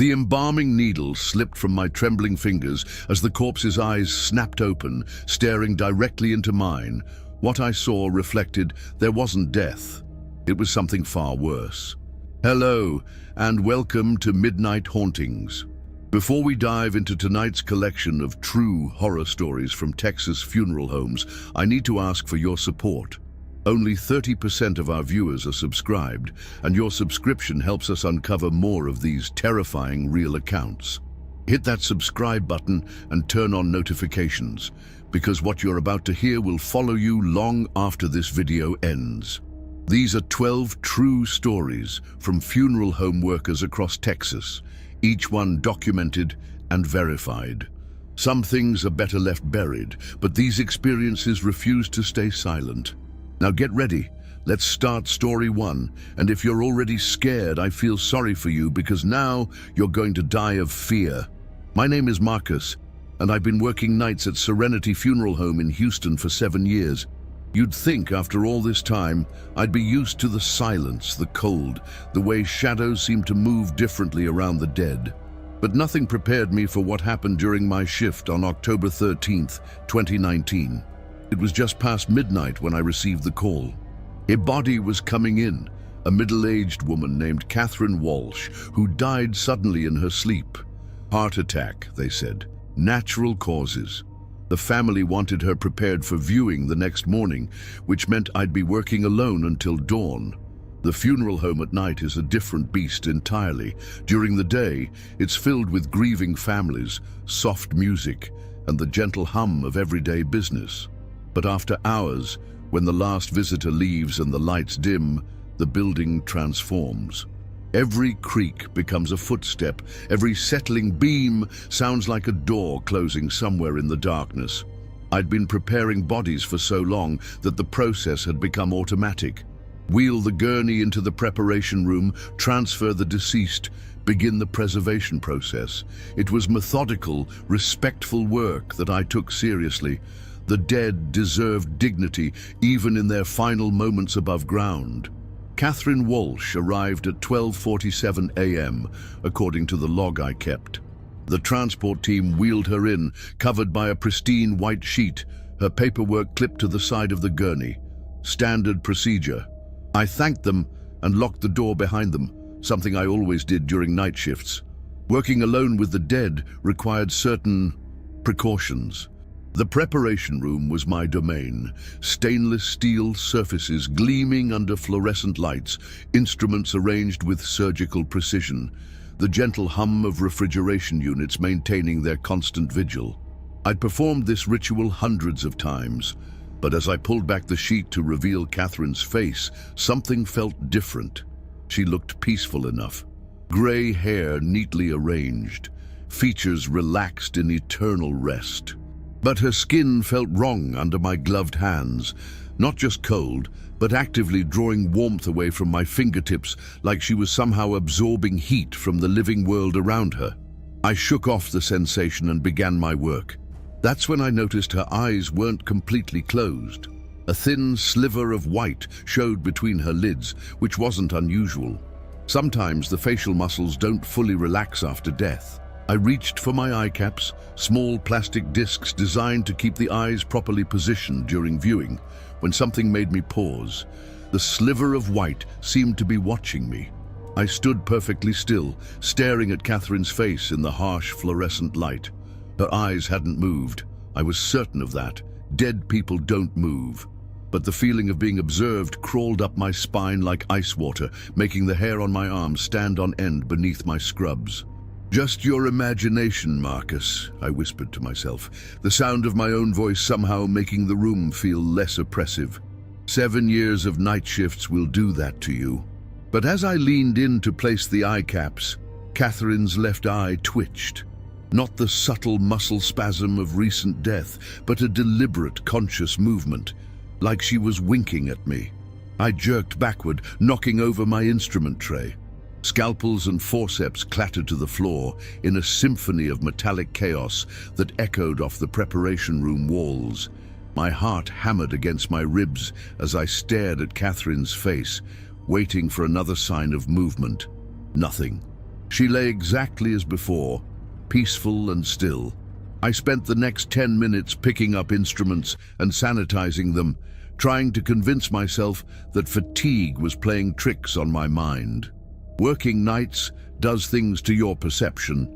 The embalming needle slipped from my trembling fingers as the corpse's eyes snapped open, staring directly into mine. What I saw reflected there wasn't death. It was something far worse. Hello, and welcome to Midnight Hauntings. Before we dive into tonight's collection of true horror stories from Texas funeral homes, I need to ask for your support. Only 30% of our viewers are subscribed, and your subscription helps us uncover more of these terrifying real accounts. Hit that subscribe button and turn on notifications, because what you're about to hear will follow you long after this video ends. These are 12 true stories from funeral home workers across Texas, each one documented and verified. Some things are better left buried, but these experiences refuse to stay silent. Now get ready, let's start story 1, and if you're already scared, I feel sorry for you because now you're going to die of fear. My name is Marcus, and I've been working nights at Serenity Funeral Home in Houston for 7 years. You'd think after all this time, I'd be used to the silence, the cold, the way shadows seem to move differently around the dead. But nothing prepared me for what happened during my shift on October 13th, 2019. It was just past midnight when I received the call. A body was coming in, a middle-aged woman named Catherine Walsh, who died suddenly in her sleep. Heart attack, they said. Natural causes. The family wanted her prepared for viewing the next morning, which meant I'd be working alone until dawn. The funeral home at night is a different beast entirely. During the day, it's filled with grieving families, soft music, and the gentle hum of everyday business. But after hours, when the last visitor leaves and the lights dim, the building transforms. Every creak becomes a footstep. Every settling beam sounds like a door closing somewhere in the darkness. I'd been preparing bodies for so long that the process had become automatic. Wheel the gurney into the preparation room, transfer the deceased, begin the preservation process. It was methodical, respectful work that I took seriously. The dead deserved dignity, even in their final moments above ground. Catherine Walsh arrived at 12:47 a.m., according to the log I kept. The transport team wheeled her in, covered by a pristine white sheet, her paperwork clipped to the side of the gurney. Standard procedure. I thanked them and locked the door behind them, something I always did during night shifts. Working alone with the dead required certain precautions. The preparation room was my domain. Stainless steel surfaces gleaming under fluorescent lights, instruments arranged with surgical precision, the gentle hum of refrigeration units maintaining their constant vigil. I'd performed this ritual hundreds of times, but as I pulled back the sheet to reveal Catherine's face, something felt different. She looked peaceful enough. Gray hair neatly arranged, features relaxed in eternal rest. But her skin felt wrong under my gloved hands, not just cold, but actively drawing warmth away from my fingertips like she was somehow absorbing heat from the living world around her. I shook off the sensation and began my work. That's when I noticed her eyes weren't completely closed. A thin sliver of white showed between her lids, which wasn't unusual. Sometimes the facial muscles don't fully relax after death. I reached for my eye caps, small plastic discs designed to keep the eyes properly positioned during viewing, when something made me pause. The sliver of white seemed to be watching me. I stood perfectly still, staring at Catherine's face in the harsh fluorescent light. Her eyes hadn't moved. I was certain of that. Dead people don't move. But the feeling of being observed crawled up my spine like ice water, making the hair on my arms stand on end beneath my scrubs. "Just your imagination, Marcus," I whispered to myself, the sound of my own voice somehow making the room feel less oppressive. 7 years of night shifts will do that to you. But as I leaned in to place the eye caps, Catherine's left eye twitched. Not the subtle muscle spasm of recent death, but a deliberate, conscious movement, like she was winking at me. I jerked backward, knocking over my instrument tray. Scalpels and forceps clattered to the floor in a symphony of metallic chaos that echoed off the preparation room walls. My heart hammered against my ribs as I stared at Catherine's face, waiting for another sign of movement. Nothing. She lay exactly as before, peaceful and still. I spent the next 10 minutes picking up instruments and sanitizing them, trying to convince myself that fatigue was playing tricks on my mind. Working nights does things to your perception,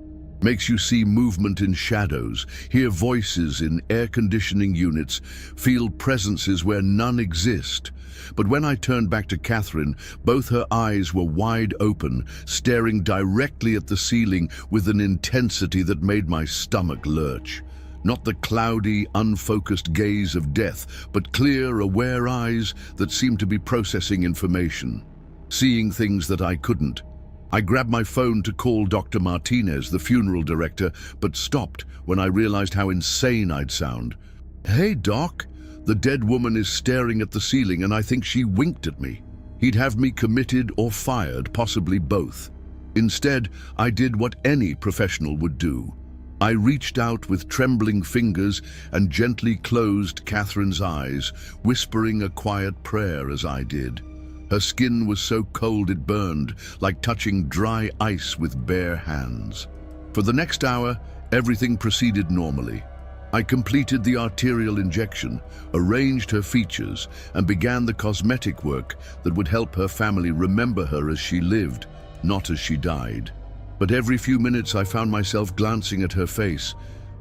makes you see movement in shadows, hear voices in air conditioning units, feel presences where none exist. But when I turned back to Catherine, both her eyes were wide open, staring directly at the ceiling with an intensity that made my stomach lurch. Not the cloudy, unfocused gaze of death, but clear, aware eyes that seemed to be processing information, seeing things that I couldn't. I grabbed my phone to call Dr. Martinez, the funeral director, but stopped when I realized how insane I'd sound. "Hey, Doc, the dead woman is staring at the ceiling and I think she winked at me." He'd have me committed or fired, possibly both. Instead, I did what any professional would do. I reached out with trembling fingers and gently closed Catherine's eyes, whispering a quiet prayer as I did. Her skin was so cold it burned, like touching dry ice with bare hands. For the next hour, everything proceeded normally. I completed the arterial injection, arranged her features, and began the cosmetic work that would help her family remember her as she lived, not as she died. But every few minutes I found myself glancing at her face,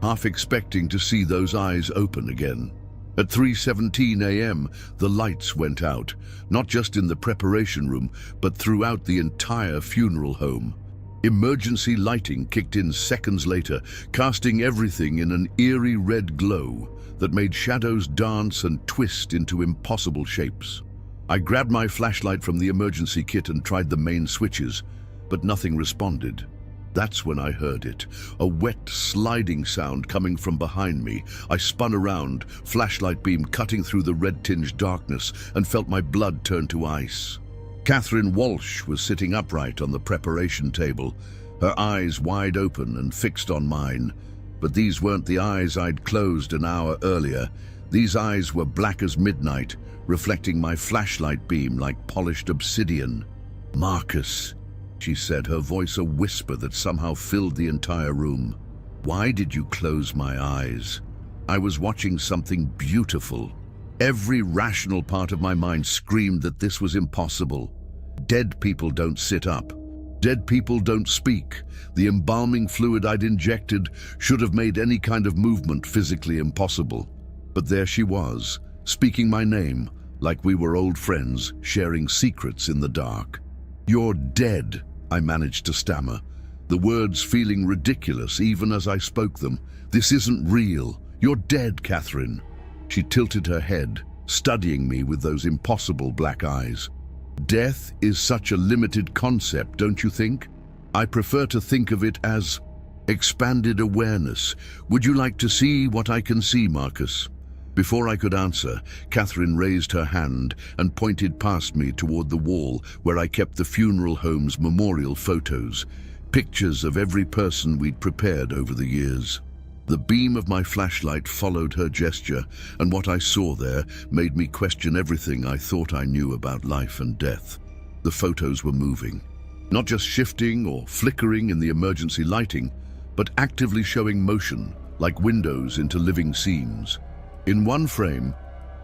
half expecting to see those eyes open again. At 3:17 a.m., the lights went out, not just in the preparation room, but throughout the entire funeral home. Emergency lighting kicked in seconds later, casting everything in an eerie red glow that made shadows dance and twist into impossible shapes. I grabbed my flashlight from the emergency kit and tried the main switches, but nothing responded. That's when I heard it, a wet, sliding sound coming from behind me. I spun around, flashlight beam cutting through the red-tinged darkness, and felt my blood turn to ice. Catherine Walsh was sitting upright on the preparation table, her eyes wide open and fixed on mine. But these weren't the eyes I'd closed an hour earlier. These eyes were black as midnight, reflecting my flashlight beam like polished obsidian. "Marcus," she said, her voice a whisper that somehow filled the entire room. "Why did you close my eyes?" I was watching something beautiful. Every rational part of my mind screamed that this was impossible. Dead people don't sit up. Dead people don't speak. The embalming fluid I'd injected should have made any kind of movement physically impossible. But there she was, speaking my name, like we were old friends, sharing secrets in the dark. "You're dead," I managed to stammer, the words feeling ridiculous even as I spoke them. "This isn't real. You're dead, Catherine." She tilted her head, studying me with those impossible black eyes. "Death is such a limited concept, don't you think? I prefer to think of it as expanded awareness. Would you like to see what I can see, Marcus?" Before I could answer, Catherine raised her hand and pointed past me toward the wall where I kept the funeral home's memorial photos, pictures of every person we'd prepared over the years. The beam of my flashlight followed her gesture, and what I saw there made me question everything I thought I knew about life and death. The photos were moving, not just shifting or flickering in the emergency lighting, but actively showing motion, like windows into living scenes. In one frame,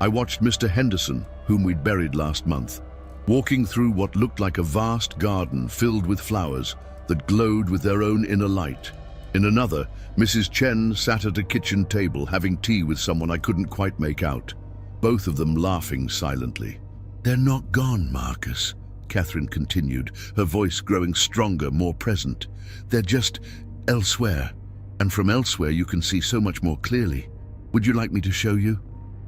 I watched Mr. Henderson, whom we'd buried last month, walking through what looked like a vast garden filled with flowers that glowed with their own inner light. In another, Mrs. Chen sat at a kitchen table having tea with someone I couldn't quite make out, both of them laughing silently. "They're not gone, Marcus," Catherine continued, her voice growing stronger, more present. "They're just elsewhere, and from elsewhere you can see so much more clearly. Would you like me to show you?"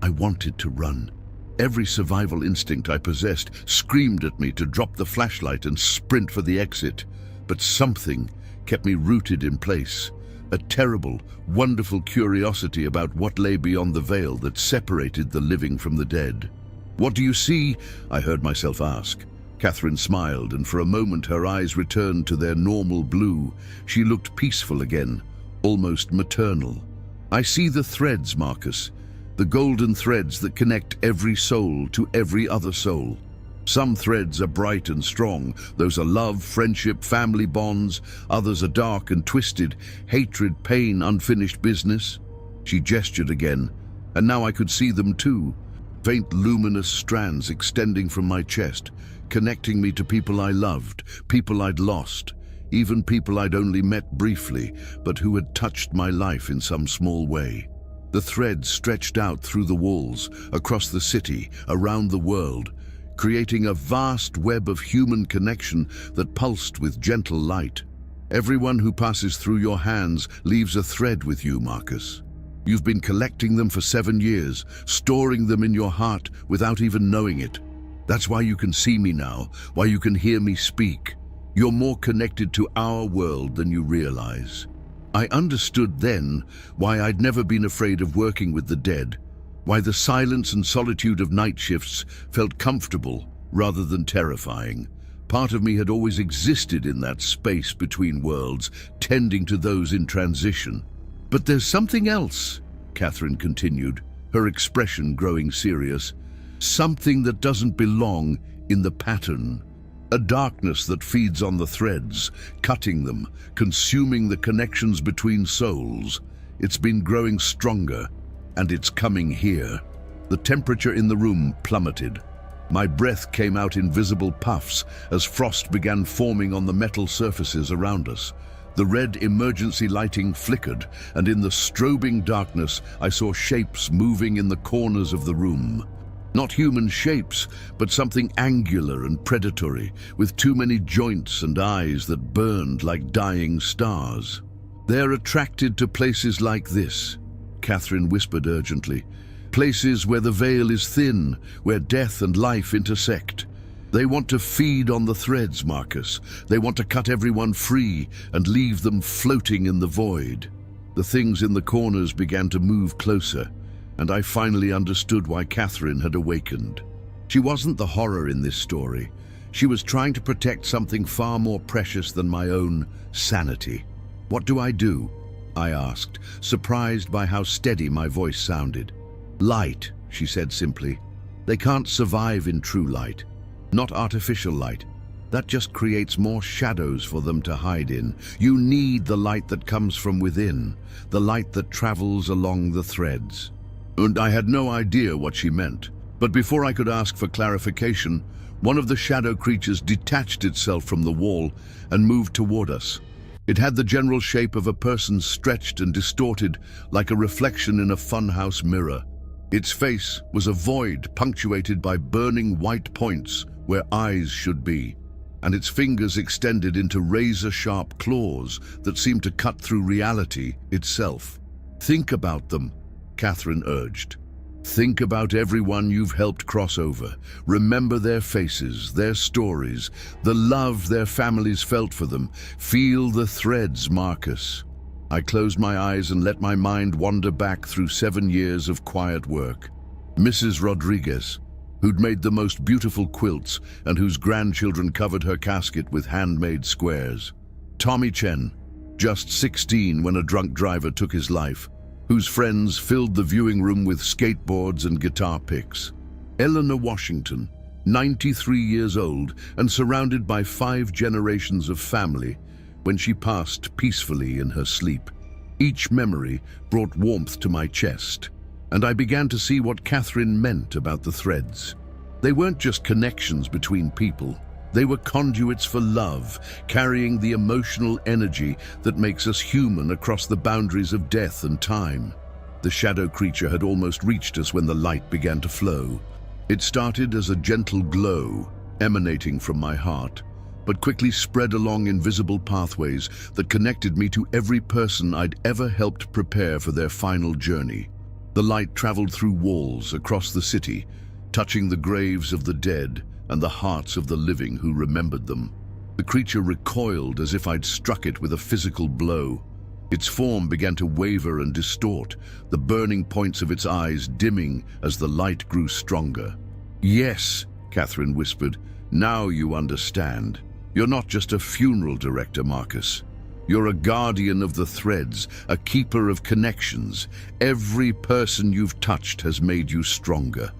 I wanted to run. Every survival instinct I possessed screamed at me to drop the flashlight and sprint for the exit, but something kept me rooted in place, a terrible, wonderful curiosity about what lay beyond the veil that separated the living from the dead. "What do you see?" I heard myself ask. Catherine smiled, and for a moment her eyes returned to their normal blue. She looked peaceful again, almost maternal. "I see the threads, Marcus, the golden threads that connect every soul to every other soul. Some threads are bright and strong. Those are love, friendship, family bonds. Others are dark and twisted. Hatred, pain, unfinished business. She gestured again, and now I could see them too. Faint luminous strands extending from my chest, connecting me to people I loved, people I'd lost, even people I'd only met briefly, but who had touched my life in some small way. The threads stretched out through the walls, across the city, around the world, creating a vast web of human connection that pulsed with gentle light. Everyone who passes through your hands leaves a thread with you, Marcus. You've been collecting them for 7 years, storing them in your heart without even knowing it. That's why you can see me now, why you can hear me speak. You're more connected to our world than you realize. I understood then why I'd never been afraid of working with the dead, why the silence and solitude of night shifts felt comfortable rather than terrifying. Part of me had always existed in that space between worlds, tending to those in transition. But there's something else, Catherine continued, her expression growing serious. Something that doesn't belong in the pattern. A darkness that feeds on the threads, cutting them, consuming the connections between souls. It's been growing stronger, and it's coming here. The temperature in the room plummeted. My breath came out in visible puffs as frost began forming on the metal surfaces around us. The red emergency lighting flickered, and in the strobing darkness I saw shapes moving in the corners of the room. Not human shapes, but something angular and predatory, with too many joints and eyes that burned like dying stars. They're attracted to places like this, Catherine whispered urgently. Places where the veil is thin, where death and life intersect. They want to feed on the threads, Marcus. They want to cut everyone free and leave them floating in the void. The things in the corners began to move closer, and I finally understood why Catherine had awakened. She wasn't the horror in this story. She was trying to protect something far more precious than my own sanity. "What do I do?" I asked, surprised by how steady my voice sounded. "Light," she said simply. "They can't survive in true light. Not artificial light. That just creates more shadows for them to hide in. You need the light that comes from within, the light that travels along the threads." And I had no idea what she meant. But before I could ask for clarification, one of the shadow creatures detached itself from the wall and moved toward us. It had the general shape of a person stretched and distorted like a reflection in a funhouse mirror. Its face was a void punctuated by burning white points where eyes should be, and its fingers extended into razor-sharp claws that seemed to cut through reality itself. "Think about them," Catherine urged. "Think about everyone you've helped cross over. Remember their faces, their stories, the love their families felt for them. Feel the threads, Marcus." I closed my eyes and let my mind wander back through 7 years of quiet work. Mrs. Rodriguez, who'd made the most beautiful quilts and whose grandchildren covered her casket with handmade squares. Tommy Chen, just 16 when a drunk driver took his life, whose friends filled the viewing room with skateboards and guitar picks. Eleanor Washington, 93 years old and surrounded by 5 generations of family, when she passed peacefully in her sleep. Each memory brought warmth to my chest, and I began to see what Catherine meant about the threads. They weren't just connections between people. They were conduits for love, carrying the emotional energy that makes us human across the boundaries of death and time. The shadow creature had almost reached us when the light began to flow. It started as a gentle glow emanating from my heart, but quickly spread along invisible pathways that connected me to every person I'd ever helped prepare for their final journey. The light traveled through walls across the city, touching the graves of the dead and the hearts of the living who remembered them. The creature recoiled as if I'd struck it with a physical blow. Its form began to waver and distort, the burning points of its eyes dimming as the light grew stronger. "Yes," Catherine whispered, "now you understand. You're not just a funeral director, Marcus. You're a guardian of the threads, a keeper of connections. Every person you've touched has made you stronger."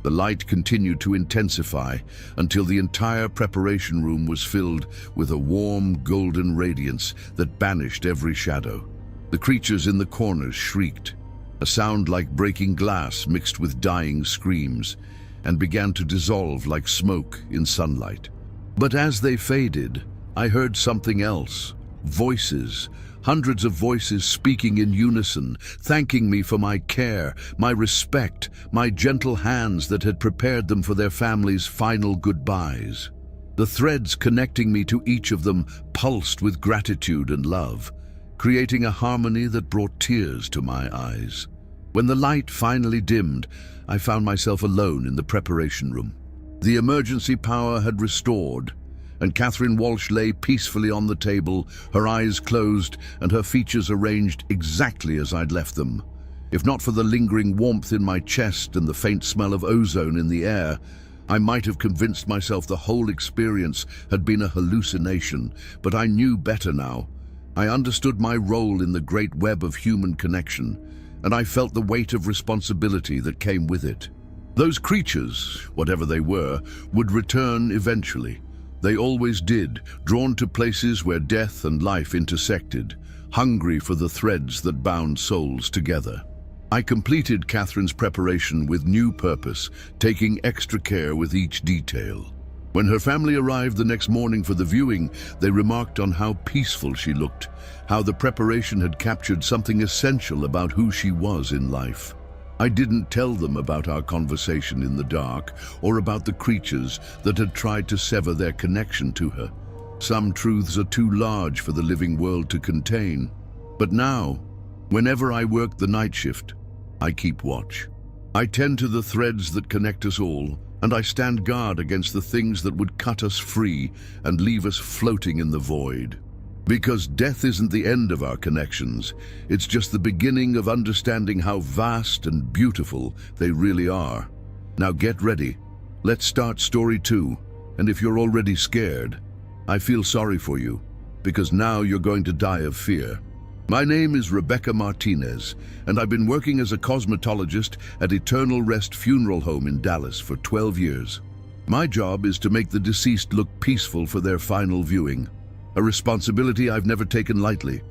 The light continued to intensify until the entire preparation room was filled with a warm golden radiance that banished every shadow. The creatures in the corners shrieked, a sound like breaking glass mixed with dying screams, and began to dissolve like smoke in sunlight. But as they faded, I heard something else. Voices. Hundreds of voices speaking in unison, thanking me for my care, my respect, my gentle hands that had prepared them for their families' final goodbyes. The threads connecting me to each of them pulsed with gratitude and love, creating a harmony that brought tears to my eyes. When the light finally dimmed, I found myself alone in the preparation room. The emergency power had restored, and Catherine Walsh lay peacefully on the table, her eyes closed and her features arranged exactly as I'd left them. If not for the lingering warmth in my chest and the faint smell of ozone in the air, I might have convinced myself the whole experience had been a hallucination, but I knew better now. I understood my role in the great web of human connection, and I felt the weight of responsibility that came with it. Those creatures, whatever they were, would return eventually. They always did, drawn to places where death and life intersected, hungry for the threads that bound souls together. I completed Catherine's preparation with new purpose, taking extra care with each detail. When her family arrived the next morning for the viewing, they remarked on how peaceful she looked, how the preparation had captured something essential about who she was in life. I didn't tell them about our conversation in the dark or about the creatures that had tried to sever their connection to her. Some truths are too large for the living world to contain. But now, whenever I work the night shift, I keep watch. I tend to the threads that connect us all, and I stand guard against the things that would cut us free and leave us floating in the void. Because death isn't the end of our connections, it's just the beginning of understanding how vast and beautiful they really are. Now get ready. Let's start story 2, and if you're already scared, I feel sorry for you, because now you're going to die of fear. My name is Rebecca Martinez, and I've been working as a cosmetologist at Eternal Rest Funeral Home in Dallas for 12 years. My job is to make the deceased look peaceful for their final viewing, a responsibility I've never taken lightly.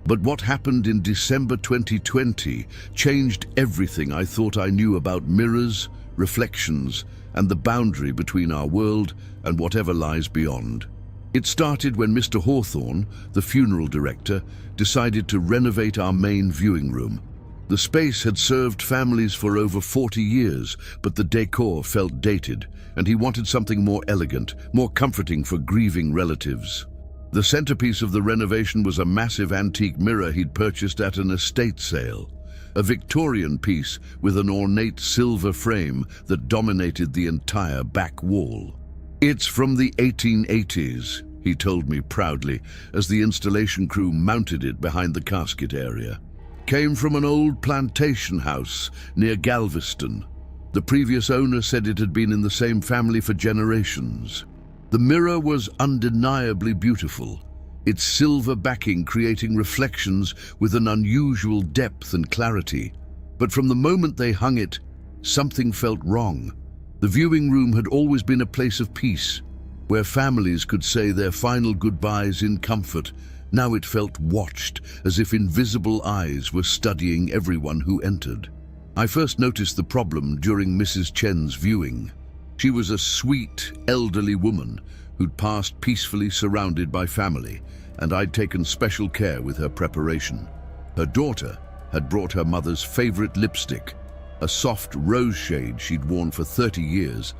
But what happened in December 2020 changed everything I thought I knew about mirrors, reflections, and the boundary between our world and whatever lies beyond. It started when Mr. Hawthorne, the funeral director, decided to renovate our main viewing room. The space had served families for over 40 years, but the decor felt dated, and he wanted something more elegant, more comforting for grieving relatives. The centerpiece of the renovation was a massive antique mirror he'd purchased at an estate sale, a Victorian piece with an ornate silver frame that dominated the entire back wall. "It's from the 1880s, he told me proudly as the installation crew mounted it behind the casket area. Came from an old plantation house near Galveston. The previous owner said it had been in the same family for generations. The mirror was undeniably beautiful, its silver backing creating reflections with an unusual depth and clarity. But from the moment they hung it, something felt wrong. The viewing room had always been a place of peace, where families could say their final goodbyes in comfort. Now it felt watched, as if invisible eyes were studying everyone who entered. I first noticed the problem during Mrs. Chen's viewing. She was a sweet, elderly woman who'd passed peacefully surrounded by family, and I'd taken special care with her preparation. Her daughter had brought her mother's favorite lipstick, a soft rose shade she'd worn for 30 years,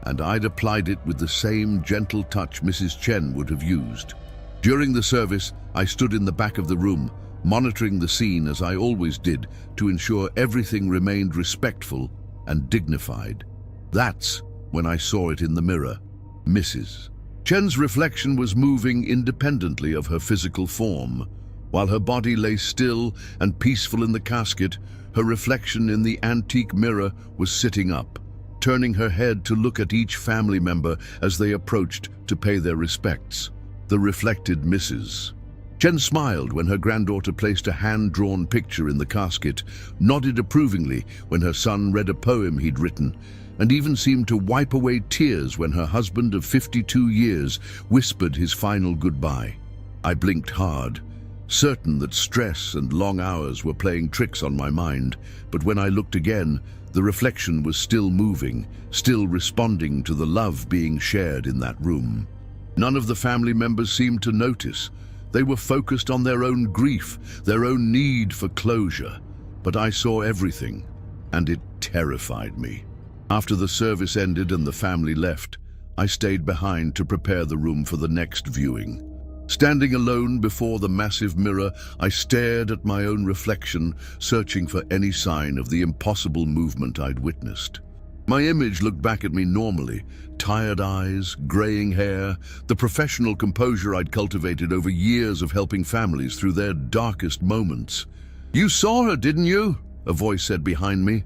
and I'd applied it with the same gentle touch Mrs. Chen would have used. During the service, I stood in the back of the room, monitoring the scene as I always did to ensure everything remained respectful and dignified. That's when I saw it in the mirror. Mrs. Chen's reflection was moving independently of her physical form. While her body lay still and peaceful in the casket, her reflection in the antique mirror was sitting up, turning her head to look at each family member as they approached to pay their respects. The reflected Mrs. Chen smiled when her granddaughter placed a hand-drawn picture in the casket, nodded approvingly when her son read a poem he'd written, and even seemed to wipe away tears when her husband of 52 years whispered his final goodbye. I blinked hard, certain that stress and long hours were playing tricks on my mind, but when I looked again, the reflection was still moving, still responding to the love being shared in that room. None of the family members seemed to notice. They were focused on their own grief, their own need for closure. But I saw everything, and it terrified me. After the service ended and the family left, I stayed behind to prepare the room for the next viewing. Standing alone before the massive mirror, I stared at my own reflection, searching for any sign of the impossible movement I'd witnessed. My image looked back at me normally, tired eyes, graying hair, the professional composure I'd cultivated over years of helping families through their darkest moments. "You saw her, didn't you?" a voice said behind me.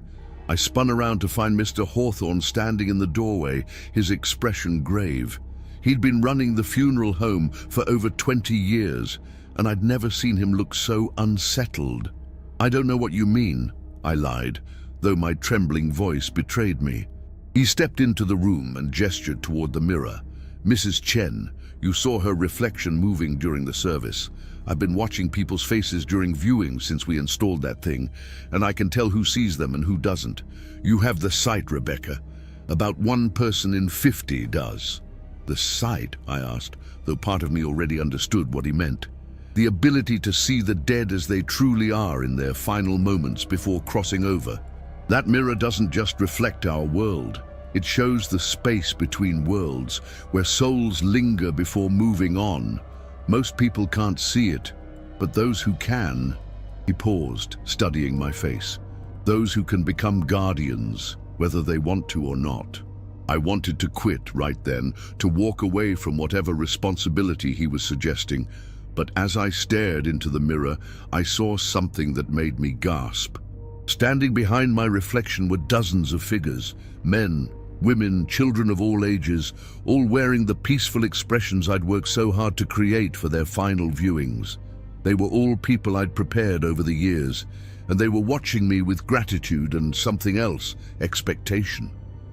I spun around to find Mr. Hawthorne standing in the doorway, his expression grave. He'd been running the funeral home for over 20 years, and I'd never seen him look so unsettled. "I don't know what you mean," I lied, though my trembling voice betrayed me. He stepped into the room and gestured toward the mirror. "Mrs. Chen, you saw her reflection moving during the service. I've been watching people's faces during viewings since we installed that thing, and I can tell who sees them and who doesn't. You have the sight, Rebecca. About 1 person in 50 does." "The sight?" I asked, though part of me already understood what he meant. "The ability to see the dead as they truly are in their final moments before crossing over. That mirror doesn't just reflect our world. It shows the space between worlds, where souls linger before moving on. Most people can't see it, but those who can..." He paused, studying my face. "Those who can become guardians, whether they want to or not." I wanted to quit right then, to walk away from whatever responsibility he was suggesting, but as I stared into the mirror, I saw something that made me gasp. Standing behind my reflection were dozens of figures, men, women, children of all ages, all wearing the peaceful expressions I'd worked so hard to create for their final viewings. They were all people I'd prepared over the years, and they were watching me with gratitude and something else, expectation.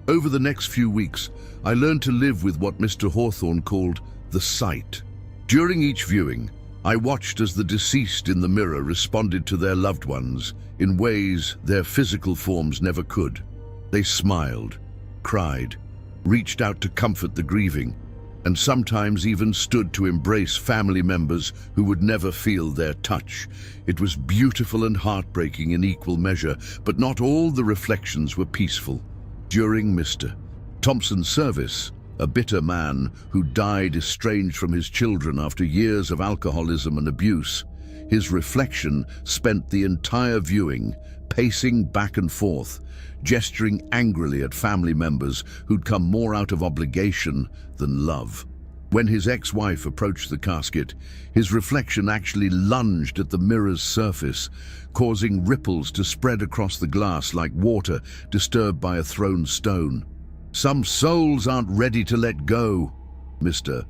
Over the next few weeks, I learned to live with what Mr. Hawthorne called the sight. During each viewing, I watched as the deceased in the mirror responded to their loved ones in ways their physical forms never could. They smiled, cried, reached out to comfort the grieving, and sometimes even stood to embrace family members who would never feel their touch. It was beautiful and heartbreaking in equal measure, but not all the reflections were peaceful. During Mr. Thompson's service, a bitter man who died estranged from his children after years of alcoholism and abuse, his reflection spent the entire viewing pacing back and forth, gesturing angrily at family members who'd come more out of obligation than love. When his ex-wife approached the casket, his reflection actually lunged at the mirror's surface, causing ripples to spread across the glass like water disturbed by a thrown stone. "Some souls aren't ready to let go," Mr.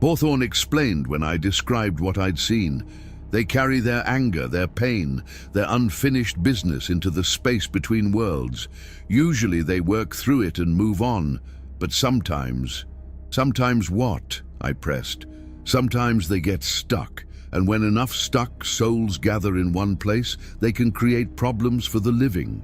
Hawthorne explained when I described what I'd seen. "They carry their anger, their pain, their unfinished business into the space between worlds. Usually they work through it and move on, but sometimes..." "Sometimes what?" I pressed. "Sometimes they get stuck, and when enough stuck souls gather in one place, they can create problems for the living."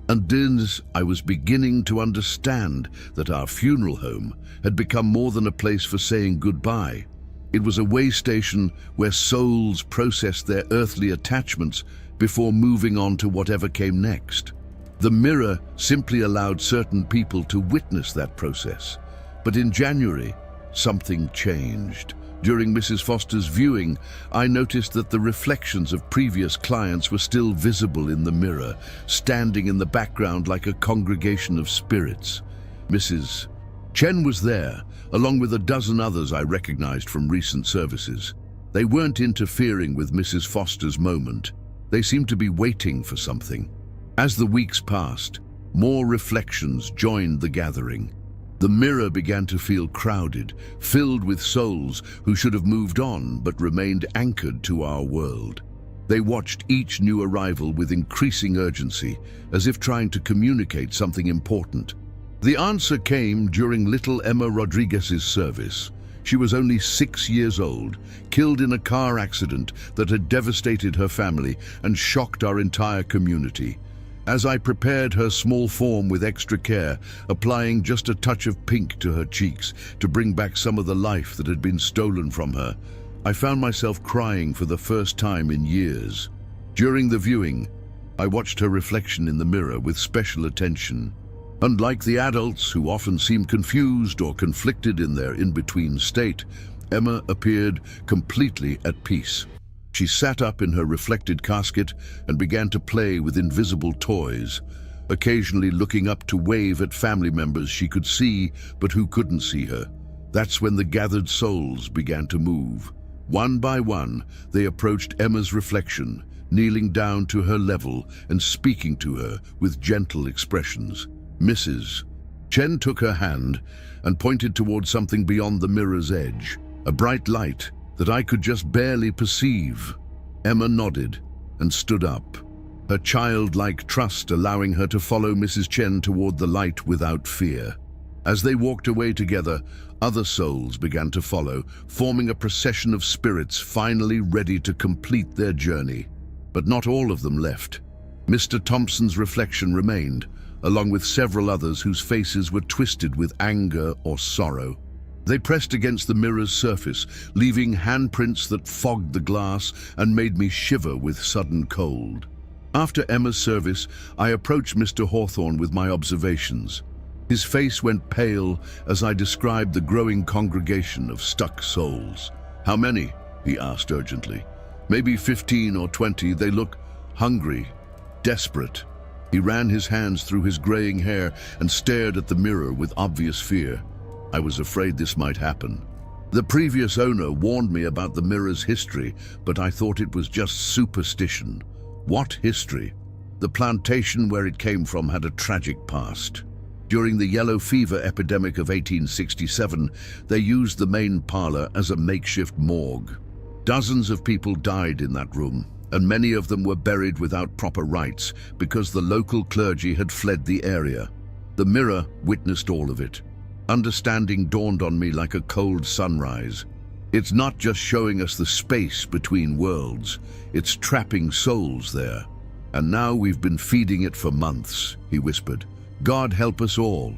And then I was beginning to understand that our funeral home had become more than a place for saying goodbye. It was a way station where souls processed their earthly attachments before moving on to whatever came next. The mirror simply allowed certain people to witness that process. But in January, something changed. During Mrs. Foster's viewing, I noticed that the reflections of previous clients were still visible in the mirror, standing in the background like a congregation of spirits. Mrs. Chen was there, along with a dozen others I recognized from recent services. They weren't interfering with Mrs. Foster's moment. They seemed to be waiting for something. As the weeks passed, more reflections joined the gathering. The mirror began to feel crowded, filled with souls who should have moved on but remained anchored to our world. They watched each new arrival with increasing urgency, as if trying to communicate something important. The answer came during little Emma Rodriguez's service. She was only 6 years old, killed in a car accident that had devastated her family and shocked our entire community. As I prepared her small form with extra care, applying just a touch of pink to her cheeks to bring back some of the life that had been stolen from her, I found myself crying for the first time in years. During the viewing, I watched her reflection in the mirror with special attention. Unlike the adults who often seem confused or conflicted in their in-between state, Emma appeared completely at peace. She sat up in her reflected casket and began to play with invisible toys, occasionally looking up to wave at family members she could see but who couldn't see her. That's when the gathered souls began to move. One by one, they approached Emma's reflection, kneeling down to her level and speaking to her with gentle expressions. Mrs. Chen took her hand and pointed toward something beyond the mirror's edge, a bright light that I could just barely perceive. Emma nodded and stood up, her childlike trust allowing her to follow Mrs. Chen toward the light without fear. As they walked away together, other souls began to follow, forming a procession of spirits finally ready to complete their journey. But not all of them left. Mr. Thompson's reflection remained, along with several others whose faces were twisted with anger or sorrow. They pressed against the mirror's surface, leaving handprints that fogged the glass and made me shiver with sudden cold. After Emma's service, I approached Mr. Hawthorne with my observations. His face went pale as I described the growing congregation of stuck souls. "How many?" he asked urgently. "Maybe 15 or 20. They look hungry, desperate." He ran his hands through his graying hair and stared at the mirror with obvious fear. I was afraid this might happen. The previous owner warned me about the mirror's history, but I thought it was just superstition. What history? The plantation where it came from had a tragic past. During the yellow fever epidemic of 1867, they used the main parlor as a makeshift morgue. Dozens of people died in that room, and many of them were buried without proper rites because the local clergy had fled the area. The mirror witnessed all of it. Understanding dawned on me like a cold sunrise. It's not just showing us the space between worlds, it's trapping souls there. "And now we've been feeding it for months," he whispered. "God help us all."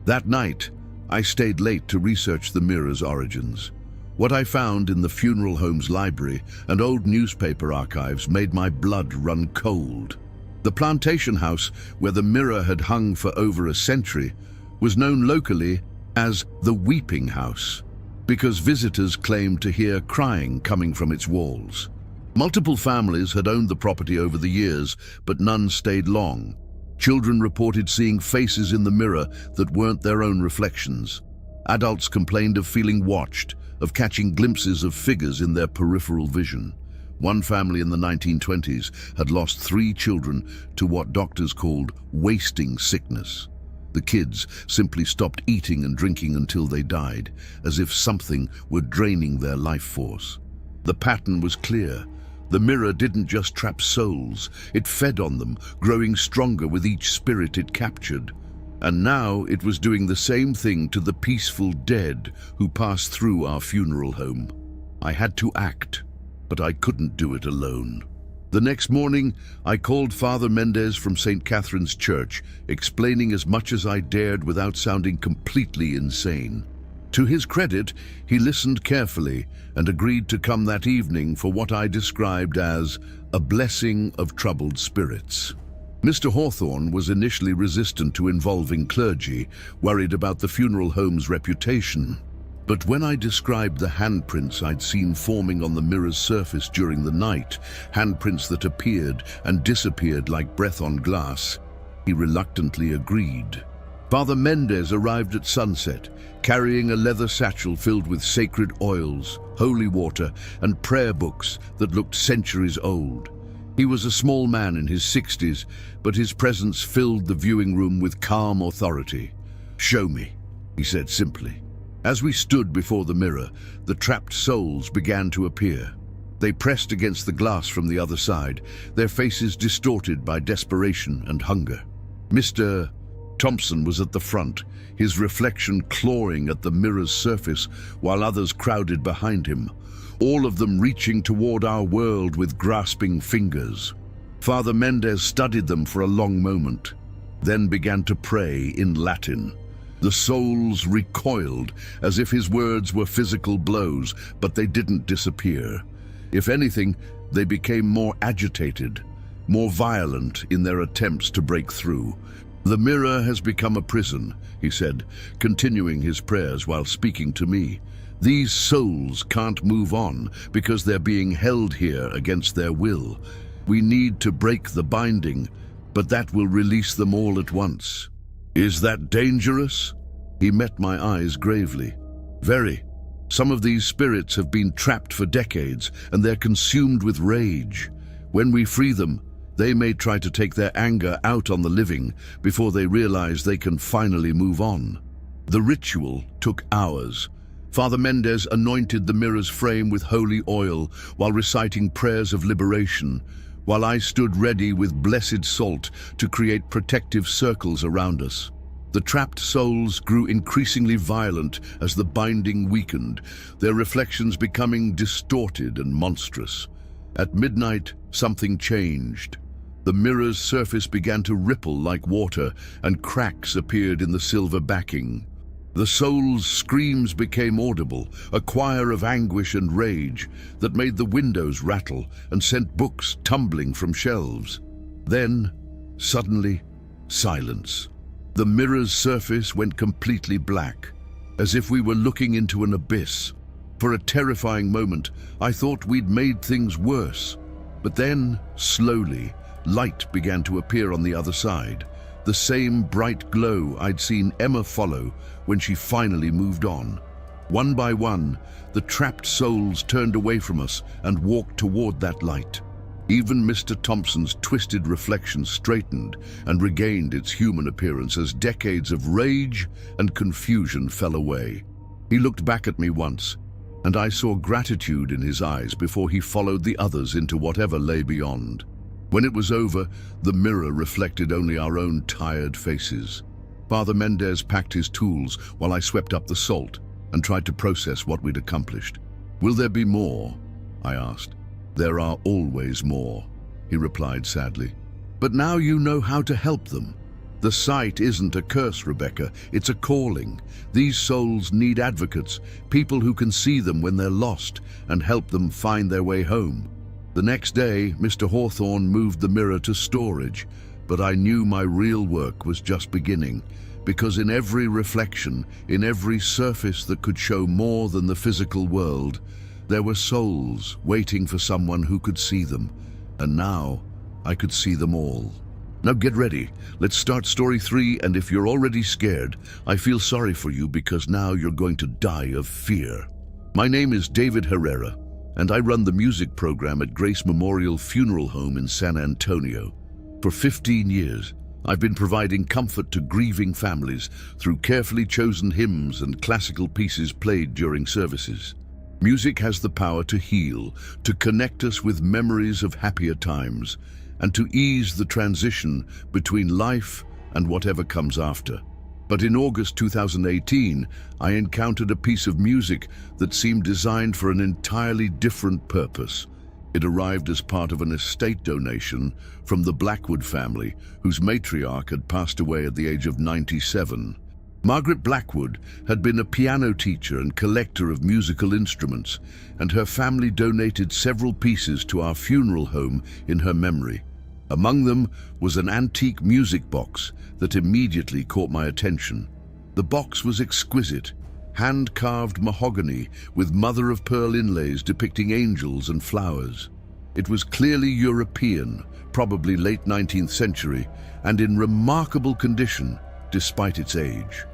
That night, I stayed late to research the mirror's origins. What I found in the funeral home's library and old newspaper archives made my blood run cold. The plantation house, where the mirror had hung for over a century, was known locally as the Weeping House, because visitors claimed to hear crying coming from its walls. Multiple families had owned the property over the years, but none stayed long. Children reported seeing faces in the mirror that weren't their own reflections. Adults complained of feeling watched, of catching glimpses of figures in their peripheral vision. One family in the 1920s had lost 3 children to what doctors called wasting sickness. The kids simply stopped eating and drinking until they died, as if something were draining their life force. The pattern was clear. The mirror didn't just trap souls, it fed on them, growing stronger with each spirit it captured. And now it was doing the same thing to the peaceful dead who passed through our funeral home. I had to act, but I couldn't do it alone. The next morning, I called Father Mendez from St. Catherine's Church, explaining as much as I dared without sounding completely insane. To his credit, he listened carefully and agreed to come that evening for what I described as a blessing of troubled spirits. Mr. Hawthorne was initially resistant to involving clergy, worried about the funeral home's reputation. But when I described the handprints I'd seen forming on the mirror's surface during the night, handprints that appeared and disappeared like breath on glass, he reluctantly agreed. Father Mendez arrived at sunset, carrying a leather satchel filled with sacred oils, holy water, and prayer books that looked centuries old. He was a small man in his 60s, but his presence filled the viewing room with calm authority. "Show me," he said simply. As we stood before the mirror, the trapped souls began to appear. They pressed against the glass from the other side, their faces distorted by desperation and hunger. "Mr. Thompson was at the front, his reflection clawing at the mirror's surface while others crowded behind him, all of them reaching toward our world with grasping fingers. Father Mendez studied them for a long moment, then began to pray in Latin. The souls recoiled as if his words were physical blows, but they didn't disappear. If anything, they became more agitated, more violent in their attempts to break through. "The mirror has become a prison," he said, continuing his prayers while speaking to me. "These souls can't move on because they're being held here against their will. We need to break the binding, but that will release them all at once." "Is that dangerous?" He met my eyes gravely. "Very. Some of these spirits have been trapped for decades, and they're consumed with rage. When we free them, they may try to take their anger out on the living before they realize they can finally move on." The ritual took hours. Father Mendez anointed the mirror's frame with holy oil while reciting prayers of liberation, while I stood ready with blessed salt to create protective circles around us. The trapped souls grew increasingly violent as the binding weakened, their reflections becoming distorted and monstrous. At midnight, something changed. The mirror's surface began to ripple like water, and cracks appeared in the silver backing. The soul's screams became audible, a choir of anguish and rage that made the windows rattle and sent books tumbling from shelves. Then, suddenly, silence. The mirror's surface went completely black, as if we were looking into an abyss. For a terrifying moment, I thought we'd made things worse. But then, slowly, light began to appear on the other side. The same bright glow I'd seen Emma follow when she finally moved on. One by one, the trapped souls turned away from us and walked toward that light. Even Mr. Thompson's twisted reflection straightened and regained its human appearance as decades of rage and confusion fell away. He looked back at me once, and I saw gratitude in his eyes before he followed the others into whatever lay beyond. When it was over, the mirror reflected only our own tired faces. Father Mendez packed his tools while I swept up the salt and tried to process what we'd accomplished. "Will there be more?" I asked. "There are always more," he replied sadly. "But now you know how to help them. The sight isn't a curse, Rebecca, it's a calling. These souls need advocates, people who can see them when they're lost and help them find their way home." The next day, Mr. Hawthorne moved the mirror to storage, but I knew my real work was just beginning, because in every reflection, in every surface that could show more than the physical world, there were souls waiting for someone who could see them, and now I could see them all. Now get ready, let's start story 3, and if you're already scared, I feel sorry for you because now you're going to die of fear. My name is David Herrera, and I run the music program at Grace Memorial Funeral Home in San Antonio. For 15 years, I've been providing comfort to grieving families through carefully chosen hymns and classical pieces played during services. Music has the power to heal, to connect us with memories of happier times, and to ease the transition between life and whatever comes after. But in August 2018, I encountered a piece of music that seemed designed for an entirely different purpose. It arrived as part of an estate donation from the Blackwood family, whose matriarch had passed away at the age of 97. Margaret Blackwood had been a piano teacher and collector of musical instruments, and her family donated several pieces to our funeral home in her memory. Among them was an antique music box that immediately caught my attention. The box was exquisite, hand-carved mahogany with mother-of-pearl inlays depicting angels and flowers. It was clearly European, probably late 19th century, and in remarkable condition despite its age.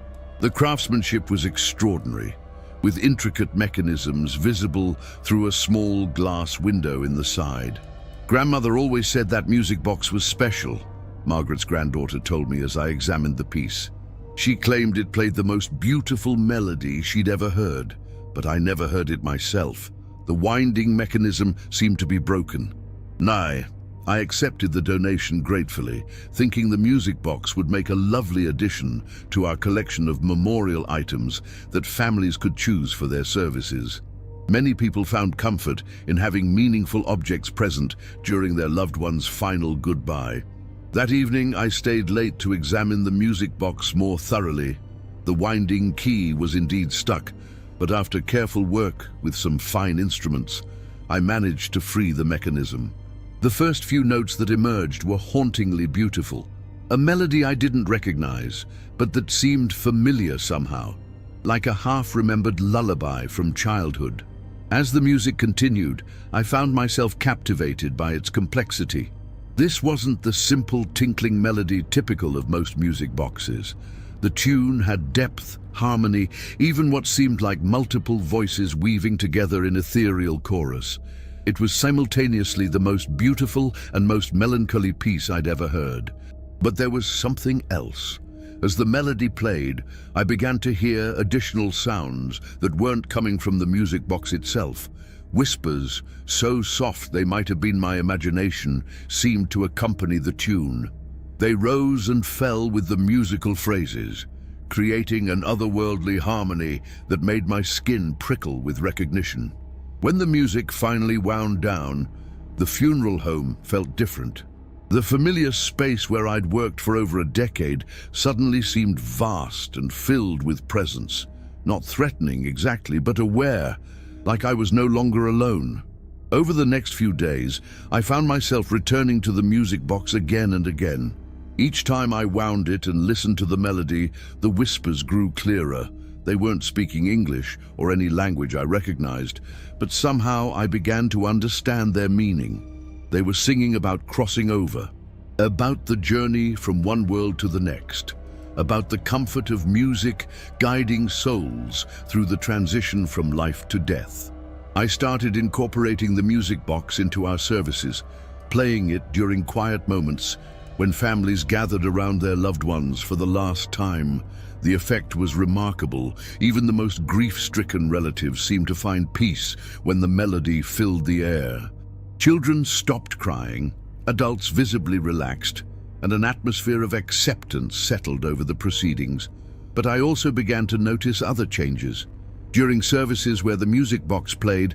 The craftsmanship was extraordinary, with intricate mechanisms visible through a small glass window in the side. "Grandmother always said that music box was special," Margaret's granddaughter told me as I examined the piece. "She claimed it played the most beautiful melody she'd ever heard, but I never heard it myself. The winding mechanism seemed to be broken." "Nay, I accepted the donation gratefully, thinking the music box would make a lovely addition to our collection of memorial items that families could choose for their services. Many people found comfort in having meaningful objects present during their loved one's final goodbye. That evening, I stayed late to examine the music box more thoroughly. The winding key was indeed stuck, but after careful work with some fine instruments, I managed to free the mechanism. The first few notes that emerged were hauntingly beautiful. A melody I didn't recognize, but that seemed familiar somehow, like a half-remembered lullaby from childhood. As the music continued, I found myself captivated by its complexity. This wasn't the simple tinkling melody typical of most music boxes. The tune had depth, harmony, even what seemed like multiple voices weaving together in ethereal chorus. It was simultaneously the most beautiful and most melancholy piece I'd ever heard. But there was something else. As the melody played, I began to hear additional sounds that weren't coming from the music box itself. Whispers, so soft they might have been my imagination, seemed to accompany the tune. They rose and fell with the musical phrases, creating an otherworldly harmony that made my skin prickle with recognition. When the music finally wound down, the funeral home felt different. The familiar space where I'd worked for over a decade suddenly seemed vast and filled with presence. Not threatening exactly, but aware, like I was no longer alone. Over the next few days, I found myself returning to the music box again and again. Each time I wound it and listened to the melody, the whispers grew clearer. They weren't speaking English or any language I recognized, but somehow I began to understand their meaning. They were singing about crossing over, about the journey from one world to the next, about the comfort of music guiding souls through the transition from life to death. I started incorporating the music box into our services, playing it during quiet moments when families gathered around their loved ones for the last time. The effect was remarkable. Even the most grief-stricken relatives seemed to find peace when the melody filled the air. Children stopped crying, adults visibly relaxed, and an atmosphere of acceptance settled over the proceedings. But I also began to notice other changes. During services where the music box played,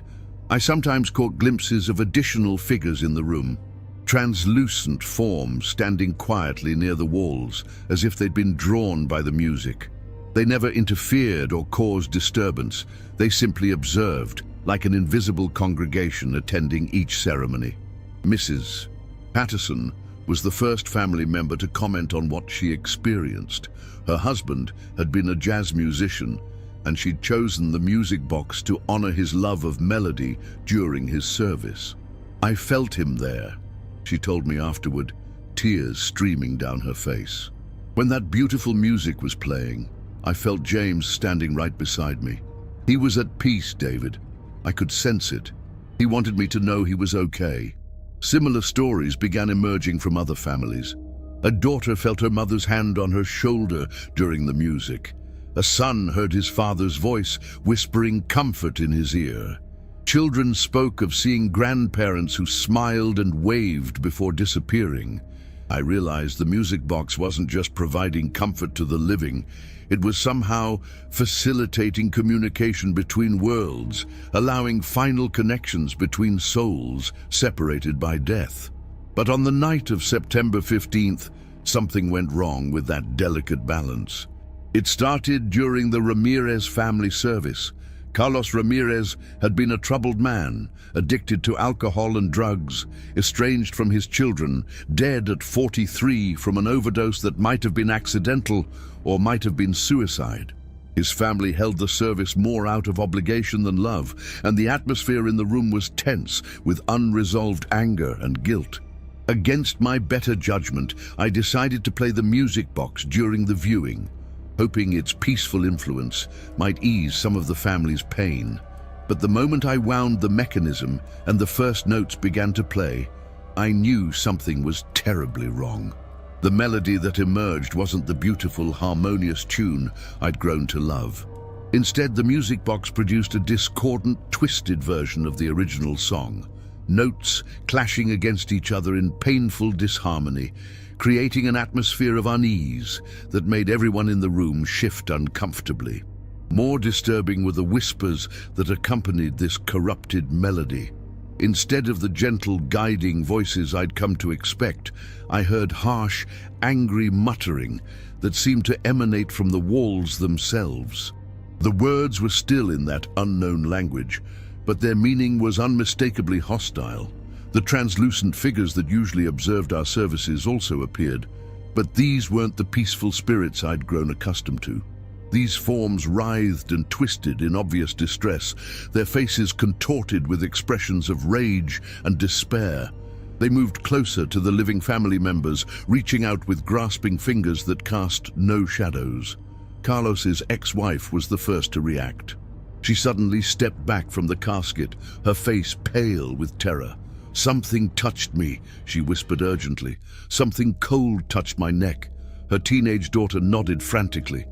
I sometimes caught glimpses of additional figures in the room. Translucent forms standing quietly near the walls, as if they'd been drawn by the music. They never interfered or caused disturbance. They simply observed, like an invisible congregation attending each ceremony. Mrs. Patterson was the first family member to comment on what she experienced. Her husband had been a jazz musician, and she'd chosen the music box to honor his love of melody during his service. "I felt him there," she told me afterward, tears streaming down her face. "When that beautiful music was playing, I felt James standing right beside me. He was at peace, David. I could sense it. He wanted me to know he was okay." Similar stories began emerging from other families. A daughter felt her mother's hand on her shoulder during the music. A son heard his father's voice whispering comfort in his ear. Children spoke of seeing grandparents who smiled and waved before disappearing. I realized the music box wasn't just providing comfort to the living, it was somehow facilitating communication between worlds, allowing final connections between souls separated by death. But on the night of September 15th, something went wrong with that delicate balance. It started during the Ramirez family service. Carlos Ramirez had been a troubled man, addicted to alcohol and drugs, estranged from his children, dead at 43 from an overdose that might have been accidental or might have been suicide. His family held the service more out of obligation than love, and the atmosphere in the room was tense with unresolved anger and guilt. Against my better judgment, I decided to play the music box during the viewing, hoping its peaceful influence might ease some of the family's pain. But the moment I wound the mechanism and the first notes began to play, I knew something was terribly wrong. The melody that emerged wasn't the beautiful, harmonious tune I'd grown to love. Instead, the music box produced a discordant, twisted version of the original song. notes clashing against each other in painful disharmony, creating an atmosphere of unease that made everyone in the room shift uncomfortably. More disturbing were the whispers that accompanied this corrupted melody. Instead of the gentle, guiding voices I'd come to expect, I heard harsh, angry muttering that seemed to emanate from the walls themselves. The words were still in that unknown language, but their meaning was unmistakably hostile. The translucent figures that usually observed our services also appeared, but these weren't the peaceful spirits I'd grown accustomed to. These forms writhed and twisted in obvious distress, their faces contorted with expressions of rage and despair. They moved closer to the living family members, reaching out with grasping fingers that cast no shadows. Carlos's ex-wife was the first to react. She suddenly stepped back from the casket, her face pale with terror. "Something touched me," she whispered urgently. "Something cold touched my neck." Her teenage daughter nodded frantically.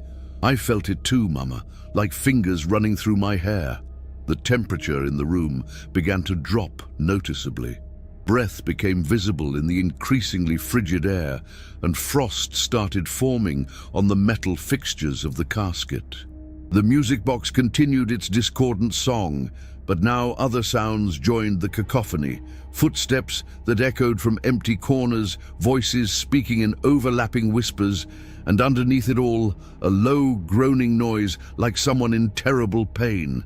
"I felt it too, Mama, like fingers running through my hair." The temperature in the room began to drop noticeably. Breath became visible in the increasingly frigid air, and frost started forming on the metal fixtures of the casket. The music box continued its discordant song, but now other sounds joined the cacophony. Footsteps that echoed from empty corners, voices speaking in overlapping whispers, and underneath it all, a low, groaning noise like someone in terrible pain.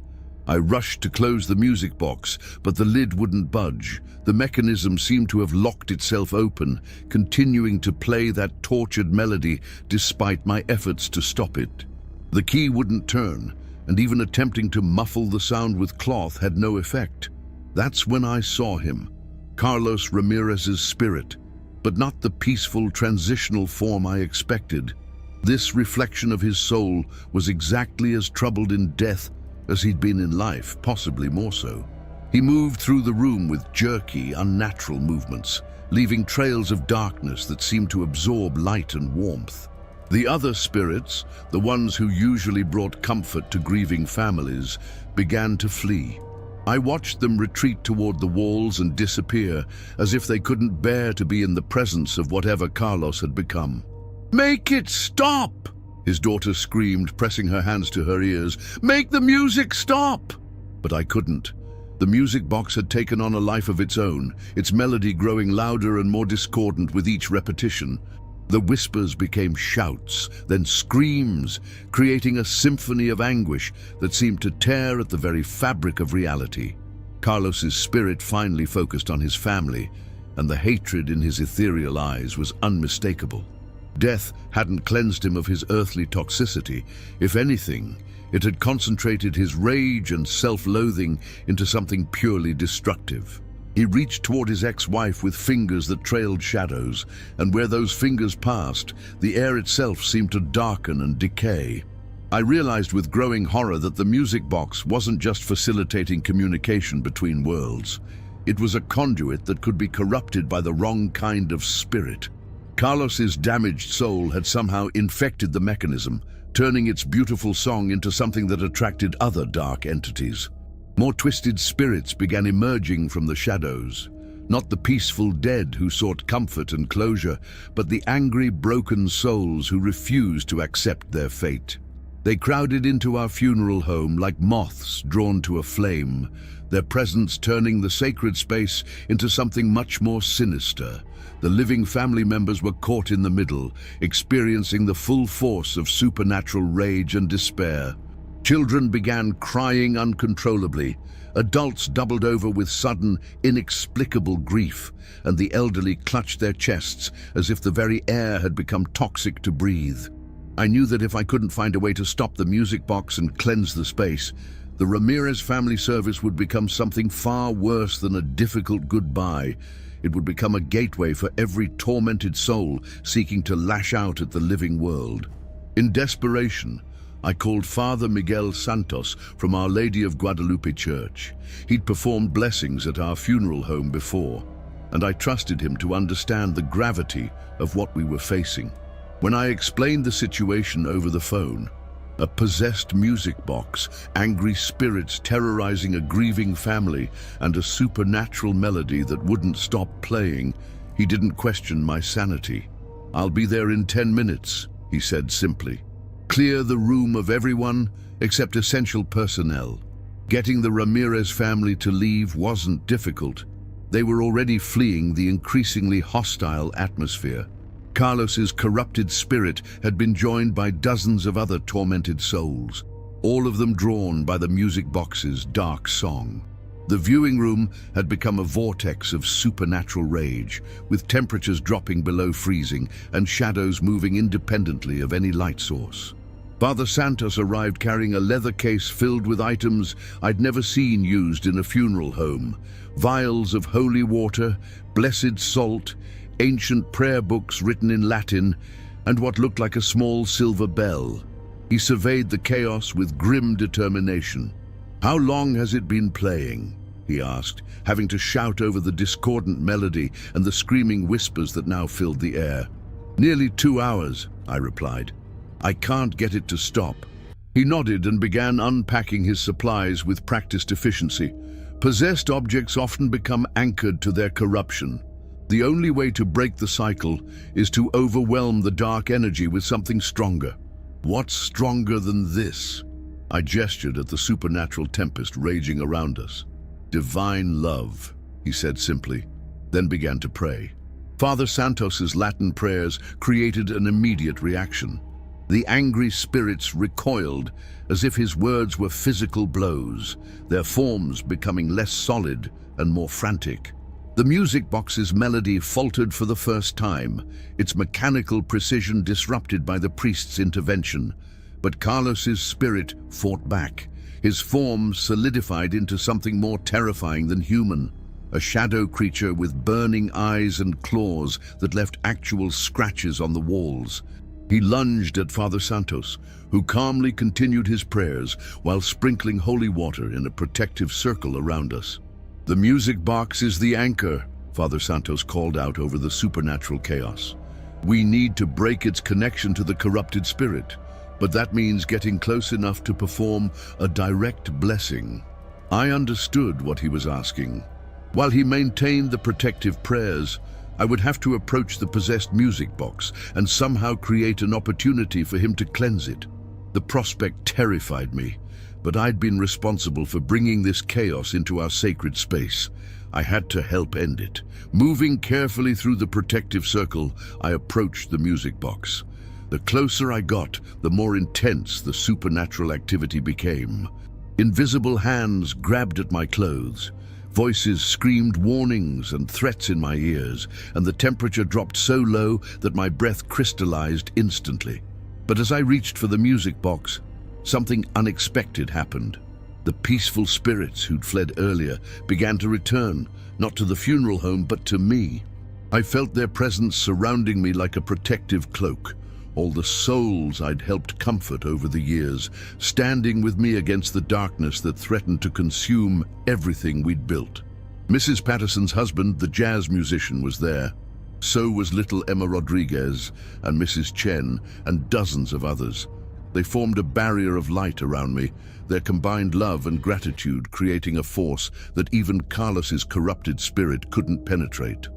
I rushed to close the music box, but the lid wouldn't budge. The mechanism seemed to have locked itself open, continuing to play that tortured melody despite my efforts to stop it. The key wouldn't turn, and even attempting to muffle the sound with cloth had no effect. That's when I saw him, Carlos Ramirez's spirit, but not the peaceful, transitional form I expected. This reflection of his soul was exactly as troubled in death as he'd been in life, possibly more so. He moved through the room with jerky, unnatural movements, leaving trails of darkness that seemed to absorb light and warmth. The other spirits, the ones who usually brought comfort to grieving families, began to flee. I watched them retreat toward the walls and disappear, as if they couldn't bear to be in the presence of whatever Carlos had become. "Make it stop!" his daughter screamed, pressing her hands to her ears. "Make the music stop!" But I couldn't. The music box had taken on a life of its own, its melody growing louder and more discordant with each repetition. The whispers became shouts, then screams, creating a symphony of anguish that seemed to tear at the very fabric of reality. Carlos's spirit finally focused on his family, and the hatred in his ethereal eyes was unmistakable. Death hadn't cleansed him of his earthly toxicity. If anything, it had concentrated his rage and self-loathing into something purely destructive. He reached toward his ex-wife with fingers that trailed shadows, and where those fingers passed, the air itself seemed to darken and decay. I realized with growing horror that the music box wasn't just facilitating communication between worlds. It was a conduit that could be corrupted by the wrong kind of spirit. Carlos's damaged soul had somehow infected the mechanism, turning its beautiful song into something that attracted other dark entities. More twisted spirits began emerging from the shadows, not the peaceful dead who sought comfort and closure, but the angry, broken souls who refused to accept their fate. They crowded into our funeral home like moths drawn to a flame, their presence turning the sacred space into something much more sinister. The living family members were caught in the middle, experiencing the full force of supernatural rage and despair. Children began crying uncontrollably, adults doubled over with sudden, inexplicable grief, and the elderly clutched their chests as if the very air had become toxic to breathe. I knew that if I couldn't find a way to stop the music box and cleanse the space, the Ramirez family service would become something far worse than a difficult goodbye. It would become a gateway for every tormented soul seeking to lash out at the living world. In desperation, I called Father Miguel Santos from Our Lady of Guadalupe Church. He'd performed blessings at our funeral home before, and I trusted him to understand the gravity of what we were facing. When I explained the situation over the phone, A possessed music box, angry spirits terrorizing a grieving family, and a supernatural melody that wouldn't stop playing. He didn't question my sanity. "I'll be there in 10 minutes, he said simply. "Clear the room of everyone except essential personnel." Getting the Ramirez family to leave wasn't difficult. They were already fleeing the increasingly hostile atmosphere. Carlos's corrupted spirit had been joined by dozens of other tormented souls, all of them drawn by the music box's dark song. The viewing room had become a vortex of supernatural rage, with temperatures dropping below freezing and shadows moving independently of any light source. Father Santos arrived carrying a leather case filled with items I'd never seen used in a funeral home. Vials of holy water, blessed salt, ancient prayer books written in Latin, and what looked like a small silver bell. He surveyed the chaos with grim determination. "How long has it been playing?" he asked, having to shout over the discordant melody and the screaming whispers that now filled the air. "Nearly 2 hours, I replied. "I can't get it to stop." He nodded and began unpacking his supplies with practiced efficiency. Possessed objects often become anchored to their corruption. The only way to break the cycle is to overwhelm the dark energy with something stronger. "What's stronger than this?" I gestured at the supernatural tempest raging around us. "Divine love," he said simply, then began to pray. Father Santos's Latin prayers created an immediate reaction. The angry spirits recoiled as if his words were physical blows, their forms becoming less solid and more frantic. The music box's melody faltered for the first time, its mechanical precision disrupted by the priest's intervention. But Carlos's spirit fought back. His form solidified into something more terrifying than human, a shadow creature with burning eyes and claws that left actual scratches on the walls. He lunged at Father Santos, who calmly continued his prayers while sprinkling holy water in a protective circle around us. "The music box is the anchor," Father Santos called out over the supernatural chaos. "We need to break its connection to the corrupted spirit, but that means getting close enough to perform a direct blessing." I understood what he was asking. While he maintained the protective prayers, I would have to approach the possessed music box and somehow create an opportunity for him to cleanse it. The prospect terrified me, but I'd been responsible for bringing this chaos into our sacred space. I had to help end it. Moving carefully through the protective circle, I approached the music box. The closer I got, the more intense the supernatural activity became. Invisible hands grabbed at my clothes. Voices screamed warnings and threats in my ears, and the temperature dropped so low that my breath crystallized instantly. But as I reached for the music box, something unexpected happened. The peaceful spirits who'd fled earlier began to return, not to the funeral home, but to me. I felt their presence surrounding me like a protective cloak, all the souls I'd helped comfort over the years, standing with me against the darkness that threatened to consume everything we'd built. Mrs. Patterson's husband, the jazz musician, was there. So was little Emma Rodriguez and Mrs. Chen and dozens of others. They formed a barrier of light around me, their combined love and gratitude creating a force that even Carlos's corrupted spirit couldn't penetrate.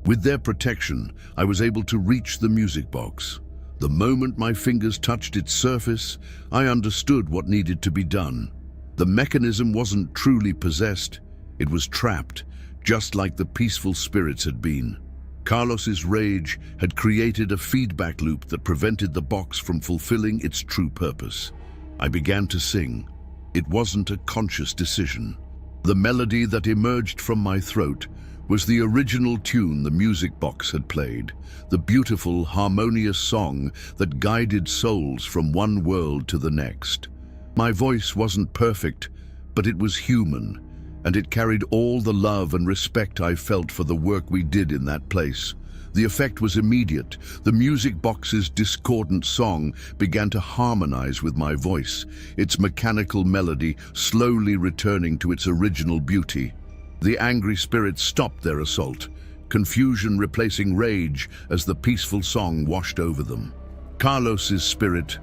With their protection, I was able to reach the music box. The moment my fingers touched its surface, I understood what needed to be done. The mechanism wasn't truly possessed, it was trapped, just like the peaceful spirits had been. Carlos's rage had created a feedback loop that prevented the box from fulfilling its true purpose. I began to sing. It wasn't a conscious decision. The melody that emerged from my throat was the original tune the music box had played, the beautiful, harmonious song that guided souls from one world to the next. My voice wasn't perfect, but it was human, and it carried all the love and respect I felt for the work we did in that place. The effect was immediate. The music box's discordant song began to harmonize with my voice, its mechanical melody slowly returning to its original beauty. The angry spirits stopped their assault, confusion replacing rage as the peaceful song washed over them. Carlos's spirit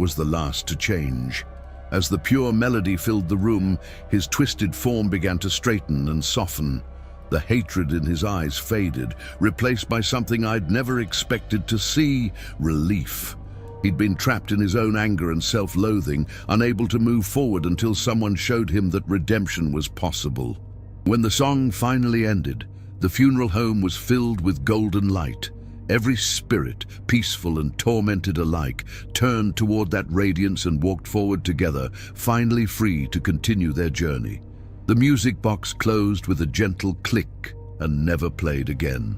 was the last to change. As the pure melody filled the room, his twisted form began to straighten and soften. The hatred in his eyes faded, replaced by something I'd never expected to see: relief. He'd been trapped in his own anger and self-loathing, unable to move forward until someone showed him that redemption was possible. When the song finally ended, the funeral home was filled with golden light. Every spirit, peaceful and tormented alike, turned toward that radiance and walked forward together, finally free to continue their journey. The music box closed with a gentle click and never played again.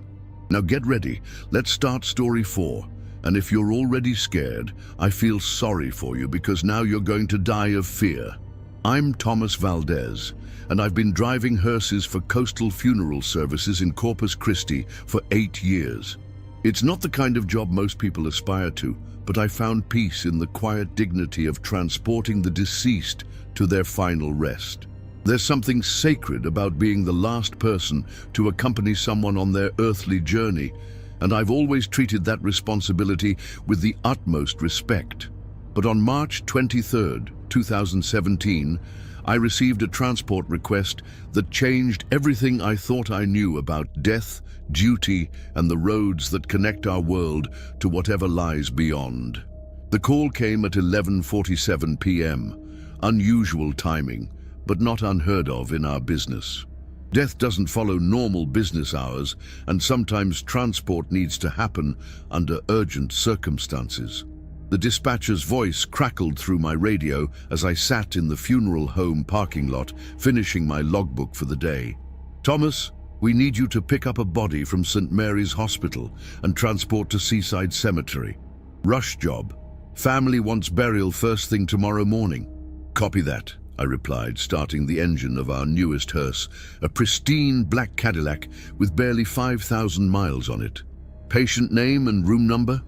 Now get ready, let's start story 4. And if you're already scared, I feel sorry for you, because now you're going to die of fear. I'm Thomas Valdez, and I've been driving hearses for coastal funeral services in Corpus Christi for 8 years. It's not the kind of job most people aspire to, but I found peace in the quiet dignity of transporting the deceased to their final rest. There's something sacred about being the last person to accompany someone on their earthly journey, and I've always treated that responsibility with the utmost respect. But on March 23rd, 2017, I received a transport request that changed everything I thought I knew about death, duty, and the roads that connect our world to whatever lies beyond. The call came at 11:47 p.m., unusual timing, but not unheard of in our business. Death doesn't follow normal business hours, and sometimes transport needs to happen under urgent circumstances. The dispatcher's voice crackled through my radio as I sat in the funeral home parking lot, finishing my logbook for the day. "Thomas, we need you to pick up a body from St. Mary's Hospital and transport to Seaside Cemetery. Rush job. Family wants burial first thing tomorrow morning." "Copy that," I replied, starting the engine of our newest hearse, a pristine black Cadillac with barely 5,000 miles on it. "Patient name and room number?"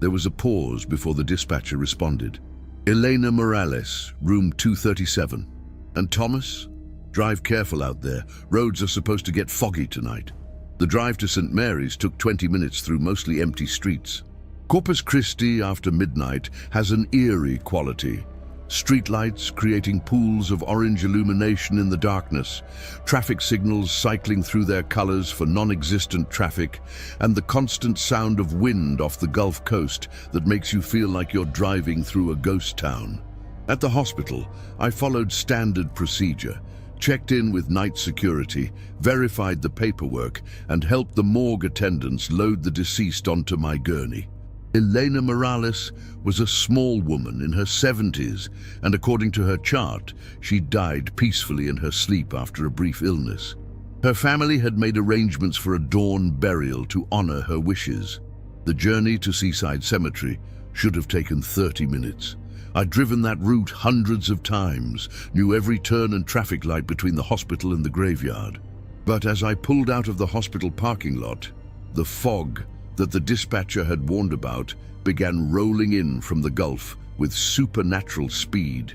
There was a pause before the dispatcher responded. "Elena Morales, room 237. "And Thomas? Drive careful out there. Roads are supposed to get foggy tonight." The drive to St. Mary's took 20 minutes through mostly empty streets. Corpus Christi after midnight has an eerie quality. Streetlights creating pools of orange illumination in the darkness, traffic signals cycling through their colors for non-existent traffic, and the constant sound of wind off the Gulf Coast that makes you feel like you're driving through a ghost town. At the hospital, I followed standard procedure, checked in with night security, verified the paperwork, and helped the morgue attendants load the deceased onto my gurney. Elena Morales was a small woman in her 70s, and according to her chart, she died peacefully in her sleep after a brief illness. Her family had made arrangements for a dawn burial to honor her wishes. The journey to Seaside Cemetery should have taken 30 minutes. I'd driven that route hundreds of times, knew every turn and traffic light between the hospital and the graveyard. But as I pulled out of the hospital parking lot, the fog that the dispatcher had warned about began rolling in from the Gulf with supernatural speed.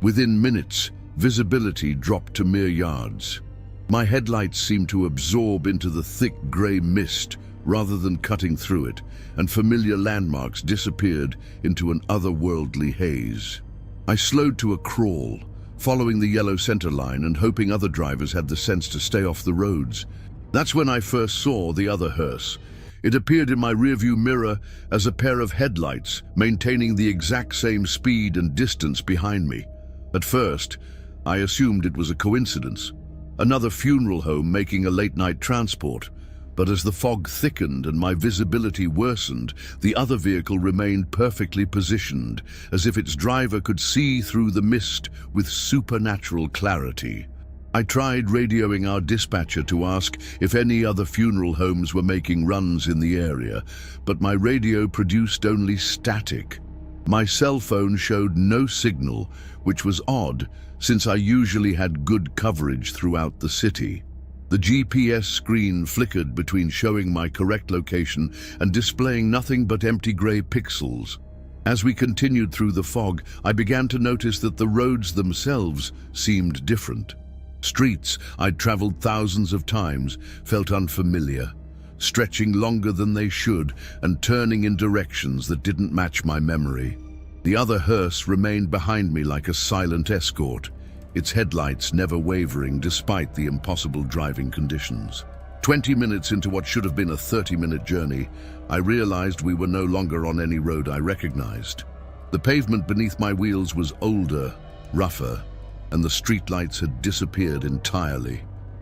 Within minutes, visibility dropped to mere yards. My headlights seemed to absorb into the thick grey mist rather than cutting through it, and familiar landmarks disappeared into an otherworldly haze. I slowed to a crawl, following the yellow center line and hoping other drivers had the sense to stay off the roads. That's when I first saw the other hearse. It appeared in my rearview mirror as a pair of headlights, maintaining the exact same speed and distance behind me. At first, I assumed it was a coincidence, another funeral home making a late-night transport. But as the fog thickened and my visibility worsened, the other vehicle remained perfectly positioned, as if its driver could see through the mist with supernatural clarity. I tried radioing our dispatcher to ask if any other funeral homes were making runs in the area, but my radio produced only static. My cell phone showed no signal, which was odd, since I usually had good coverage throughout the city. The GPS screen flickered between showing my correct location and displaying nothing but empty grey pixels. As we continued through the fog, I began to notice that the roads themselves seemed different. Streets I'd traveled thousands of times felt unfamiliar, stretching longer than they should and turning in directions that didn't match my memory. The other hearse remained behind me like a silent escort, its headlights never wavering despite the impossible driving conditions. 20 minutes into what should have been a 30-minute journey, I realized we were no longer on any road I recognized. The pavement beneath my wheels was older, rougher, and the streetlights had disappeared entirely.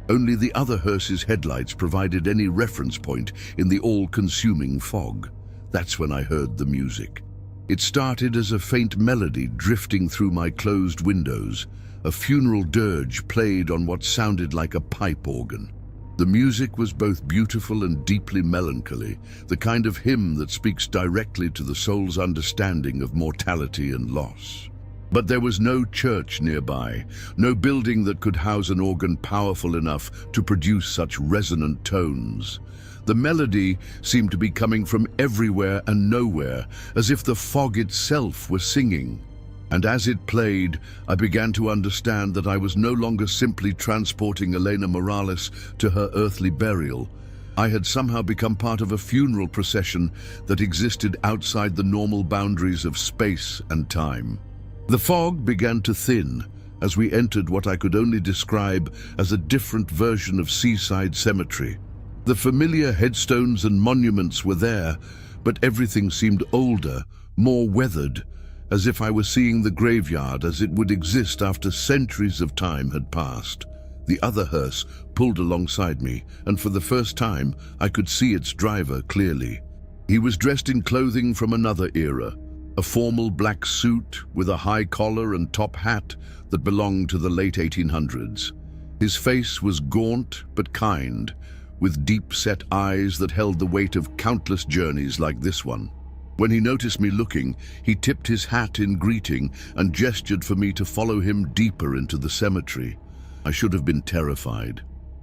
Only the other hearse's headlights provided any reference point in the all-consuming fog. That's when I heard the music. It started as a faint melody drifting through my closed windows. A funeral dirge played on what sounded like a pipe organ. The music was both beautiful and deeply melancholy, the kind of hymn that speaks directly to the soul's understanding of mortality and loss. But there was no church nearby, no building that could house an organ powerful enough to produce such resonant tones. The melody seemed to be coming from everywhere and nowhere, as if the fog itself were singing. And as it played, I began to understand that I was no longer simply transporting Elena Morales to her earthly burial. I had somehow become part of a funeral procession that existed outside the normal boundaries of space and time. The fog began to thin as we entered what I could only describe as a different version of Seaside Cemetery. The familiar headstones and monuments were there, but everything seemed older, more weathered, as if I was seeing the graveyard as it would exist after centuries of time had passed. The other hearse pulled alongside me, and for the first time I could see its driver clearly. He was dressed in clothing from another era, a formal black suit with a high collar and top hat that belonged to the late 1800s. His face was gaunt but kind, with deep-set eyes that held the weight of countless journeys like this one. When he noticed me looking, he tipped his hat in greeting and gestured for me to follow him deeper into the cemetery. I should have been terrified.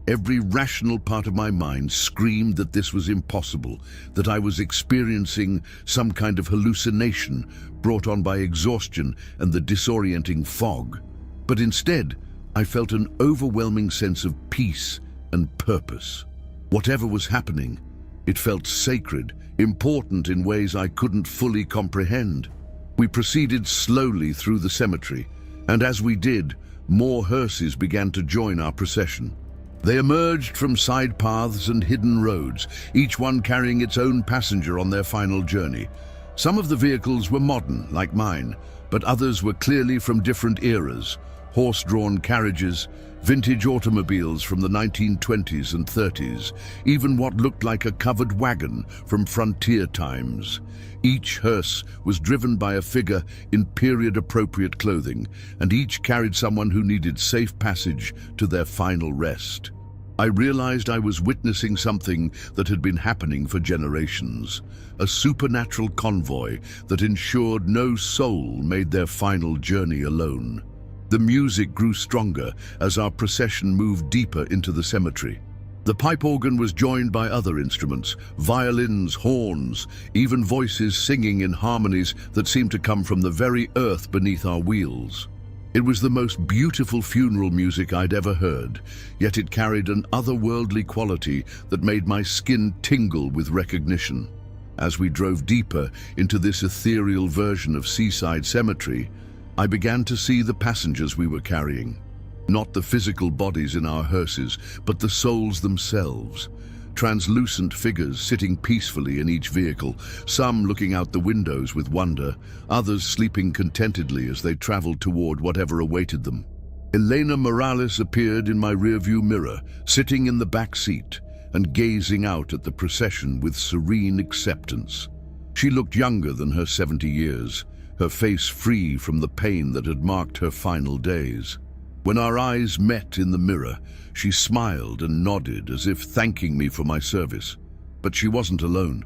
Every rational part of my mind screamed that this was impossible, that I was experiencing some kind of hallucination brought on by exhaustion and the disorienting fog. But instead, I felt an overwhelming sense of peace and purpose. Whatever was happening, it felt sacred, important in ways I couldn't fully comprehend. We proceeded slowly through the cemetery, and as we did, more hearses began to join our procession. They emerged from side paths and hidden roads, each one carrying its own passenger on their final journey. Some of the vehicles were modern, like mine, but others were clearly from different eras: horse-drawn carriages, vintage automobiles from the 1920s and 30s, even what looked like a covered wagon from frontier times. Each hearse was driven by a figure in period-appropriate clothing, and each carried someone who needed safe passage to their final rest. I realized I was witnessing something that had been happening for generations, a supernatural convoy that ensured no soul made their final journey alone. The music grew stronger as our procession moved deeper into the cemetery. The pipe organ was joined by other instruments, violins, horns, even voices singing in harmonies that seemed to come from the very earth beneath our wheels. It was the most beautiful funeral music I'd ever heard, yet it carried an otherworldly quality that made my skin tingle with recognition. As we drove deeper into this ethereal version of Seaside Cemetery, I began to see the passengers we were carrying. Not the physical bodies in our hearses, but the souls themselves. Translucent figures sitting peacefully in each vehicle, some looking out the windows with wonder, others sleeping contentedly as they traveled toward whatever awaited them. Elena Morales appeared in my rearview mirror, sitting in the back seat and gazing out at the procession with serene acceptance. She looked younger than her 70 years, her face free from the pain that had marked her final days. When our eyes met in the mirror, she smiled and nodded as if thanking me for my service. But she wasn't alone.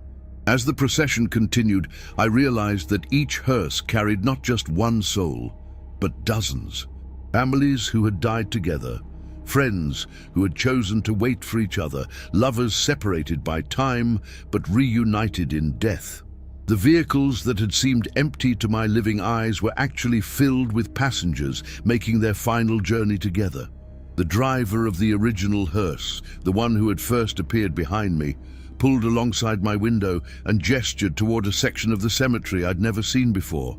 As the procession continued, I realized that each hearse carried not just one soul, but dozens. Families who had died together, friends who had chosen to wait for each other, lovers separated by time but reunited in death. The vehicles that had seemed empty to my living eyes were actually filled with passengers making their final journey together. The driver of the original hearse, the one who had first appeared behind me, pulled alongside my window and gestured toward a section of the cemetery I'd never seen before.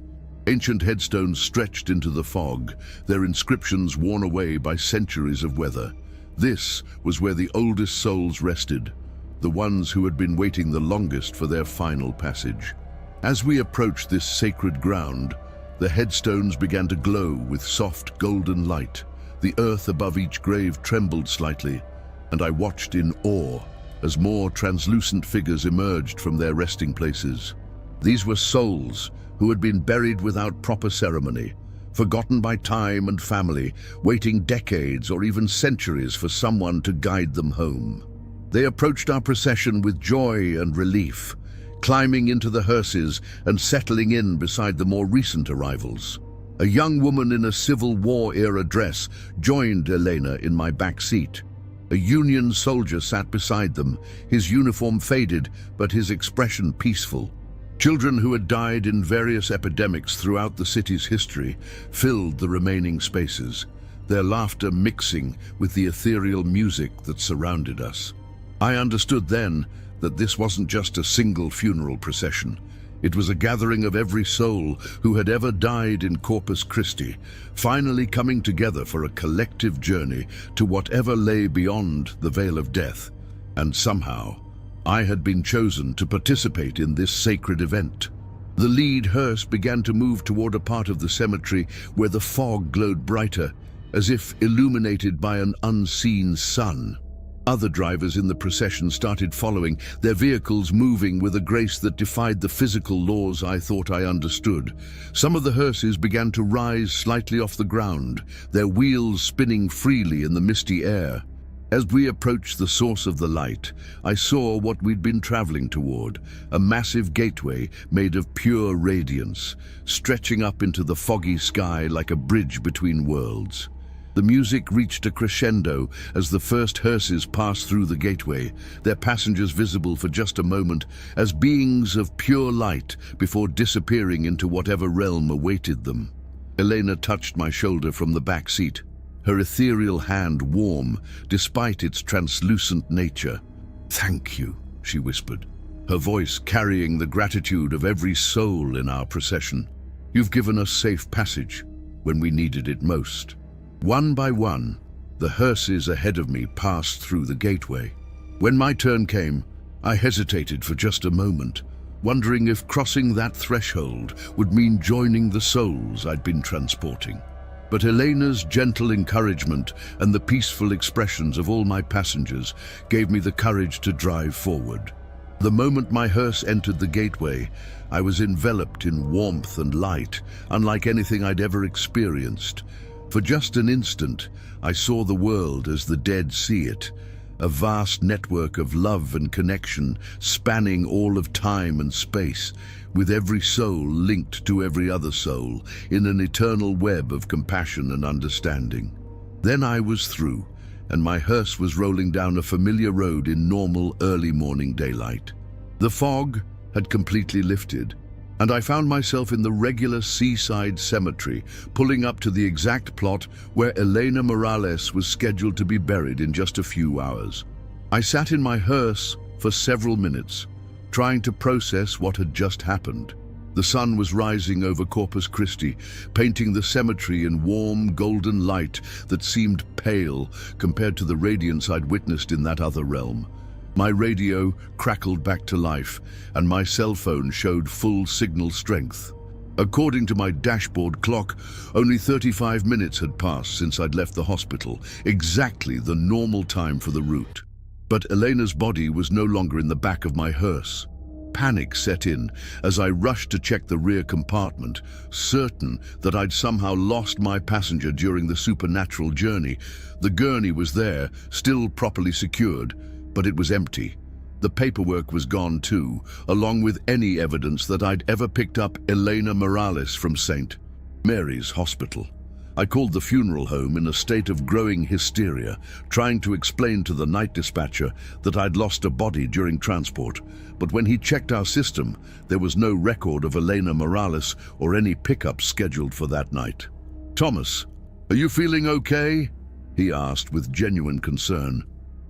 Ancient headstones stretched into the fog, their inscriptions worn away by centuries of weather. This was where the oldest souls rested, the ones who had been waiting the longest for their final passage. As we approached this sacred ground, the headstones began to glow with soft golden light. The earth above each grave trembled slightly, and I watched in awe as more translucent figures emerged from their resting places. These were souls who had been buried without proper ceremony, forgotten by time and family, waiting decades or even centuries for someone to guide them home. They approached our procession with joy and relief, climbing into the hearses and settling in beside the more recent arrivals. A young woman in a Civil War-era dress joined Elena in my back seat. A Union soldier sat beside them, his uniform faded, but his expression peaceful. Children who had died in various epidemics throughout the city's history filled the remaining spaces, their laughter mixing with the ethereal music that surrounded us. I understood then that this wasn't just a single funeral procession. It was a gathering of every soul who had ever died in Corpus Christi, finally coming together for a collective journey to whatever lay beyond the veil of death. And somehow, I had been chosen to participate in this sacred event. The lead hearse began to move toward a part of the cemetery where the fog glowed brighter, as if illuminated by an unseen sun. Other drivers in the procession started following, their vehicles moving with a grace that defied the physical laws I thought I understood. Some of the hearses began to rise slightly off the ground, their wheels spinning freely in the misty air. As we approached the source of the light, I saw what we'd been traveling toward, a massive gateway made of pure radiance, stretching up into the foggy sky like a bridge between worlds. The music reached a crescendo as the first hearses passed through the gateway, their passengers visible for just a moment as beings of pure light before disappearing into whatever realm awaited them. Elena touched my shoulder from the back seat, her ethereal hand warm despite its translucent nature. "Thank you," she whispered, her voice carrying the gratitude of every soul in our procession. "You've given us safe passage when we needed it most." One by one, the hearses ahead of me passed through the gateway. When my turn came, I hesitated for just a moment, wondering if crossing that threshold would mean joining the souls I'd been transporting. But Elena's gentle encouragement and the peaceful expressions of all my passengers gave me the courage to drive forward. The moment my hearse entered the gateway, I was enveloped in warmth and light, unlike anything I'd ever experienced. For just an instant, I saw the world as the dead see it, a vast network of love and connection spanning all of time and space, with every soul linked to every other soul in an eternal web of compassion and understanding. Then I was through, and my hearse was rolling down a familiar road in normal early morning daylight. The fog had completely lifted, and I found myself in the regular seaside cemetery, pulling up to the exact plot where Elena Morales was scheduled to be buried in just a few hours. I sat in my hearse for several minutes, trying to process what had just happened. The sun was rising over Corpus Christi, painting the cemetery in warm, golden light that seemed pale compared to the radiance I'd witnessed in that other realm. My radio crackled back to life, and my cell phone showed full signal strength. According to my dashboard clock, only 35 minutes had passed since I'd left the hospital, exactly the normal time for the route. But Elena's body was no longer in the back of my hearse. Panic set in as I rushed to check the rear compartment, certain that I'd somehow lost my passenger during the supernatural journey. The gurney was there, still properly secured, but it was empty. The paperwork was gone too, along with any evidence that I'd ever picked up Elena Morales from St. Mary's Hospital. I called the funeral home in a state of growing hysteria, trying to explain to the night dispatcher that I'd lost a body during transport, but when he checked our system, there was no record of Elena Morales or any pickup scheduled for that night. "Thomas, are you feeling okay?" he asked with genuine concern.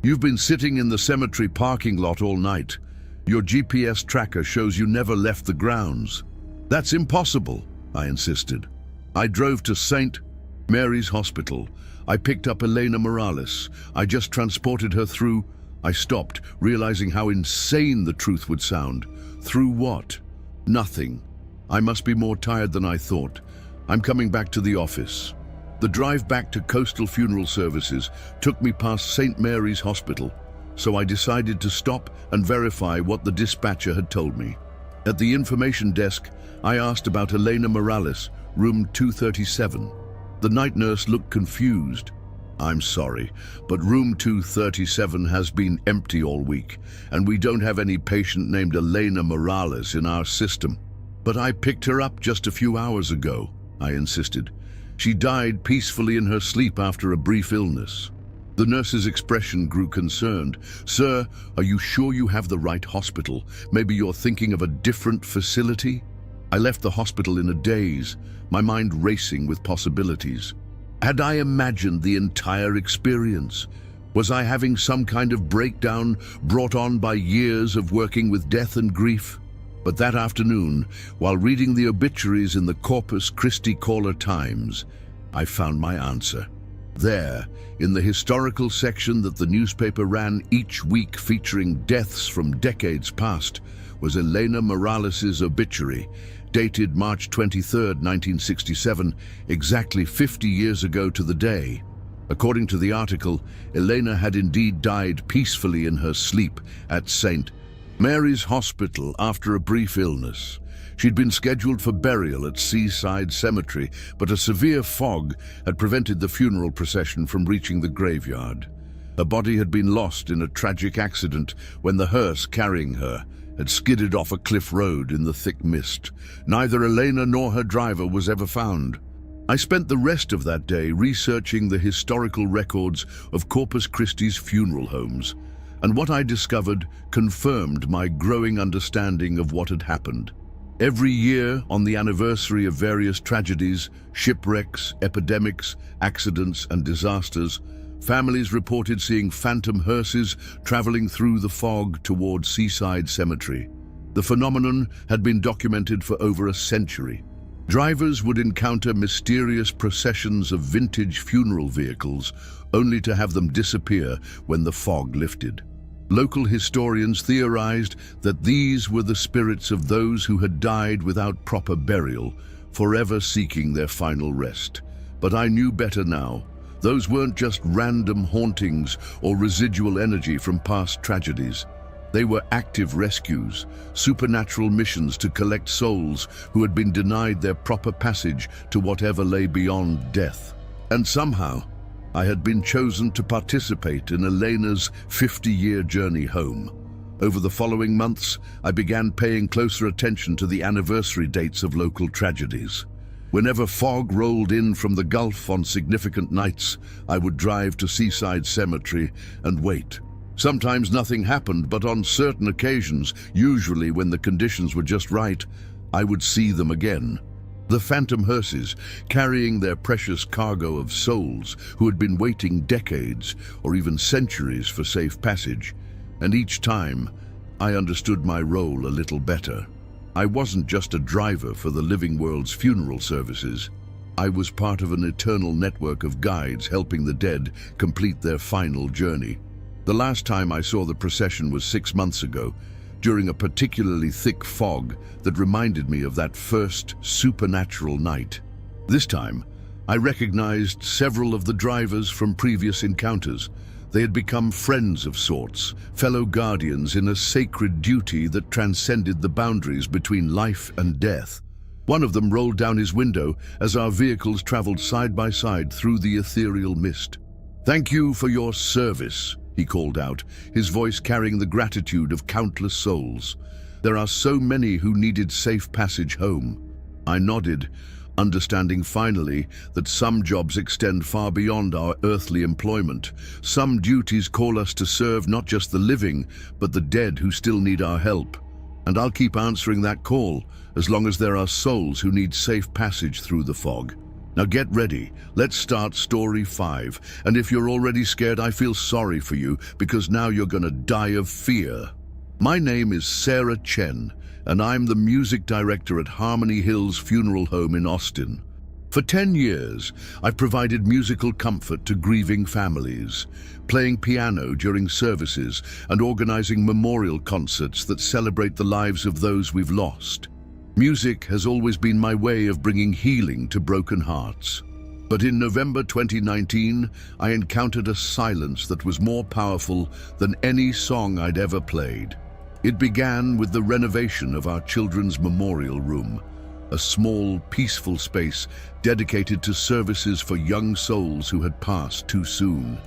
"You've been sitting in the cemetery parking lot all night. Your GPS tracker shows you never left the grounds." "That's impossible," I insisted. I drove to St. Mary's Hospital. I picked up Elena Morales. I just transported her through. I stopped, realizing how insane the truth would sound. Through what? Nothing. I must be more tired than I thought. I'm coming back to the office. The drive back to Coastal Funeral Services took me past St. Mary's Hospital, so I decided to stop and verify what the dispatcher had told me. At the information desk, I asked about Elena Morales, room 237. The night nurse looked confused. I'm sorry, but room 237 has been empty all week, and we don't have any patient named Elena Morales in our system. But I picked her up just a few hours ago, I insisted. She died peacefully in her sleep after a brief illness. The nurse's expression grew concerned. Sir, are you sure you have the right hospital? Maybe you're thinking of a different facility? I left the hospital in a daze, my mind racing with possibilities. Had I imagined the entire experience? Was I having some kind of breakdown brought on by years of working with death and grief? But that afternoon, while reading the obituaries in the Corpus Christi Caller-Times, I found my answer. There, in the historical section that the newspaper ran each week featuring deaths from decades past, was Elena Morales' obituary, dated March 23, 1967, exactly 50 years ago to the day. According to the article, Elena had indeed died peacefully in her sleep at St. Mary's Hospital after a brief illness. She'd been scheduled for burial at Seaside Cemetery, but a severe fog had prevented the funeral procession from reaching the graveyard. Her body had been lost in a tragic accident when the hearse carrying her had skidded off a cliff road in the thick mist. Neither Elena nor her driver was ever found. I spent the rest of that day researching the historical records of Corpus Christi's funeral homes, and what I discovered confirmed my growing understanding of what had happened. Every year, on the anniversary of various tragedies, shipwrecks, epidemics, accidents, and disasters, families reported seeing phantom hearses traveling through the fog toward Seaside Cemetery. The phenomenon had been documented for over a century. Drivers would encounter mysterious processions of vintage funeral vehicles, only to have them disappear when the fog lifted. Local historians theorized that these were the spirits of those who had died without proper burial, forever seeking their final rest. But I knew better now. Those weren't just random hauntings or residual energy from past tragedies. They were active rescues, supernatural missions to collect souls who had been denied their proper passage to whatever lay beyond death. And somehow, I had been chosen to participate in Elena's 50-year journey home. Over the following months, I began paying closer attention to the anniversary dates of local tragedies. Whenever fog rolled in from the Gulf on significant nights, I would drive to Seaside Cemetery and wait. Sometimes nothing happened, but on certain occasions, usually when the conditions were just right, I would see them again. The phantom hearses, carrying their precious cargo of souls who had been waiting decades or even centuries for safe passage. And each time, I understood my role a little better. I wasn't just a driver for the living world's funeral services. I was part of an eternal network of guides helping the dead complete their final journey. The last time I saw the procession was 6 months ago, during a particularly thick fog that reminded me of that first supernatural night. This time, I recognized several of the drivers from previous encounters. They had become friends of sorts, fellow guardians in a sacred duty that transcended the boundaries between life and death. One of them rolled down his window as our vehicles traveled side by side through the ethereal mist. "Thank you for your service," he called out, his voice carrying the gratitude of countless souls. "There are so many who needed safe passage home." I nodded, understanding finally that some jobs extend far beyond our earthly employment. Some duties call us to serve not just the living, but the dead who still need our help. And I'll keep answering that call, as long as there are souls who need safe passage through the fog. Now get ready, let's start story 5. And if you're already scared, I feel sorry for you, because now you're gonna die of fear. My name is Sarah Chen, and I'm the music director at Harmony Hills Funeral Home in Austin. For 10 years, I've provided musical comfort to grieving families, playing piano during services and organizing memorial concerts that celebrate the lives of those we've lost. Music has always been my way of bringing healing to broken hearts. But in November 2019, I encountered a silence that was more powerful than any song I'd ever played. It began with the renovation of our children's memorial room, a small, peaceful space dedicated to services for young souls who had passed too soon.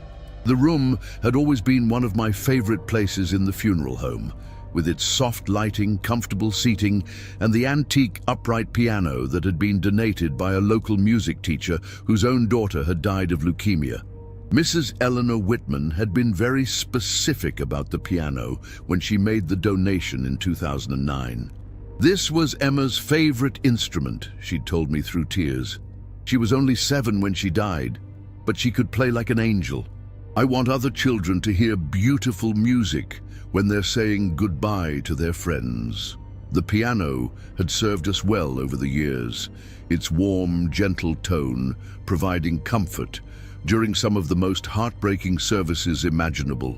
The room had always been one of my favorite places in the funeral home, with its soft lighting, comfortable seating, and the antique upright piano that had been donated by a local music teacher whose own daughter had died of leukemia. Mrs. Eleanor Whitman had been very specific about the piano when she made the donation in 2009. This was Emma's favorite instrument, she'd told me through tears. She was only 7 when she died, but she could play like an angel. I want other children to hear beautiful music when they're saying goodbye to their friends. The piano had served us well over the years, its warm, gentle tone providing comfort during some of the most heartbreaking services imaginable.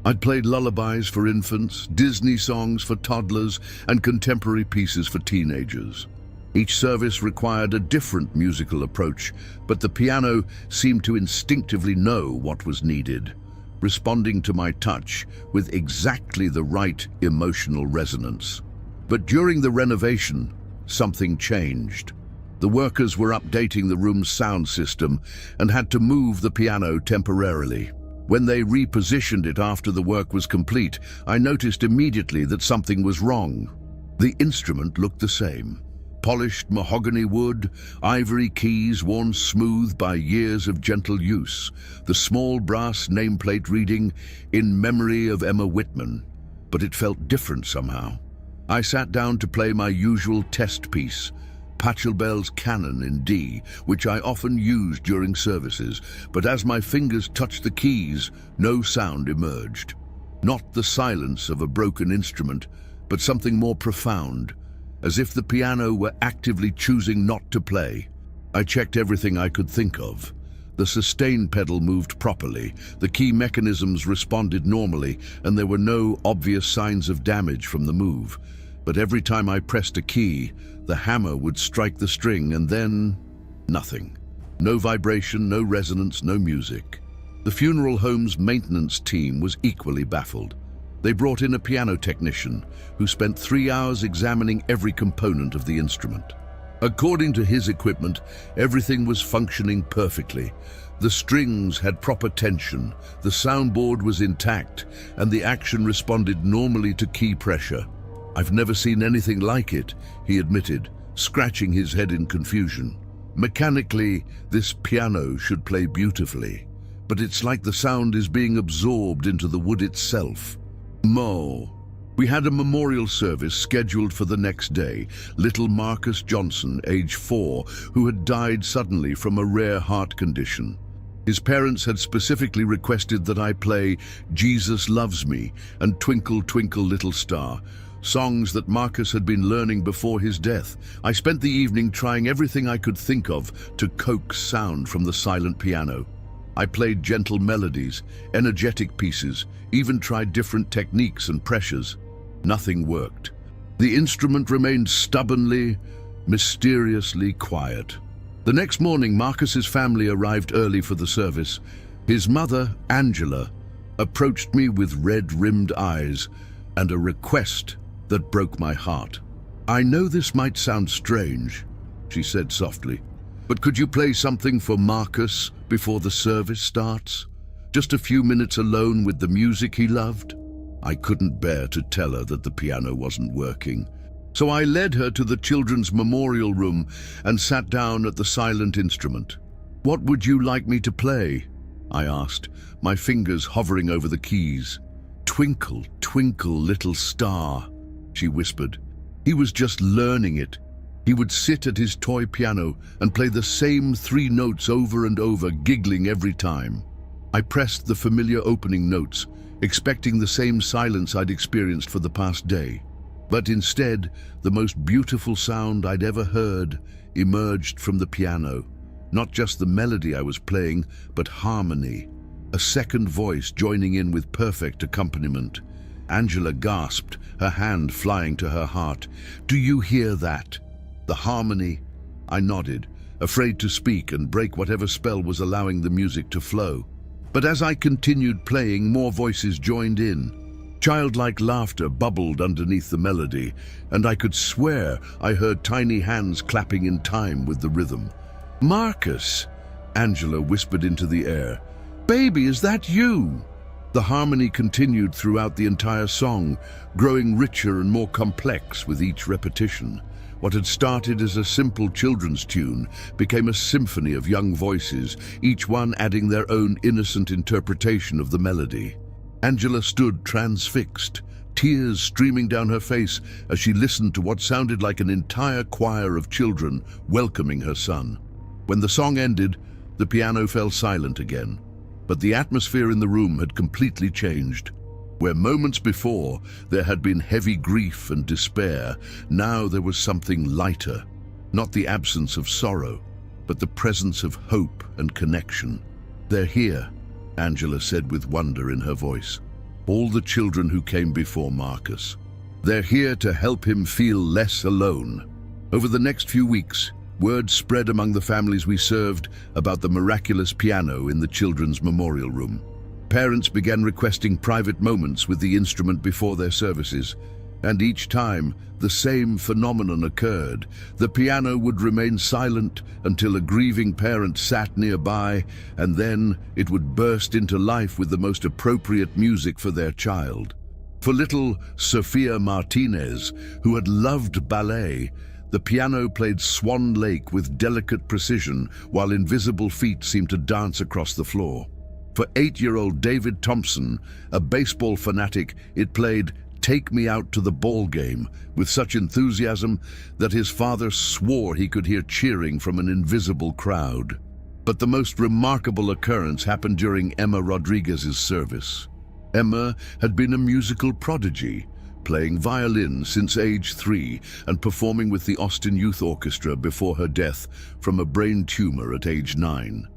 I'd played lullabies for infants, Disney songs for toddlers, and contemporary pieces for teenagers. Each service required a different musical approach, but the piano seemed to instinctively know what was needed, responding to my touch with exactly the right emotional resonance. But during the renovation, something changed. The workers were updating the room's sound system and had to move the piano temporarily. When they repositioned it after the work was complete, I noticed immediately that something was wrong. The instrument looked the same. Polished mahogany wood, ivory keys worn smooth by years of gentle use, the small brass nameplate reading, "In memory of Emma Whitman." But it felt different somehow. I sat down to play my usual test piece, Pachelbel's Canon in D, which I often used during services, but as my fingers touched the keys, no sound emerged. Not the silence of a broken instrument, but something more profound, as if the piano were actively choosing not to play. I checked everything I could think of. The sustain pedal moved properly, the key mechanisms responded normally, and there were no obvious signs of damage from the move. But every time I pressed a key, the hammer would strike the string, and then nothing. No vibration, no resonance, no music. The funeral home's maintenance team was equally baffled. They brought in a piano technician who spent 3 hours examining every component of the instrument. According to his equipment, everything was functioning perfectly. The strings had proper tension, the soundboard was intact, and the action responded normally to key pressure. "I've never seen anything like it," he admitted, scratching his head in confusion. "Mechanically, this piano should play beautifully, but it's like the sound is being absorbed into the wood itself." We had a memorial service scheduled for the next day. Little Marcus Johnson, age 4, who had died suddenly from a rare heart condition. His parents had specifically requested that I play "Jesus Loves Me" and "Twinkle, Twinkle, Little Star," songs that Marcus had been learning before his death. I spent the evening trying everything I could think of to coax sound from the silent piano. I played gentle melodies, energetic pieces, even tried different techniques and pressures. Nothing worked. The instrument remained stubbornly, mysteriously quiet. The next morning, Marcus's family arrived early for the service. His mother, Angela, approached me with red-rimmed eyes and a request that broke my heart. "I know this might sound strange," she said softly, "but could you play something for Marcus before the service starts? Just a few minutes alone with the music he loved?" I couldn't bear to tell her that the piano wasn't working. So I led her to the children's memorial room and sat down at the silent instrument. "What would you like me to play?" I asked, my fingers hovering over the keys. "Twinkle, Twinkle, Little Star," she whispered. He was just learning it. He would sit at his toy piano and play the same 3 notes over and over, giggling every time. I pressed the familiar opening notes, expecting the same silence I'd experienced for the past day. But instead, the most beautiful sound I'd ever heard emerged from the piano. Not just the melody I was playing, but harmony. A second voice joining in with perfect accompaniment. Angela gasped, her hand flying to her heart. "Do you hear that? The harmony?" I nodded, afraid to speak and break whatever spell was allowing the music to flow. But as I continued playing, more voices joined in. Childlike laughter bubbled underneath the melody, and I could swear I heard tiny hands clapping in time with the rhythm. "Marcus," Angela whispered into the air. "Baby, is that you?" The harmony continued throughout the entire song, growing richer and more complex with each repetition. What had started as a simple children's tune became a symphony of young voices, each one adding their own innocent interpretation of the melody. Angela stood transfixed, tears streaming down her face as she listened to what sounded like an entire choir of children welcoming her son. When the song ended, the piano fell silent again, but the atmosphere in the room had completely changed. Where moments before there had been heavy grief and despair, now there was something lighter. Not the absence of sorrow, but the presence of hope and connection. "They're here," Angela said with wonder in her voice. "All the children who came before Marcus. They're here to help him feel less alone." Over the next few weeks, word spread among the families we served about the miraculous piano in the children's memorial room. Parents began requesting private moments with the instrument before their services, and each time the same phenomenon occurred. The piano would remain silent until a grieving parent sat nearby, and then it would burst into life with the most appropriate music for their child. For little Sophia Martinez, who had loved ballet, the piano played Swan Lake with delicate precision, while invisible feet seemed to dance across the floor. For 8-year-old David Thompson, a baseball fanatic, it played "Take Me Out to the Ball Game" with such enthusiasm that his father swore he could hear cheering from an invisible crowd. But the most remarkable occurrence happened during Emma Rodriguez's service. Emma had been a musical prodigy, playing violin since age 3 and performing with the Austin Youth Orchestra before her death from a brain tumor at age 9.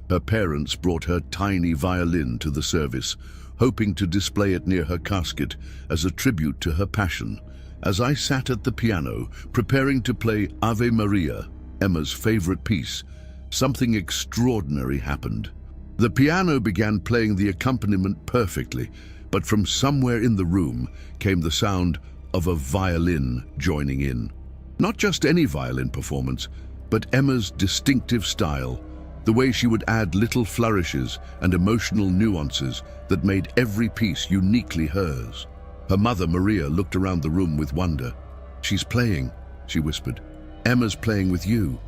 Her parents brought her tiny violin to the service, hoping to display it near her casket as a tribute to her passion. As I sat at the piano, preparing to play Ave Maria, Emma's favorite piece, something extraordinary happened. The piano began playing the accompaniment perfectly, but from somewhere in the room came the sound of a violin joining in. Not just any violin performance, but Emma's distinctive style, the way she would add little flourishes and emotional nuances that made every piece uniquely hers. Her mother, Maria, looked around the room with wonder. "She's playing," she whispered. "Emma's playing with you."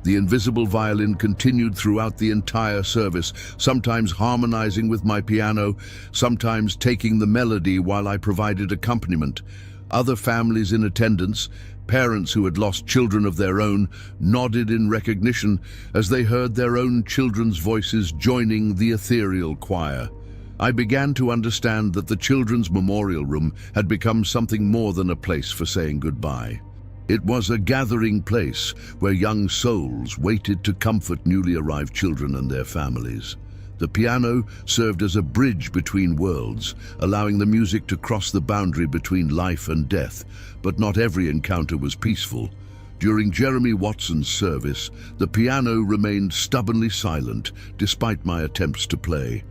The invisible violin continued throughout the entire service, sometimes harmonizing with my piano, sometimes taking the melody while I provided accompaniment. Other families in attendance, parents who had lost children of their own, nodded in recognition as they heard their own children's voices joining the ethereal choir. I began to understand that the children's memorial room had become something more than a place for saying goodbye. It was a gathering place where young souls waited to comfort newly arrived children and their families. The piano served as a bridge between worlds, allowing the music to cross the boundary between life and death. But not every encounter was peaceful. During Jeremy Watson's service, the piano remained stubbornly silent despite my attempts to play.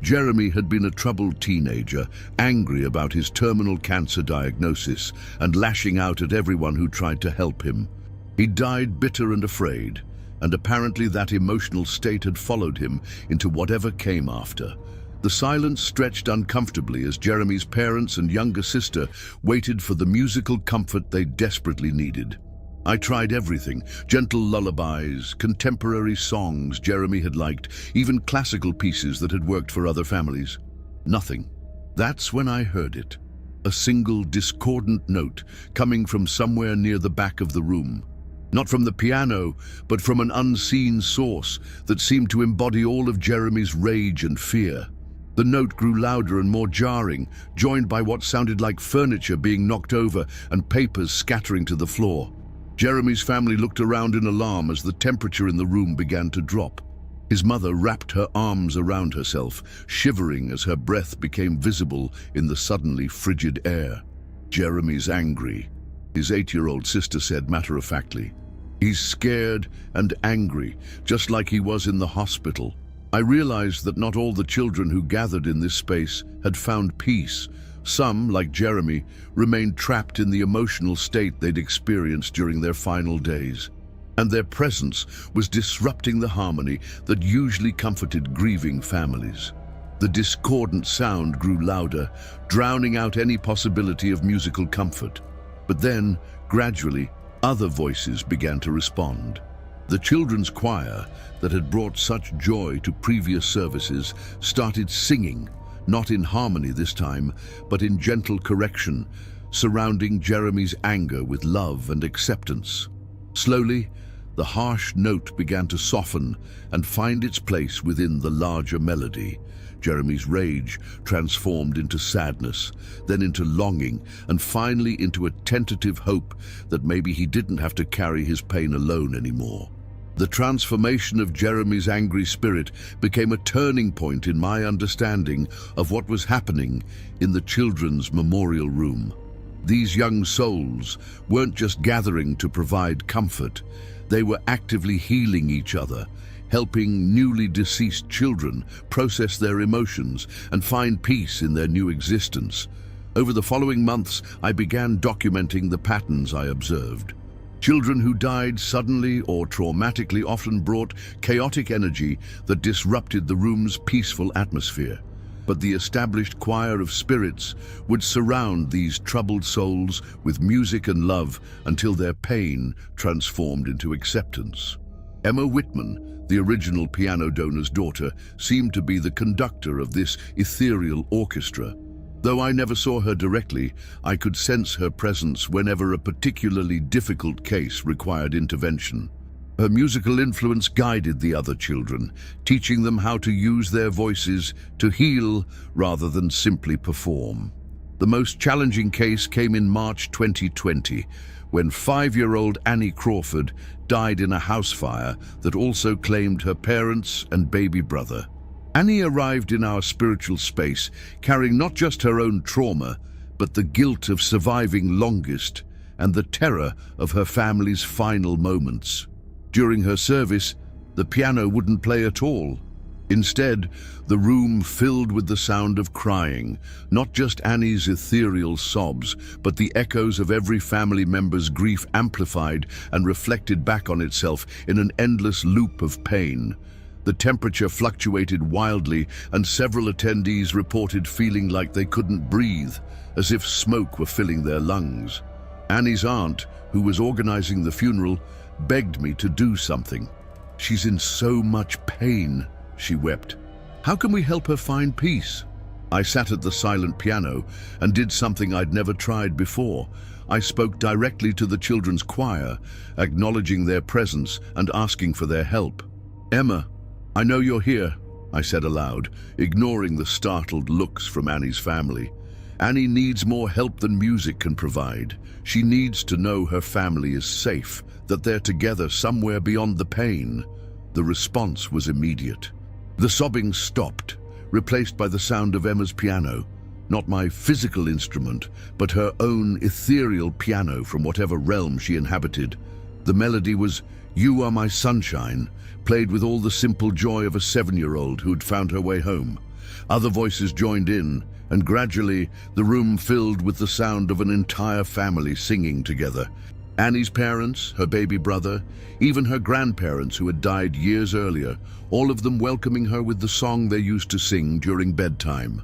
Jeremy had been a troubled teenager, angry about his terminal cancer diagnosis and lashing out at everyone who tried to help him. He died bitter and afraid, and apparently that emotional state had followed him into whatever came after. The silence stretched uncomfortably as Jeremy's parents and younger sister waited for the musical comfort they desperately needed. I tried everything: gentle lullabies, contemporary songs Jeremy had liked, even classical pieces that had worked for other families. Nothing. That's when I heard it. A single discordant note coming from somewhere near the back of the room. Not from the piano, but from an unseen source that seemed to embody all of Jeremy's rage and fear. The note grew louder and more jarring, joined by what sounded like furniture being knocked over and papers scattering to the floor. Jeremy's family looked around in alarm as the temperature in the room began to drop. His mother wrapped her arms around herself, shivering as her breath became visible in the suddenly frigid air. "Jeremy's angry," his 8-year-old sister said matter-of-factly. "He's scared and angry, just like he was in the hospital." I realized that not all the children who gathered in this space had found peace. Some, like Jeremy, remained trapped in the emotional state they'd experienced during their final days. And their presence was disrupting the harmony that usually comforted grieving families. The discordant sound grew louder, drowning out any possibility of musical comfort. But then, gradually, other voices began to respond. The children's choir that had brought such joy to previous services started singing, not in harmony this time, but in gentle correction, surrounding Jeremy's anger with love and acceptance. Slowly, the harsh note began to soften and find its place within the larger melody. Jeremy's rage transformed into sadness, then into longing, and finally into a tentative hope that maybe he didn't have to carry his pain alone anymore. The transformation of Jeremy's angry spirit became a turning point in my understanding of what was happening in the children's memorial room. These young souls weren't just gathering to provide comfort, they were actively healing each other, helping newly deceased children process their emotions and find peace in their new existence. Over the following months, I began documenting the patterns I observed. Children who died suddenly or traumatically often brought chaotic energy that disrupted the room's peaceful atmosphere. But the established choir of spirits would surround these troubled souls with music and love until their pain transformed into acceptance. Emma Whitman, the original piano donor's daughter, seemed to be the conductor of this ethereal orchestra. Though I never saw her directly, I could sense her presence whenever a particularly difficult case required intervention. Her musical influence guided the other children, teaching them how to use their voices to heal rather than simply perform. The most challenging case came in March 2020, when 5-year-old Annie Crawford died in a house fire that also claimed her parents and baby brother. Annie arrived in our spiritual space carrying not just her own trauma, but the guilt of surviving longest and the terror of her family's final moments. During her service, the piano wouldn't play at all. Instead, the room filled with the sound of crying, not just Annie's ethereal sobs, but the echoes of every family member's grief amplified and reflected back on itself in an endless loop of pain. The temperature fluctuated wildly, and several attendees reported feeling like they couldn't breathe, as if smoke were filling their lungs. Annie's aunt, who was organizing the funeral, begged me to do something. "She's in so much pain," she wept. "How can we help her find peace?" I sat at the silent piano and did something I'd never tried before. I spoke directly to the children's choir, acknowledging their presence and asking for their help. "Emma, I know you're here," I said aloud, ignoring the startled looks from Annie's family. "Annie needs more help than music can provide. She needs to know her family is safe, that they're together somewhere beyond the pain." The response was immediate. The sobbing stopped, replaced by the sound of Emma's piano. Not my physical instrument, but her own ethereal piano from whatever realm she inhabited. The melody was "You Are My Sunshine," played with all the simple joy of a 7-year-old who'd found her way home. Other voices joined in, and gradually the room filled with the sound of an entire family singing together. Annie's parents, her baby brother, even her grandparents who had died years earlier, all of them welcoming her with the song they used to sing during bedtime.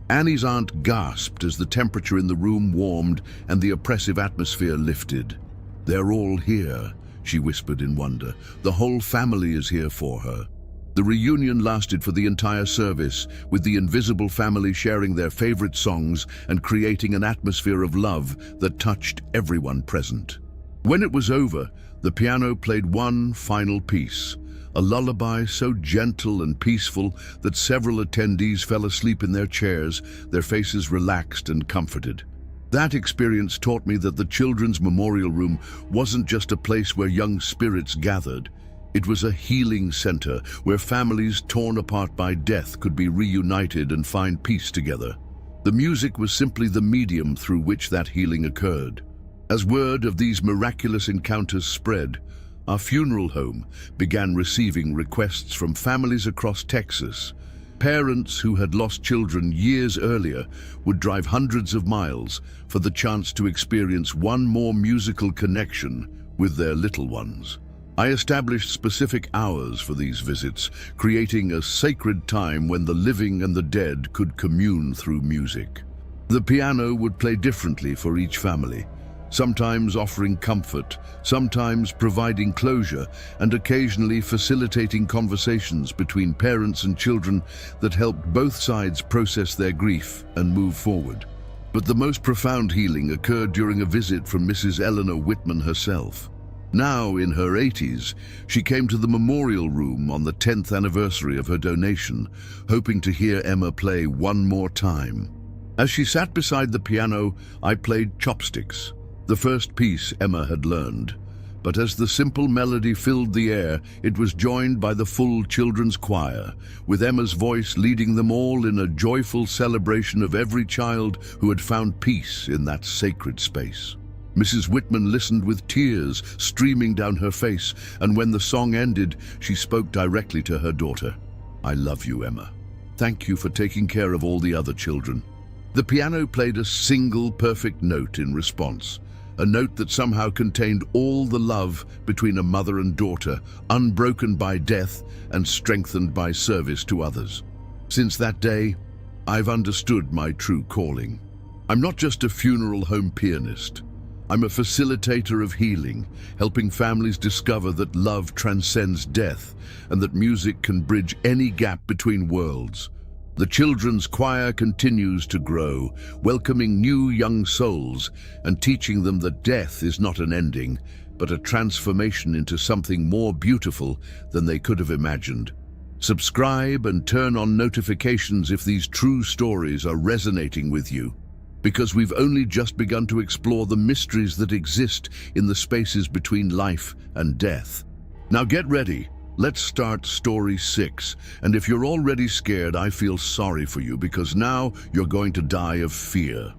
Annie's aunt gasped as the temperature in the room warmed and the oppressive atmosphere lifted. "They're all here," she whispered in wonder. "The whole family is here for her." The reunion lasted for the entire service, with the invisible family sharing their favorite songs and creating an atmosphere of love that touched everyone present. When it was over, the piano played one final piece, a lullaby so gentle and peaceful that several attendees fell asleep in their chairs, their faces relaxed and comforted. That experience taught me that the Children's Memorial Room wasn't just a place where young spirits gathered. It was a healing center where families torn apart by death could be reunited and find peace together. The music was simply the medium through which that healing occurred. As word of these miraculous encounters spread, our funeral home began receiving requests from families across Texas. Parents who had lost children years earlier would drive hundreds of miles for the chance to experience one more musical connection with their little ones. I established specific hours for these visits, creating a sacred time when the living and the dead could commune through music. The piano would play differently for each family, sometimes offering comfort, sometimes providing closure, and occasionally facilitating conversations between parents and children that helped both sides process their grief and move forward. But the most profound healing occurred during a visit from Mrs. Eleanor Whitman herself. Now in her 80s, she came to the memorial room on the 10th anniversary of her donation, hoping to hear Emma play one more time. As she sat beside the piano, I played Chopsticks, the first piece Emma had learned. But as the simple melody filled the air, it was joined by the full children's choir, with Emma's voice leading them all in a joyful celebration of every child who had found peace in that sacred space. Mrs. Whitman listened with tears streaming down her face, and when the song ended, she spoke directly to her daughter. "I love you, Emma. Thank you for taking care of all the other children." The piano played a single perfect note in response, a note that somehow contained all the love between a mother and daughter, unbroken by death and strengthened by service to others. Since that day, I've understood my true calling. I'm not just a funeral home pianist. I'm a facilitator of healing, helping families discover that love transcends death and that music can bridge any gap between worlds. The children's choir continues to grow, welcoming new young souls and teaching them that death is not an ending, but a transformation into something more beautiful than they could have imagined. Subscribe and turn on notifications if these true stories are resonating with you, because we've only just begun to explore the mysteries that exist in the spaces between life and death. Now get ready. Let's start story 6, and if you're already scared, I feel sorry for you because now you're going to die of fear.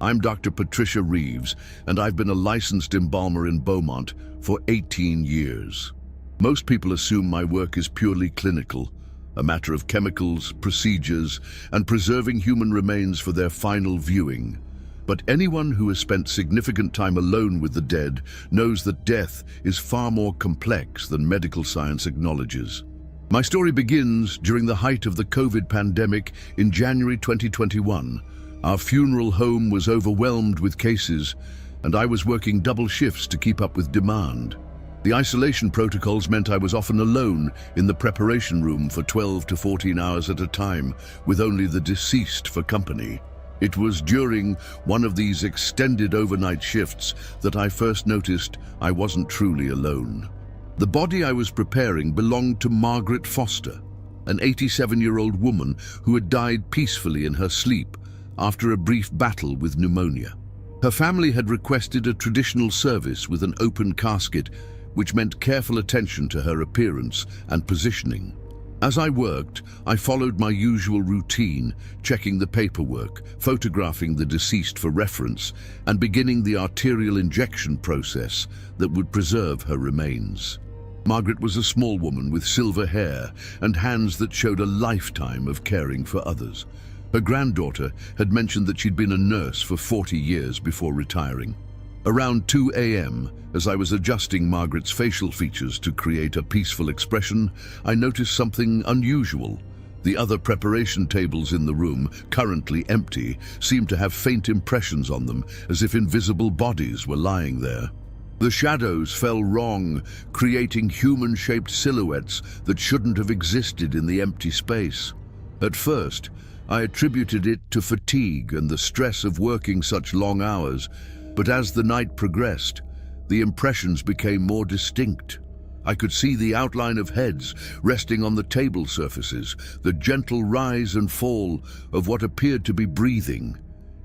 I'm Dr. Patricia Reeves, and I've been a licensed embalmer in Beaumont for 18 years. Most people assume my work is purely clinical, a matter of chemicals, procedures, and preserving human remains for their final viewing. But anyone who has spent significant time alone with the dead knows that death is far more complex than medical science acknowledges. My story begins during the height of the COVID pandemic in January 2021. Our funeral home was overwhelmed with cases, and I was working double shifts to keep up with demand. The isolation protocols meant I was often alone in the preparation room for 12 to 14 hours at a time, with only the deceased for company. It was during one of these extended overnight shifts that I first noticed I wasn't truly alone. The body I was preparing belonged to Margaret Foster, an 87-year-old woman who had died peacefully in her sleep after a brief battle with pneumonia. Her family had requested a traditional service with an open casket, which meant careful attention to her appearance and positioning. As I worked, I followed my usual routine, checking the paperwork, photographing the deceased for reference, and beginning the arterial injection process that would preserve her remains. Margaret was a small woman with silver hair and hands that showed a lifetime of caring for others. Her granddaughter had mentioned that she'd been a nurse for 40 years before retiring. Around 2 a.m., as I was adjusting Margaret's facial features to create a peaceful expression, I noticed something unusual. The other preparation tables in the room, currently empty, seemed to have faint impressions on them, as if invisible bodies were lying there. The shadows fell wrong, creating human-shaped silhouettes that shouldn't have existed in the empty space. At first, I attributed it to fatigue and the stress of working such long hours, but as the night progressed, the impressions became more distinct. I could see the outline of heads resting on the table surfaces, the gentle rise and fall of what appeared to be breathing,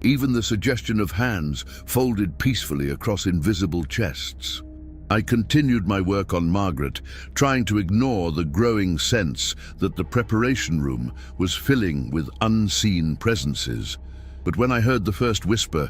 even the suggestion of hands folded peacefully across invisible chests. I continued my work on Margaret, trying to ignore the growing sense that the preparation room was filling with unseen presences. But when I heard the first whisper,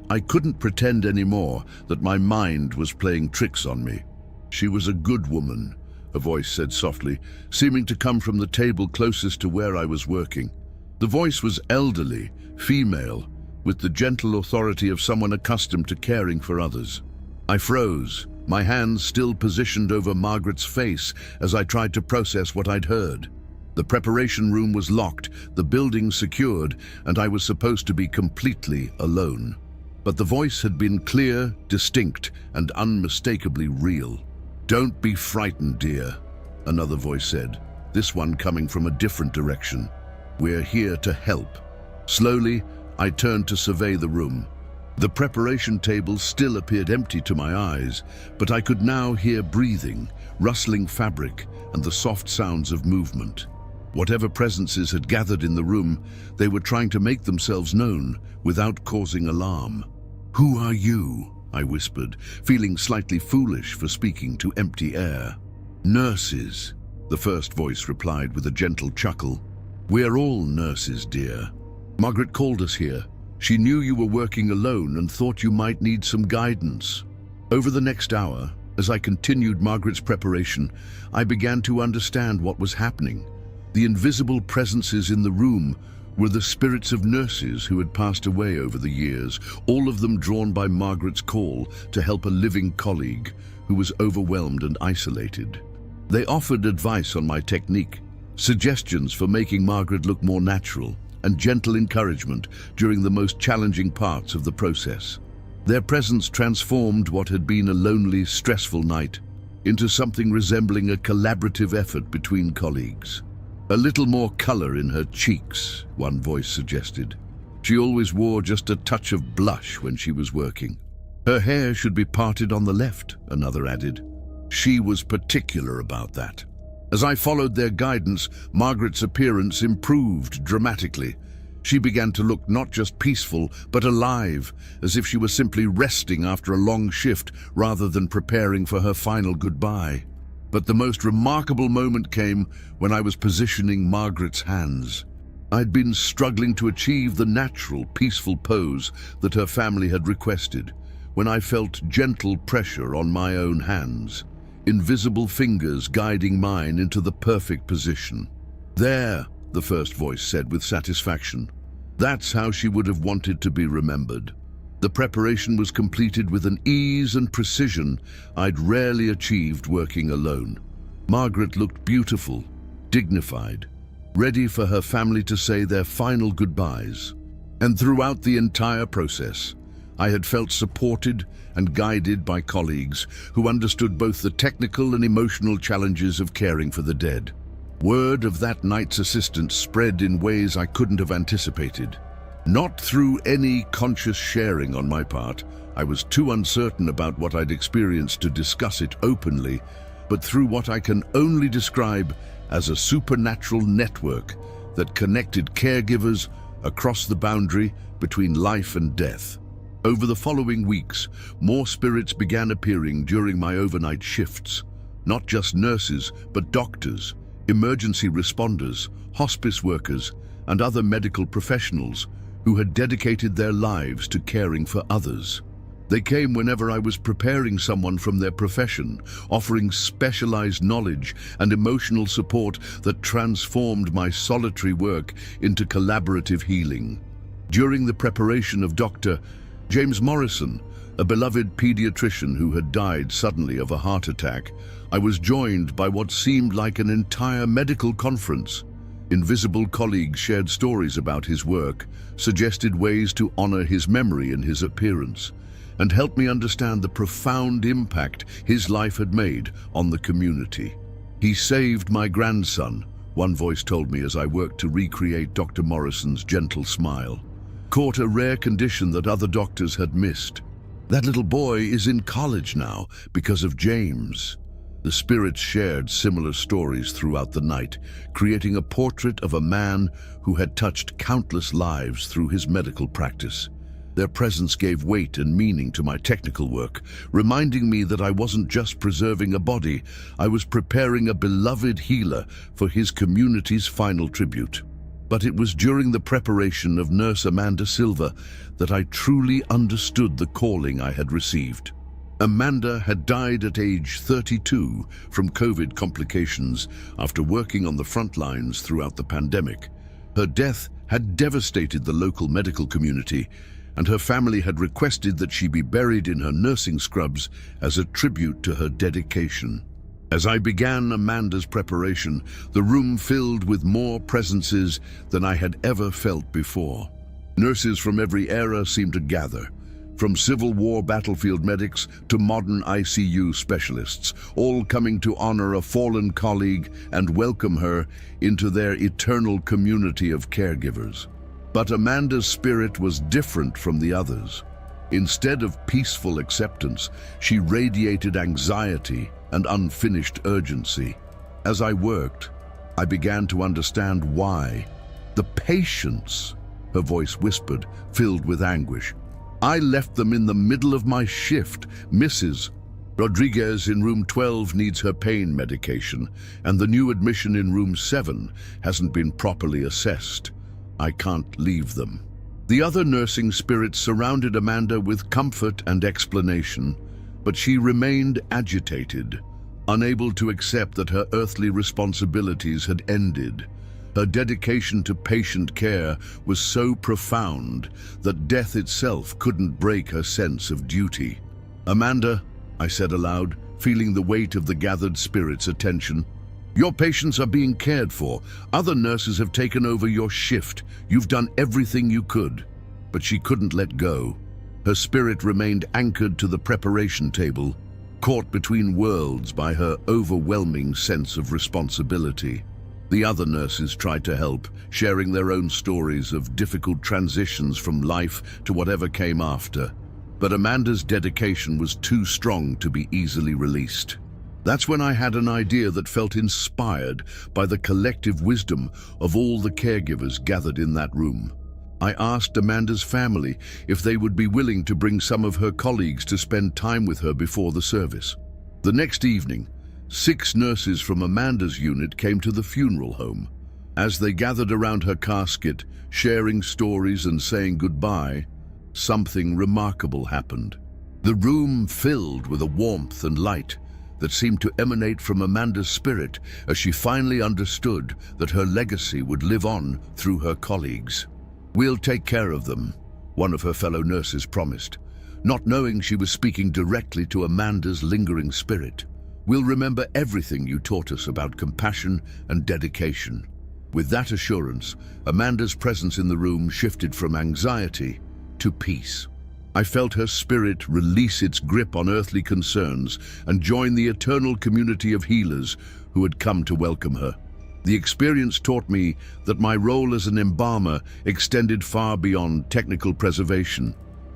I couldn't pretend anymore that my mind was playing tricks on me. "She was a good woman," a voice said softly, seeming to come from the table closest to where I was working. The voice was elderly, female, with the gentle authority of someone accustomed to caring for others. I froze, my hands still positioned over Margaret's face as I tried to process what I'd heard. The preparation room was locked, the building secured, and I was supposed to be completely alone. But the voice had been clear, distinct, and unmistakably real. "Don't be frightened, dear," another voice said, this one coming from a different direction. "We're here to help." Slowly, I turned to survey the room. The preparation table still appeared empty to my eyes, but I could now hear breathing, rustling fabric, and the soft sounds of movement. Whatever presences had gathered in the room, they were trying to make themselves known without causing alarm. "Who are you?" I whispered, feeling slightly foolish for speaking to empty air. "Nurses," the first voice replied with a gentle chuckle. "We're all nurses, dear. Margaret called us here. She knew you were working alone and thought you might need some guidance." Over the next hour, as I continued Margaret's preparation, I began to understand what was happening. The invisible presences in the room were the spirits of nurses who had passed away over the years, all of them drawn by Margaret's call to help a living colleague who was overwhelmed and isolated. They offered advice on my technique, suggestions for making Margaret look more natural, and gentle encouragement during the most challenging parts of the process. Their presence transformed what had been a lonely, stressful night into something resembling a collaborative effort between colleagues. "A little more color in her cheeks," one voice suggested. "She always wore just a touch of blush when she was working. Her hair should be parted on the left," another added. She was particular about that. As I followed their guidance, Margaret's appearance improved dramatically. She began to look not just peaceful, but alive, as if she was simply resting after a long shift rather than preparing for her final goodbye. But the most remarkable moment came when I was positioning Margaret's hands. I'd been struggling to achieve the natural, peaceful pose that her family had requested, when I felt gentle pressure on my own hands, invisible fingers guiding mine into the perfect position. "There," the first voice said with satisfaction. "That's how she would have wanted to be remembered." The preparation was completed with an ease and precision I'd rarely achieved working alone. Margaret looked beautiful, dignified, ready for her family to say their final goodbyes. And throughout the entire process, I had felt supported and guided by colleagues who understood both the technical and emotional challenges of caring for the dead. Word of that night's assistance spread in ways I couldn't have anticipated. Not through any conscious sharing on my part. I was too uncertain about what I'd experienced to discuss it openly, but through what I can only describe as a supernatural network that connected caregivers across the boundary between life and death. Over the following weeks, more spirits began appearing during my overnight shifts. Not just nurses, but doctors, emergency responders, hospice workers, and other medical professionals who had dedicated their lives to caring for others. They came whenever I was preparing someone from their profession, offering specialized knowledge and emotional support that transformed my solitary work into collaborative healing. During the preparation of Dr. James Morrison, a beloved pediatrician who had died suddenly of a heart attack, I was joined by what seemed like an entire medical conference. Invisible colleagues shared stories about his work, suggested ways to honor his memory and his appearance, and helped me understand the profound impact his life had made on the community. "He saved my grandson," one voice told me as I worked to recreate Dr. Morrison's gentle smile. "Caught a rare condition that other doctors had missed. That little boy is in college now because of James." The spirits shared similar stories throughout the night, creating a portrait of a man who had touched countless lives through his medical practice. Their presence gave weight and meaning to my technical work, reminding me that I wasn't just preserving a body, I was preparing a beloved healer for his community's final tribute. But it was during the preparation of Nurse Amanda Silva that I truly understood the calling I had received. Amanda had died at age 32 from COVID complications after working on the front lines throughout the pandemic. Her death had devastated the local medical community, and her family had requested that she be buried in her nursing scrubs as a tribute to her dedication. As I began Amanda's preparation, the room filled with more presences than I had ever felt before. Nurses from every era seemed to gather, from Civil War battlefield medics to modern ICU specialists, all coming to honor a fallen colleague and welcome her into their eternal community of caregivers. But Amanda's spirit was different from the others. Instead of peaceful acceptance, she radiated anxiety and unfinished urgency. As I worked, I began to understand why. The patience, her voice whispered, filled with anguish. I left them in the middle of my shift. Mrs. Rodriguez in room 12 needs her pain medication, and the new admission in room 7 hasn't been properly assessed. I can't leave them. The other nursing spirits surrounded Amanda with comfort and explanation, but she remained agitated, unable to accept that her earthly responsibilities had ended. Her dedication to patient care was so profound that death itself couldn't break her sense of duty. Amanda, I said aloud, feeling the weight of the gathered spirits' attention, your patients are being cared for. Other nurses have taken over your shift. You've done everything you could. But she couldn't let go. Her spirit remained anchored to the preparation table, caught between worlds by her overwhelming sense of responsibility. The other nurses tried to help, sharing their own stories of difficult transitions from life to whatever came after. But Amanda's dedication was too strong to be easily released. That's when I had an idea that felt inspired by the collective wisdom of all the caregivers gathered in that room. I asked Amanda's family if they would be willing to bring some of her colleagues to spend time with her before the service. The next evening, 6 nurses from Amanda's unit came to the funeral home. As they gathered around her casket, sharing stories and saying goodbye, something remarkable happened. The room filled with a warmth and light that seemed to emanate from Amanda's spirit as she finally understood that her legacy would live on through her colleagues. "We'll take care of them," one of her fellow nurses promised, not knowing she was speaking directly to Amanda's lingering spirit. "We'll remember everything you taught us about compassion and dedication." With that assurance, Amanda's presence in the room shifted from anxiety to peace. I felt her spirit release its grip on earthly concerns and join the eternal community of healers who had come to welcome her. The experience taught me that my role as an embalmer extended far beyond technical preservation.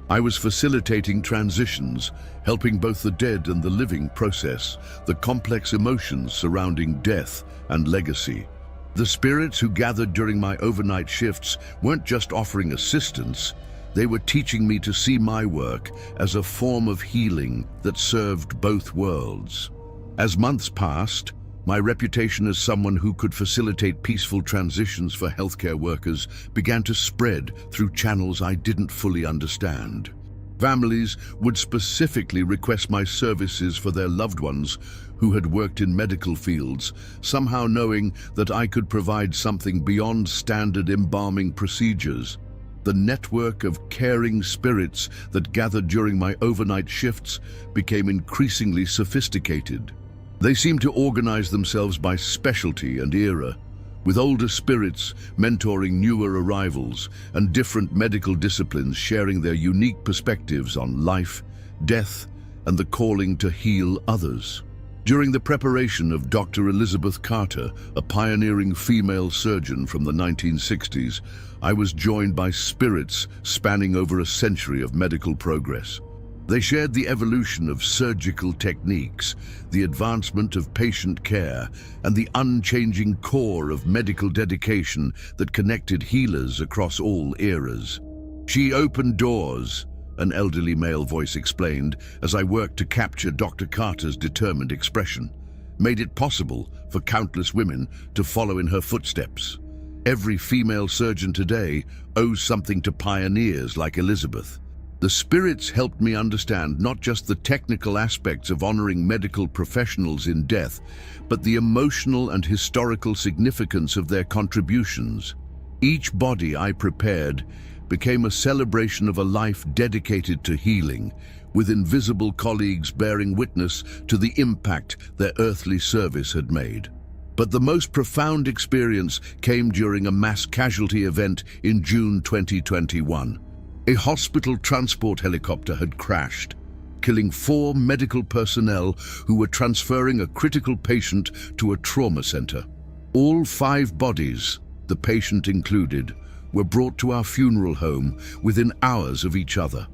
I was facilitating transitions, helping both the dead and the living process the complex emotions surrounding death and legacy. The spirits who gathered during my overnight shifts weren't just offering assistance, they were teaching me to see my work as a form of healing that served both worlds. As months passed, my reputation as someone who could facilitate peaceful transitions for healthcare workers began to spread through channels I didn't fully understand. Families would specifically request my services for their loved ones who had worked in medical fields, somehow knowing that I could provide something beyond standard embalming procedures. The network of caring spirits that gathered during my overnight shifts became increasingly sophisticated. They seemed to organize themselves by specialty and era, with older spirits mentoring newer arrivals and different medical disciplines sharing their unique perspectives on life, death, and the calling to heal others. During the preparation of Dr. Elizabeth Carter, a pioneering female surgeon from the 1960s, I was joined by spirits spanning over a century of medical progress. They shared the evolution of surgical techniques, the advancement of patient care, and the unchanging core of medical dedication that connected healers across all eras. "She opened doors," an elderly male voice explained as I worked to capture Dr. Carter's determined expression, "made it possible for countless women to follow in her footsteps. Every female surgeon today owes something to pioneers like Elizabeth." The spirits helped me understand not just the technical aspects of honoring medical professionals in death, but the emotional and historical significance of their contributions. Each body I prepared became a celebration of a life dedicated to healing, with invisible colleagues bearing witness to the impact their earthly service had made. But the most profound experience came during a mass casualty event in June 2021. A hospital transport helicopter had crashed, killing 4 medical personnel who were transferring a critical patient to a trauma center. All 5 bodies, the patient included, were brought to our funeral home within hours of each other.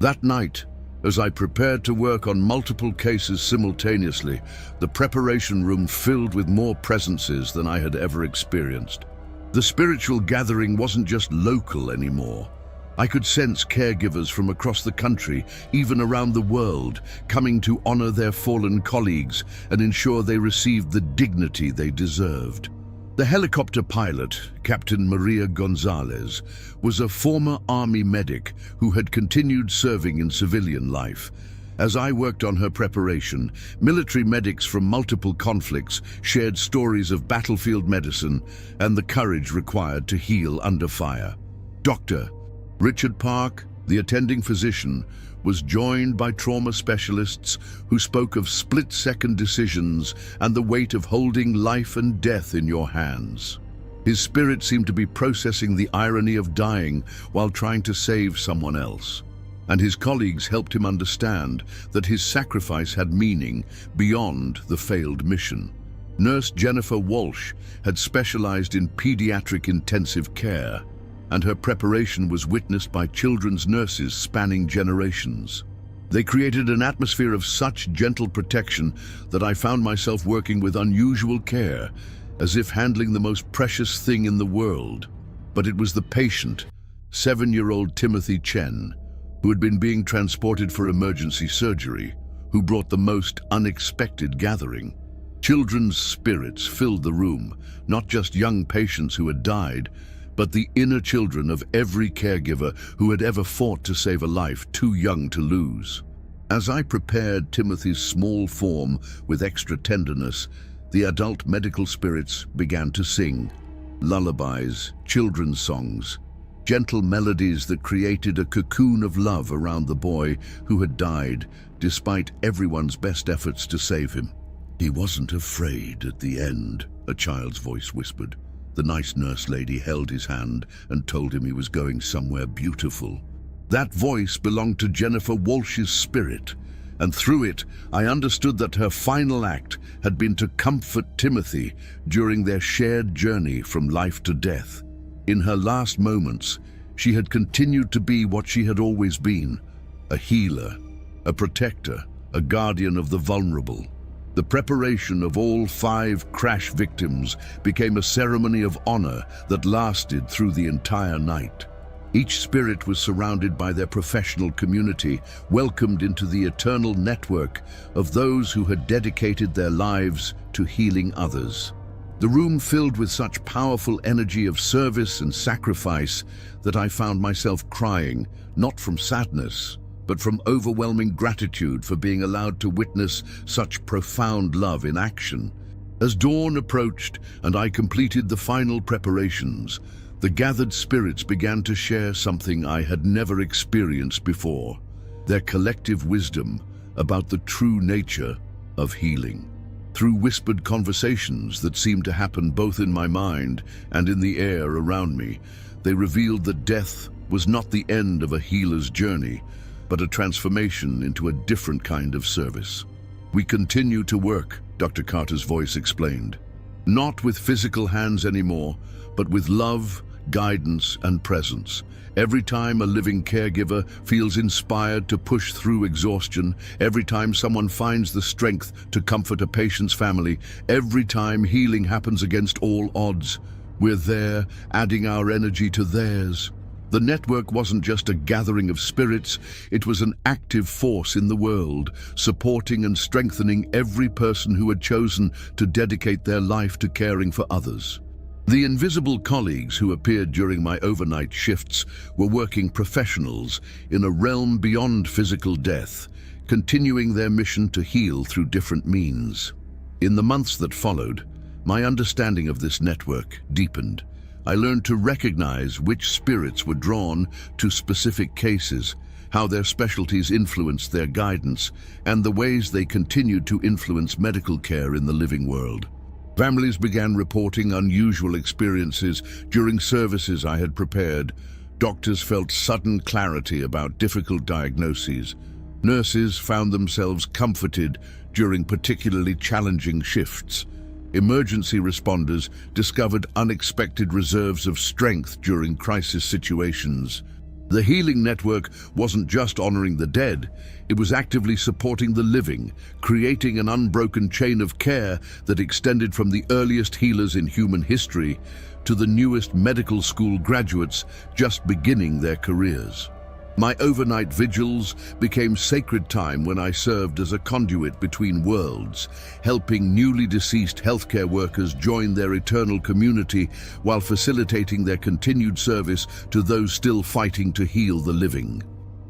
That night, as I prepared to work on multiple cases simultaneously, the preparation room filled with more presences than I had ever experienced. The spiritual gathering wasn't just local anymore. I could sense caregivers from across the country, even around the world, coming to honor their fallen colleagues and ensure they received the dignity they deserved. The helicopter pilot, Captain Maria Gonzalez, was a former Army medic who had continued serving in civilian life. As I worked on her preparation, military medics from multiple conflicts shared stories of battlefield medicine and the courage required to heal under fire. Dr. Richard Park, the attending physician, was joined by trauma specialists who spoke of split-second decisions and the weight of holding life and death in your hands. His spirit seemed to be processing the irony of dying while trying to save someone else. And his colleagues helped him understand that his sacrifice had meaning beyond the failed mission. Nurse Jennifer Walsh had specialized in pediatric intensive care, and her preparation was witnessed by children's nurses spanning generations. They created an atmosphere of such gentle protection that I found myself working with unusual care, as if handling the most precious thing in the world. But it was the patient, 7-year-old Timothy Chen, who had been being transported for emergency surgery, who brought the most unexpected gathering. Children's spirits filled the room, not just young patients who had died, but the inner children of every caregiver who had ever fought to save a life too young to lose. As I prepared Timothy's small form with extra tenderness, the adult medical spirits began to sing lullabies, children's songs, gentle melodies that created a cocoon of love around the boy who had died despite everyone's best efforts to save him. "He wasn't afraid at the end," a child's voice whispered. The nice nurse lady held his hand and told him he was going somewhere beautiful. That voice belonged to Jennifer Walsh's spirit, and through it I understood that her final act had been to comfort Timothy during their shared journey from life to death. In her last moments, she had continued to be what she had always been, a healer, a protector, a guardian of the vulnerable. The preparation of all 5 crash victims became a ceremony of honor that lasted through the entire night. Each spirit was surrounded by their professional community, welcomed into the eternal network of those who had dedicated their lives to healing others. The room filled with such powerful energy of service and sacrifice that I found myself crying, not from sadness, but from overwhelming gratitude for being allowed to witness such profound love in action. As dawn approached and I completed the final preparations, the gathered spirits began to share something I had never experienced before, their collective wisdom about the true nature of healing. Through whispered conversations that seemed to happen both in my mind and in the air around me, they revealed that death was not the end of a healer's journey, but a transformation into a different kind of service. "We continue to work," Dr. Carter's voice explained. "Not with physical hands anymore, but with love, guidance, and presence. Every time a living caregiver feels inspired to push through exhaustion, every time someone finds the strength to comfort a patient's family, every time healing happens against all odds, we're there, adding our energy to theirs. The network wasn't just a gathering of spirits, it was an active force in the world, supporting and strengthening every person who had chosen to dedicate their life to caring for others. The invisible colleagues who appeared during my overnight shifts were working professionals in a realm beyond physical death, continuing their mission to heal through different means. In the months that followed, my understanding of this network deepened. I learned to recognize which spirits were drawn to specific cases, how their specialties influenced their guidance, and the ways they continued to influence medical care in the living world. Families began reporting unusual experiences during services I had prepared. Doctors felt sudden clarity about difficult diagnoses. Nurses found themselves comforted during particularly challenging shifts. Emergency responders discovered unexpected reserves of strength during crisis situations. The healing network wasn't just honoring the dead, it was actively supporting the living, creating an unbroken chain of care that extended from the earliest healers in human history to the newest medical school graduates just beginning their careers. My overnight vigils became sacred time when I served as a conduit between worlds, helping newly deceased healthcare workers join their eternal community while facilitating their continued service to those still fighting to heal the living.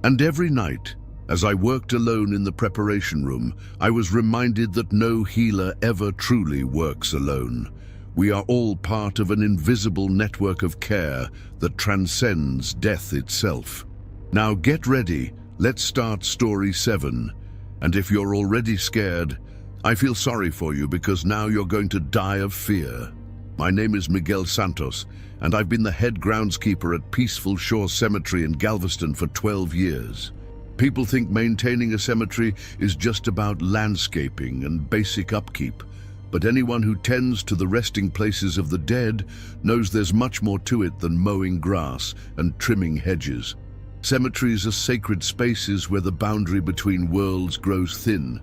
And every night, as I worked alone in the preparation room, I was reminded that no healer ever truly works alone. We are all part of an invisible network of care that transcends death itself. Now get ready, let's start story 7. And if you're already scared, I feel sorry for you because now you're going to die of fear. My name is Miguel Santos, and I've been the head groundskeeper at Peaceful Shore Cemetery in Galveston for 12 years. People think maintaining a cemetery is just about landscaping and basic upkeep, but anyone who tends to the resting places of the dead knows there's much more to it than mowing grass and trimming hedges. Cemeteries are sacred spaces where the boundary between worlds grows thin,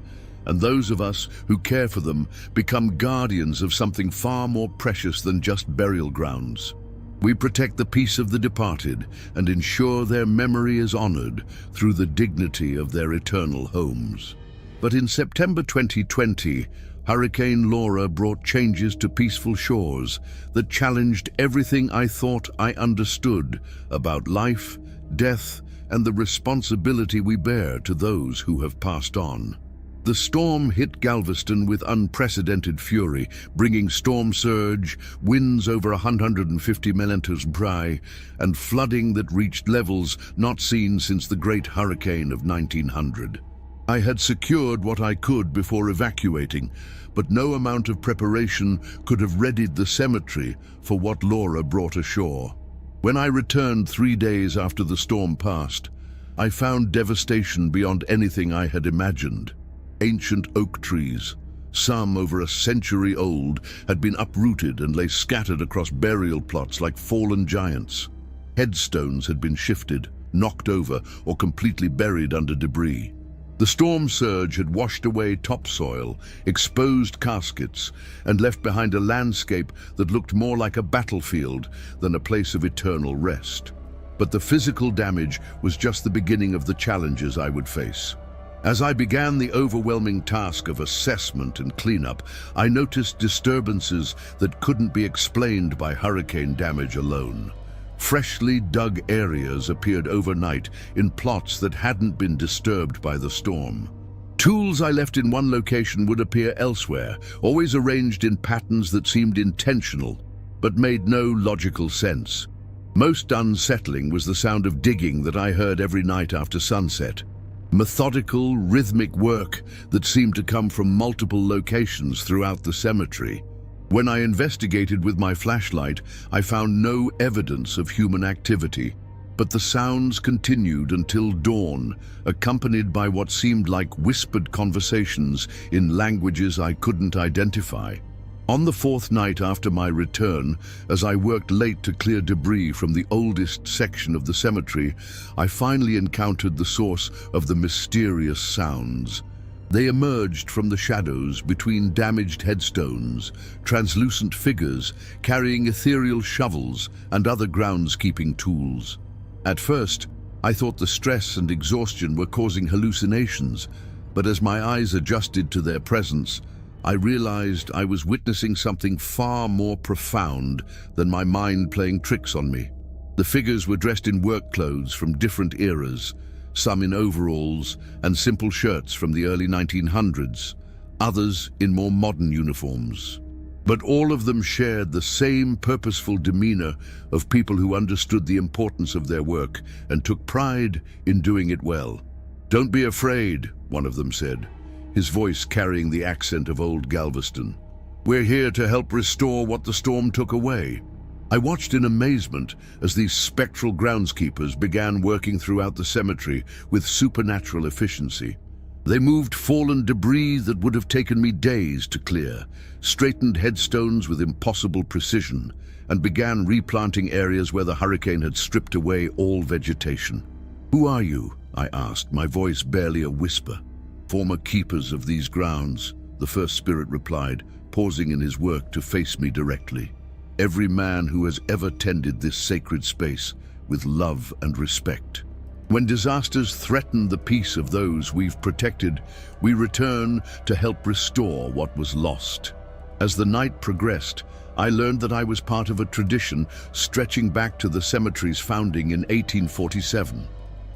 and those of us who care for them become guardians of something far more precious than just burial grounds. We protect the peace of the departed and ensure their memory is honored through the dignity of their eternal homes. But in September 2020, Hurricane Laura brought changes to Peaceful Shores that challenged everything I thought I understood about life, death, and the responsibility we bear to those who have passed on. The storm hit Galveston with unprecedented fury, bringing storm surge, winds over 150 mph, and flooding that reached levels not seen since the Great Hurricane of 1900. I had secured what I could before evacuating, but no amount of preparation could have readied the cemetery for what Laura brought ashore. When I returned 3 days after the storm passed, I found devastation beyond anything I had imagined. Ancient oak trees, some over a century old, had been uprooted and lay scattered across burial plots like fallen giants. Headstones had been shifted, knocked over, or completely buried under debris. The storm surge had washed away topsoil, exposed caskets, and left behind a landscape that looked more like a battlefield than a place of eternal rest. But the physical damage was just the beginning of the challenges I would face. As I began the overwhelming task of assessment and cleanup, I noticed disturbances that couldn't be explained by hurricane damage alone. Freshly dug areas appeared overnight in plots that hadn't been disturbed by the storm. Tools I left in one location would appear elsewhere, always arranged in patterns that seemed intentional, but made no logical sense. Most unsettling was the sound of digging that I heard every night after sunset. Methodical, rhythmic work that seemed to come from multiple locations throughout the cemetery. When I investigated with my flashlight, I found no evidence of human activity, but the sounds continued until dawn, accompanied by what seemed like whispered conversations in languages I couldn't identify. On the fourth night after my return, as I worked late to clear debris from the oldest section of the cemetery, I finally encountered the source of the mysterious sounds. They emerged from the shadows between damaged headstones, translucent figures carrying ethereal shovels and other groundskeeping tools. At first, I thought the stress and exhaustion were causing hallucinations, but as my eyes adjusted to their presence, I realized I was witnessing something far more profound than my mind playing tricks on me. The figures were dressed in work clothes from different eras, some in overalls and simple shirts from the early 1900s, others in more modern uniforms. But all of them shared the same purposeful demeanor of people who understood the importance of their work and took pride in doing it well. "Don't be afraid," one of them said, his voice carrying the accent of old Galveston. "We're here to help restore what the storm took away." I watched in amazement as these spectral groundskeepers began working throughout the cemetery with supernatural efficiency. They moved fallen debris that would have taken me days to clear, straightened headstones with impossible precision, and began replanting areas where the hurricane had stripped away all vegetation. "Who are you?" I asked, my voice barely a whisper. "Former keepers of these grounds," the first spirit replied, pausing in his work to face me directly. "Every man who has ever tended this sacred space with love and respect. When disasters threaten the peace of those we've protected, we return to help restore what was lost." As the night progressed, I learned that I was part of a tradition stretching back to the cemetery's founding in 1847.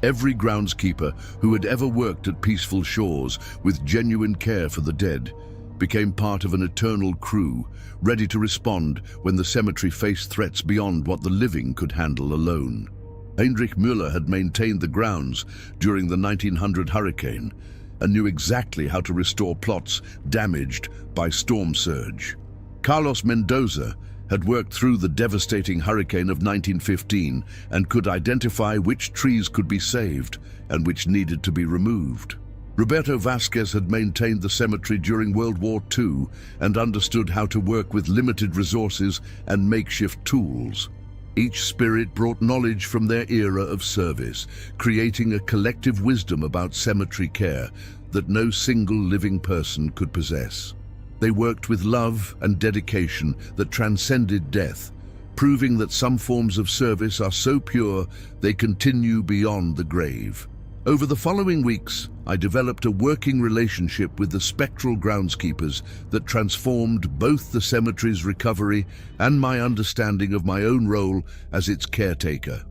Every groundskeeper who had ever worked at peaceful shores with genuine care for the dead became part of an eternal crew, ready to respond when the cemetery faced threats beyond what the living could handle alone. Heinrich Müller had maintained the grounds during the 1900 hurricane and knew exactly how to restore plots damaged by storm surge. Carlos Mendoza had worked through the devastating hurricane of 1915 and could identify which trees could be saved and which needed to be removed. Roberto Vasquez had maintained the cemetery during World War II and understood how to work with limited resources and makeshift tools. Each spirit brought knowledge from their era of service, creating a collective wisdom about cemetery care that no single living person could possess. They worked with love and dedication that transcended death, proving that some forms of service are so pure they continue beyond the grave. Over the following weeks, I developed a working relationship with the spectral groundskeepers that transformed both the cemetery's recovery and my understanding of my own role as its caretaker.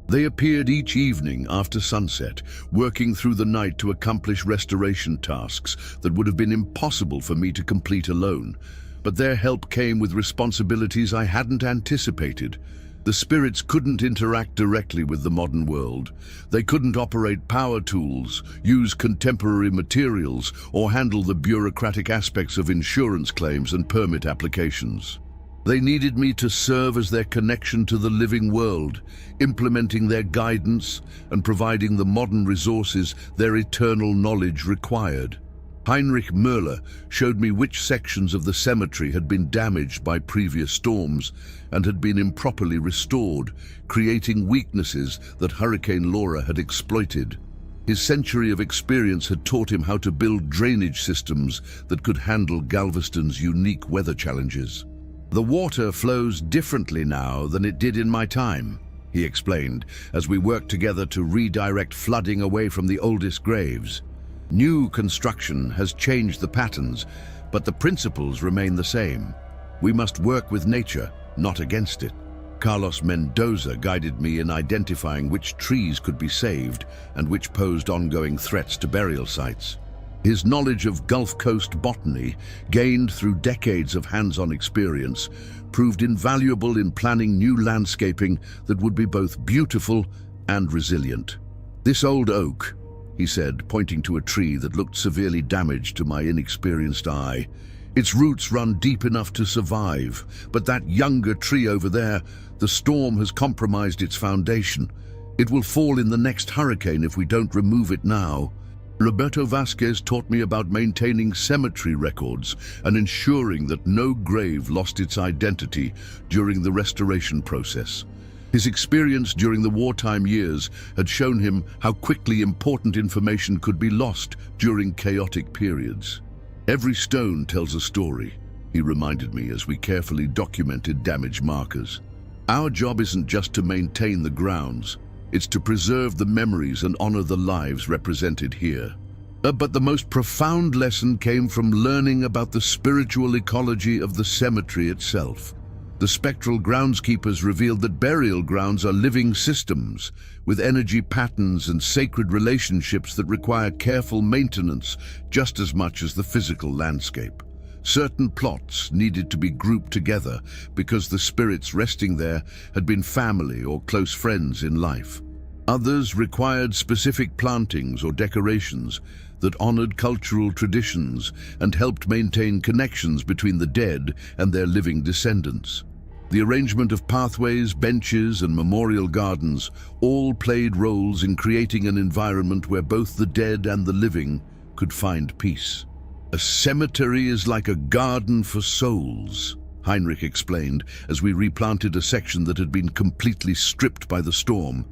They appeared each evening after sunset, working through the night to accomplish restoration tasks that would have been impossible for me to complete alone. But their help came with responsibilities I hadn't anticipated. The spirits couldn't interact directly with the modern world. They couldn't operate power tools, use contemporary materials, or handle the bureaucratic aspects of insurance claims and permit applications. They needed me to serve as their connection to the living world, implementing their guidance and providing the modern resources their eternal knowledge required. Heinrich Müller showed me which sections of the cemetery had been damaged by previous storms and had been improperly restored, creating weaknesses that Hurricane Laura had exploited. His century of experience had taught him how to build drainage systems that could handle Galveston's unique weather challenges. "The water flows differently now than it did in my time," he explained, as we worked together to redirect flooding away from the oldest graves. "New construction has changed the patterns, but the principles remain the same. We must work with nature, not against it." Carlos Mendoza guided me in identifying which trees could be saved and which posed ongoing threats to burial sites. His knowledge of Gulf Coast botany, gained through decades of hands-on experience, proved invaluable in planning new landscaping that would be both beautiful and resilient. "This old oak," he said, pointing to a tree that looked severely damaged to my inexperienced eye. "Its roots run deep enough to survive, but that younger tree over there, the storm has compromised its foundation. It will fall in the next hurricane if we don't remove it now." Roberto Vasquez taught me about maintaining cemetery records and ensuring that no grave lost its identity during the restoration process. His experience during the wartime years had shown him how quickly important information could be lost during chaotic periods. "Every stone tells a story," he reminded me as we carefully documented damage markers. "Our job isn't just to maintain the grounds, it's to preserve the memories and honor the lives represented here." But the most profound lesson came from learning about the spiritual ecology of the cemetery itself. The spectral groundskeepers revealed that burial grounds are living systems, with energy patterns and sacred relationships that require careful maintenance just as much as the physical landscape. Certain plots needed to be grouped together because the spirits resting there had been family or close friends in life. Others required specific plantings or decorations that honored cultural traditions and helped maintain connections between the dead and their living descendants. The arrangement of pathways, benches, and memorial gardens all played roles in creating an environment where both the dead and the living could find peace. "A cemetery is like a garden for souls," Heinrich explained as we replanted a section that had been completely stripped by the storm.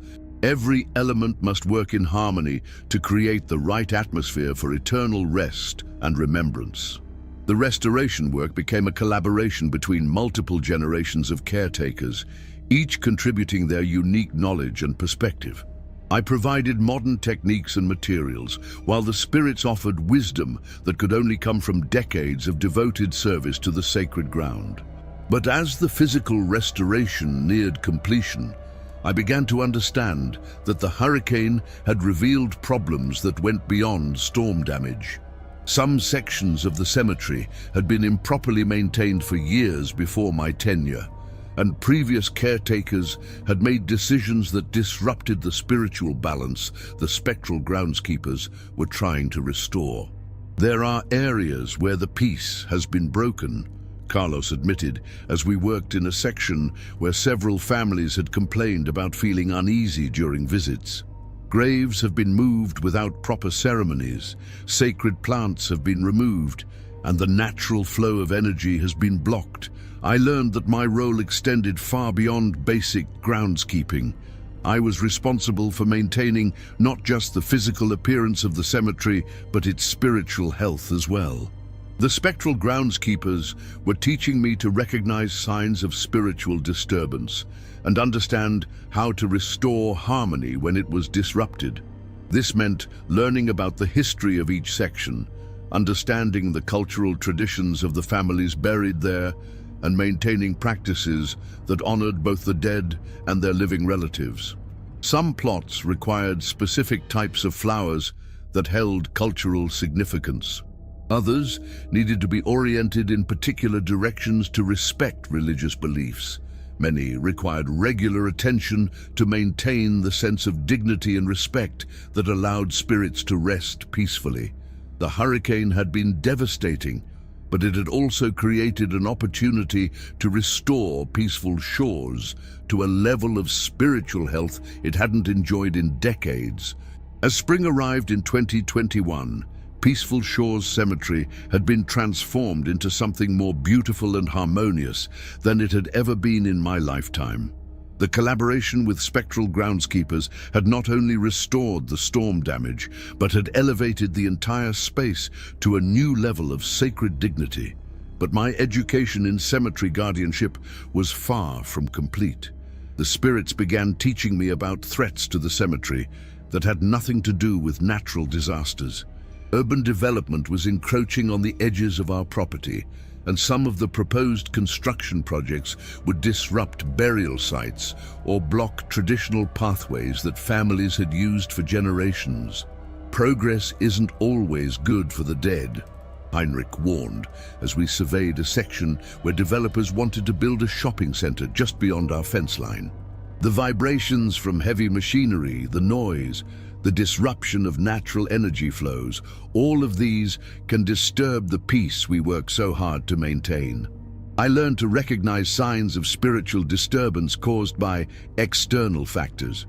"Every element must work in harmony to create the right atmosphere for eternal rest and remembrance." The restoration work became a collaboration between multiple generations of caretakers, each contributing their unique knowledge and perspective. I provided modern techniques and materials, while the spirits offered wisdom that could only come from decades of devoted service to the sacred ground. But as the physical restoration neared completion, I began to understand that the hurricane had revealed problems that went beyond storm damage. Some sections of the cemetery had been improperly maintained for years before my tenure, and previous caretakers had made decisions that disrupted the spiritual balance the spectral groundskeepers were trying to restore. "There are areas where the peace has been broken," Carlos admitted as we worked in a section where several families had complained about feeling uneasy during visits. "Graves have been moved without proper ceremonies, sacred plants have been removed, and the natural flow of energy has been blocked. I learned that my role extended far beyond basic groundskeeping. I was responsible for maintaining not just the physical appearance of the cemetery, but its spiritual health as well." The spectral groundskeepers were teaching me to recognize signs of spiritual disturbance and understand how to restore harmony when it was disrupted. This meant learning about the history of each section, understanding the cultural traditions of the families buried there, and maintaining practices that honored both the dead and their living relatives. Some plots required specific types of flowers that held cultural significance. Others needed to be oriented in particular directions to respect religious beliefs. Many required regular attention to maintain the sense of dignity and respect that allowed spirits to rest peacefully. The hurricane had been devastating, but it had also created an opportunity to restore peaceful shores to a level of spiritual health it hadn't enjoyed in decades. As spring arrived in 2021, Peaceful Shores Cemetery had been transformed into something more beautiful and harmonious than it had ever been in my lifetime. The collaboration with spectral groundskeepers had not only restored the storm damage, but had elevated the entire space to a new level of sacred dignity. But my education in cemetery guardianship was far from complete. The spirits began teaching me about threats to the cemetery that had nothing to do with natural disasters. Urban development was encroaching on the edges of our property, and some of the proposed construction projects would disrupt burial sites or block traditional pathways that families had used for generations. "Progress isn't always good for the dead," Heinrich warned as we surveyed a section where developers wanted to build a shopping center just beyond our fence line. "The vibrations from heavy machinery, the noise, the disruption of natural energy flows, all of these can disturb the peace we work so hard to maintain." I learned to recognize signs of spiritual disturbance caused by external factors.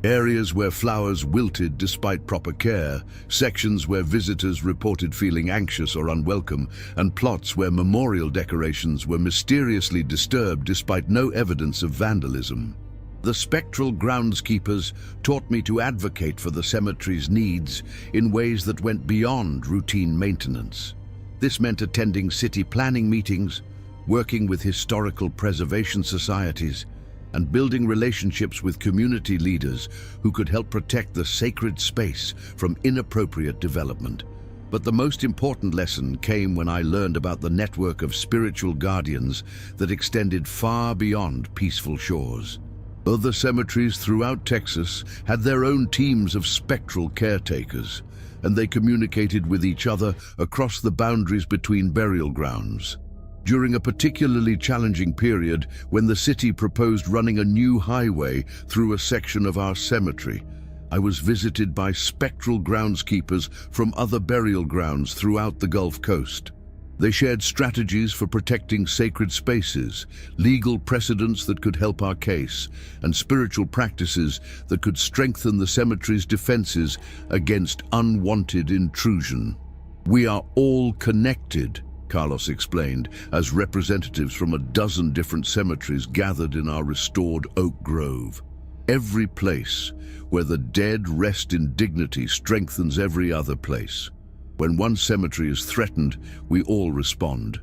Areas where flowers wilted despite proper care, sections where visitors reported feeling anxious or unwelcome, and plots where memorial decorations were mysteriously disturbed despite no evidence of vandalism. The spectral groundskeepers taught me to advocate for the cemetery's needs in ways that went beyond routine maintenance. This meant attending city planning meetings, working with historical preservation societies, and building relationships with community leaders who could help protect the sacred space from inappropriate development. But the most important lesson came when I learned about the network of spiritual guardians that extended far beyond peaceful shores. Other cemeteries throughout Texas had their own teams of spectral caretakers, and they communicated with each other across the boundaries between burial grounds. During a particularly challenging period, when the city proposed running a new highway through a section of our cemetery, I was visited by spectral groundskeepers from other burial grounds throughout the Gulf Coast. They shared strategies for protecting sacred spaces, legal precedents that could help our case, and spiritual practices that could strengthen the cemetery's defenses against unwanted intrusion. "We are all connected," Carlos explained, as representatives from a dozen different cemeteries gathered in our restored oak grove. "Every place where the dead rest in dignity strengthens every other place. When one cemetery is threatened, we all respond."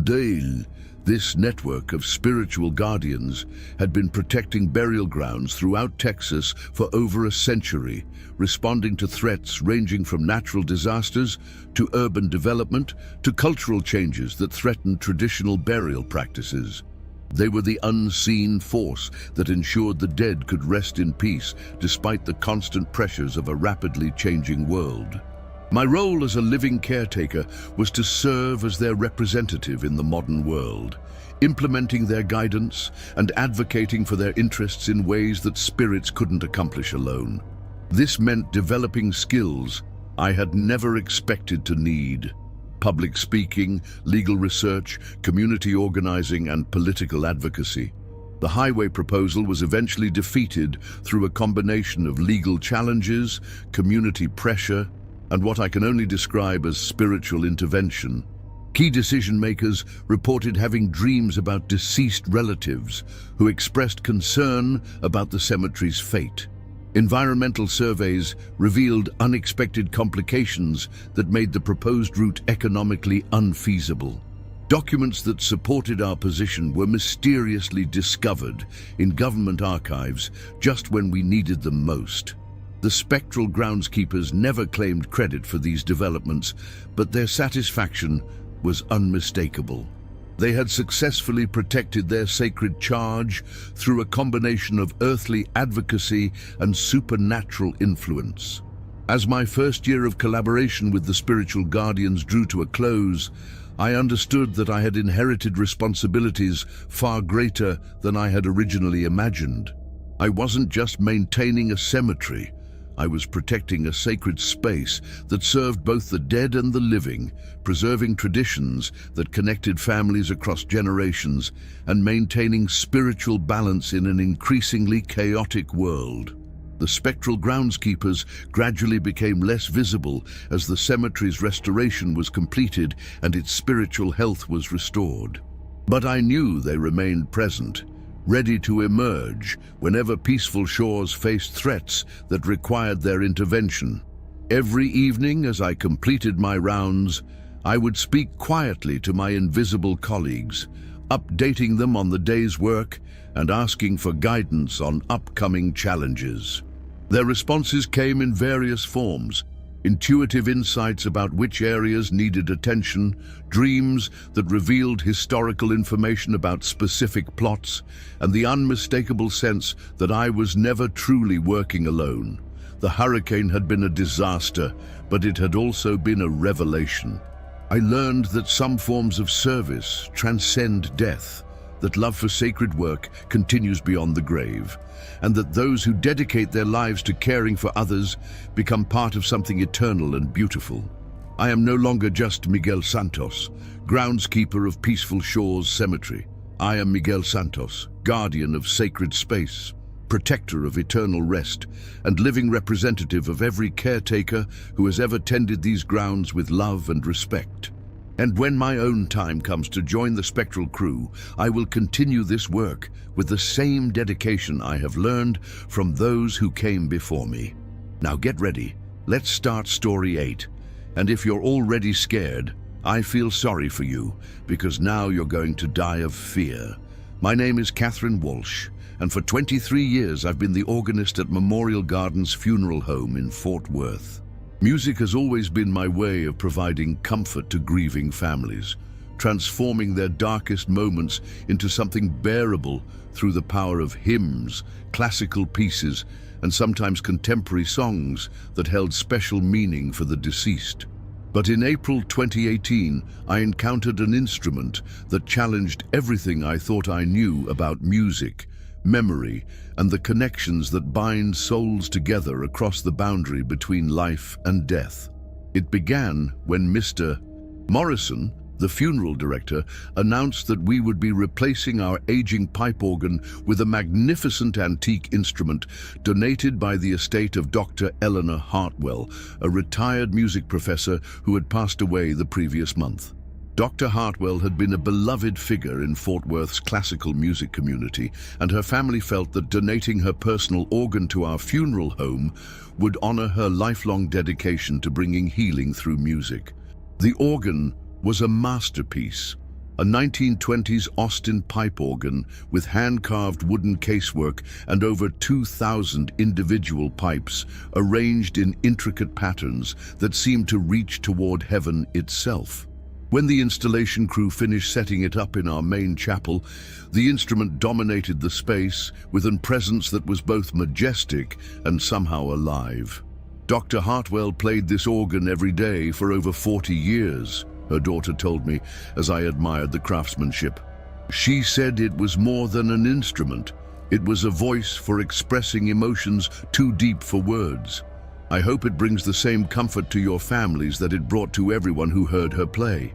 Dale, this network of spiritual guardians had been protecting burial grounds throughout Texas for over a century, responding to threats ranging from natural disasters to urban development to cultural changes that threatened traditional burial practices. They were the unseen force that ensured the dead could rest in peace despite the constant pressures of a rapidly changing world. My role as a living caretaker was to serve as their representative in the modern world, implementing their guidance and advocating for their interests in ways that spirits couldn't accomplish alone. This meant developing skills I had never expected to need: public speaking, legal research, community organizing, and political advocacy. The highway proposal was eventually defeated through a combination of legal challenges, community pressure, and what I can only describe as spiritual intervention. Key decision-makers reported having dreams about deceased relatives who expressed concern about the cemetery's fate. Environmental surveys revealed unexpected complications that made the proposed route economically unfeasible. Documents that supported our position were mysteriously discovered in government archives just when we needed them most. The spectral groundskeepers never claimed credit for these developments, but their satisfaction was unmistakable. They had successfully protected their sacred charge through a combination of earthly advocacy and supernatural influence. As my first year of collaboration with the spiritual guardians drew to a close, I understood that I had inherited responsibilities far greater than I had originally imagined. I wasn't just maintaining a cemetery. I was protecting a sacred space that served both the dead and the living, preserving traditions that connected families across generations, and maintaining spiritual balance in an increasingly chaotic world. The spectral groundskeepers gradually became less visible as the cemetery's restoration was completed and its spiritual health was restored. But I knew they remained present, ready to emerge whenever peaceful shores faced threats that required their intervention. Every evening as I completed my rounds, I would speak quietly to my invisible colleagues, updating them on the day's work and asking for guidance on upcoming challenges. Their responses came in various forms: intuitive insights about which areas needed attention, dreams that revealed historical information about specific plots, and the unmistakable sense that I was never truly working alone. The hurricane had been a disaster, but it had also been a revelation. I learned that some forms of service transcend death, that love for sacred work continues beyond the grave, and that those who dedicate their lives to caring for others become part of something eternal and beautiful. I am no longer just Miguel Santos, groundskeeper of Peaceful Shores Cemetery. I am Miguel Santos, guardian of sacred space, protector of eternal rest, and living representative of every caretaker who has ever tended these grounds with love and respect. And when my own time comes to join the spectral crew, I will continue this work with the same dedication I have learned from those who came before me. Now get ready, let's start Story 8. And if you're already scared, I feel sorry for you, because now you're going to die of fear. My name is Catherine Walsh, and for 23 years I've been the organist at Memorial Gardens Funeral Home in Fort Worth. Music has always been my way of providing comfort to grieving families, transforming their darkest moments into something bearable through the power of hymns, classical pieces, and sometimes contemporary songs that held special meaning for the deceased. But in April 2018, I encountered an instrument that challenged everything I thought I knew about music, memory, and the connections that bind souls together across the boundary between life and death. It began when Mr. Morrison, the funeral director, announced that we would be replacing our aging pipe organ with a magnificent antique instrument donated by the estate of Dr. Eleanor Hartwell, a retired music professor who had passed away the previous month. Dr. Hartwell had been a beloved figure in Fort Worth's classical music community, and her family felt that donating her personal organ to our funeral home would honor her lifelong dedication to bringing healing through music. The organ was a masterpiece, a 1920s Austin pipe organ with hand-carved wooden casework and over 2,000 individual pipes arranged in intricate patterns that seemed to reach toward heaven itself. When the installation crew finished setting it up in our main chapel, the instrument dominated the space with a presence that was both majestic and somehow alive. Dr. Hartwell played this organ every day for over 40 years, her daughter told me as I admired the craftsmanship. She said it was more than an instrument. It was a voice for expressing emotions too deep for words. I hope it brings the same comfort to your families that it brought to everyone who heard her play.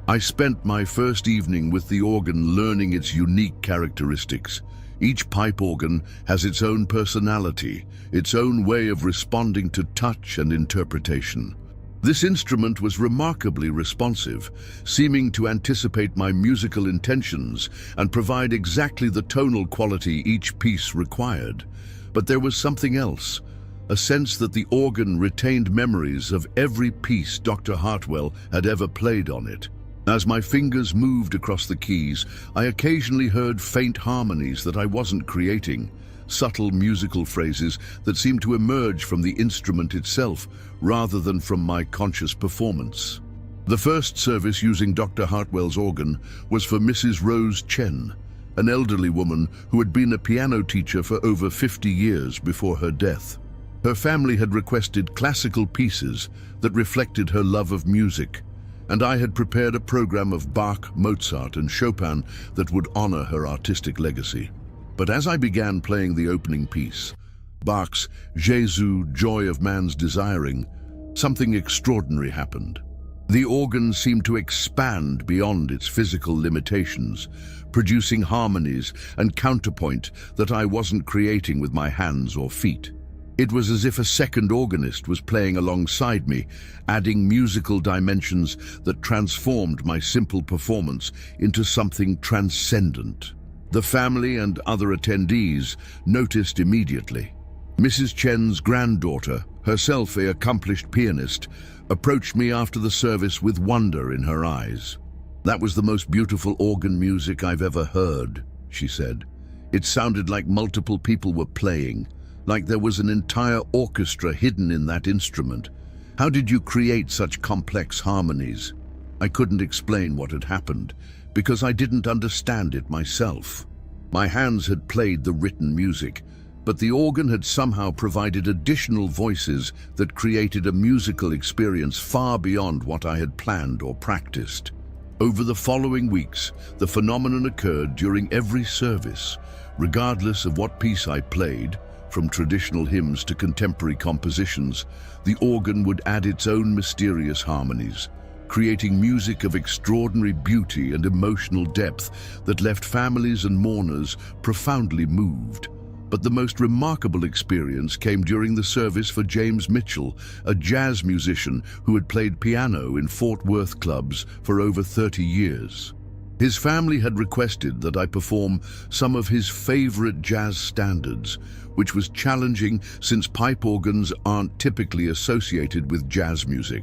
I spent my first evening with the organ learning its unique characteristics. Each pipe organ has its own personality, its own way of responding to touch and interpretation. This instrument was remarkably responsive, seeming to anticipate my musical intentions and provide exactly the tonal quality each piece required. But there was something else, a sense that the organ retained memories of every piece Dr. Hartwell had ever played on it. As my fingers moved across the keys, I occasionally heard faint harmonies that I wasn't creating, subtle musical phrases that seemed to emerge from the instrument itself rather than from my conscious performance. The first service using Dr. Hartwell's organ was for Mrs. Rose Chen, an elderly woman who had been a piano teacher for over 50 years before her death. Her family had requested classical pieces that reflected her love of music, and I had prepared a program of Bach, Mozart, and Chopin that would honor her artistic legacy. But as I began playing the opening piece, Bach's Jesu, Joy of Man's Desiring, something extraordinary happened. The organ seemed to expand beyond its physical limitations, producing harmonies and counterpoint that I wasn't creating with my hands or feet. It was as if a second organist was playing alongside me, adding musical dimensions that transformed my simple performance into something transcendent. The family and other attendees noticed immediately. Mrs. Chen's granddaughter, herself an accomplished pianist, approached me after the service with wonder in her eyes. "That was the most beautiful organ music I've ever heard," she said. "It sounded like multiple people were playing, like there was an entire orchestra hidden in that instrument. How did you create such complex harmonies?" I couldn't explain what had happened, because I didn't understand it myself. My hands had played the written music, but the organ had somehow provided additional voices that created a musical experience far beyond what I had planned or practiced. Over the following weeks, the phenomenon occurred during every service, regardless of what piece I played. From traditional hymns to contemporary compositions, the organ would add its own mysterious harmonies, creating music of extraordinary beauty and emotional depth that left families and mourners profoundly moved. But the most remarkable experience came during the service for James Mitchell, a jazz musician who had played piano in Fort Worth clubs for over 30 years. His family had requested that I perform some of his favorite jazz standards, which was challenging since pipe organs aren't typically associated with jazz music.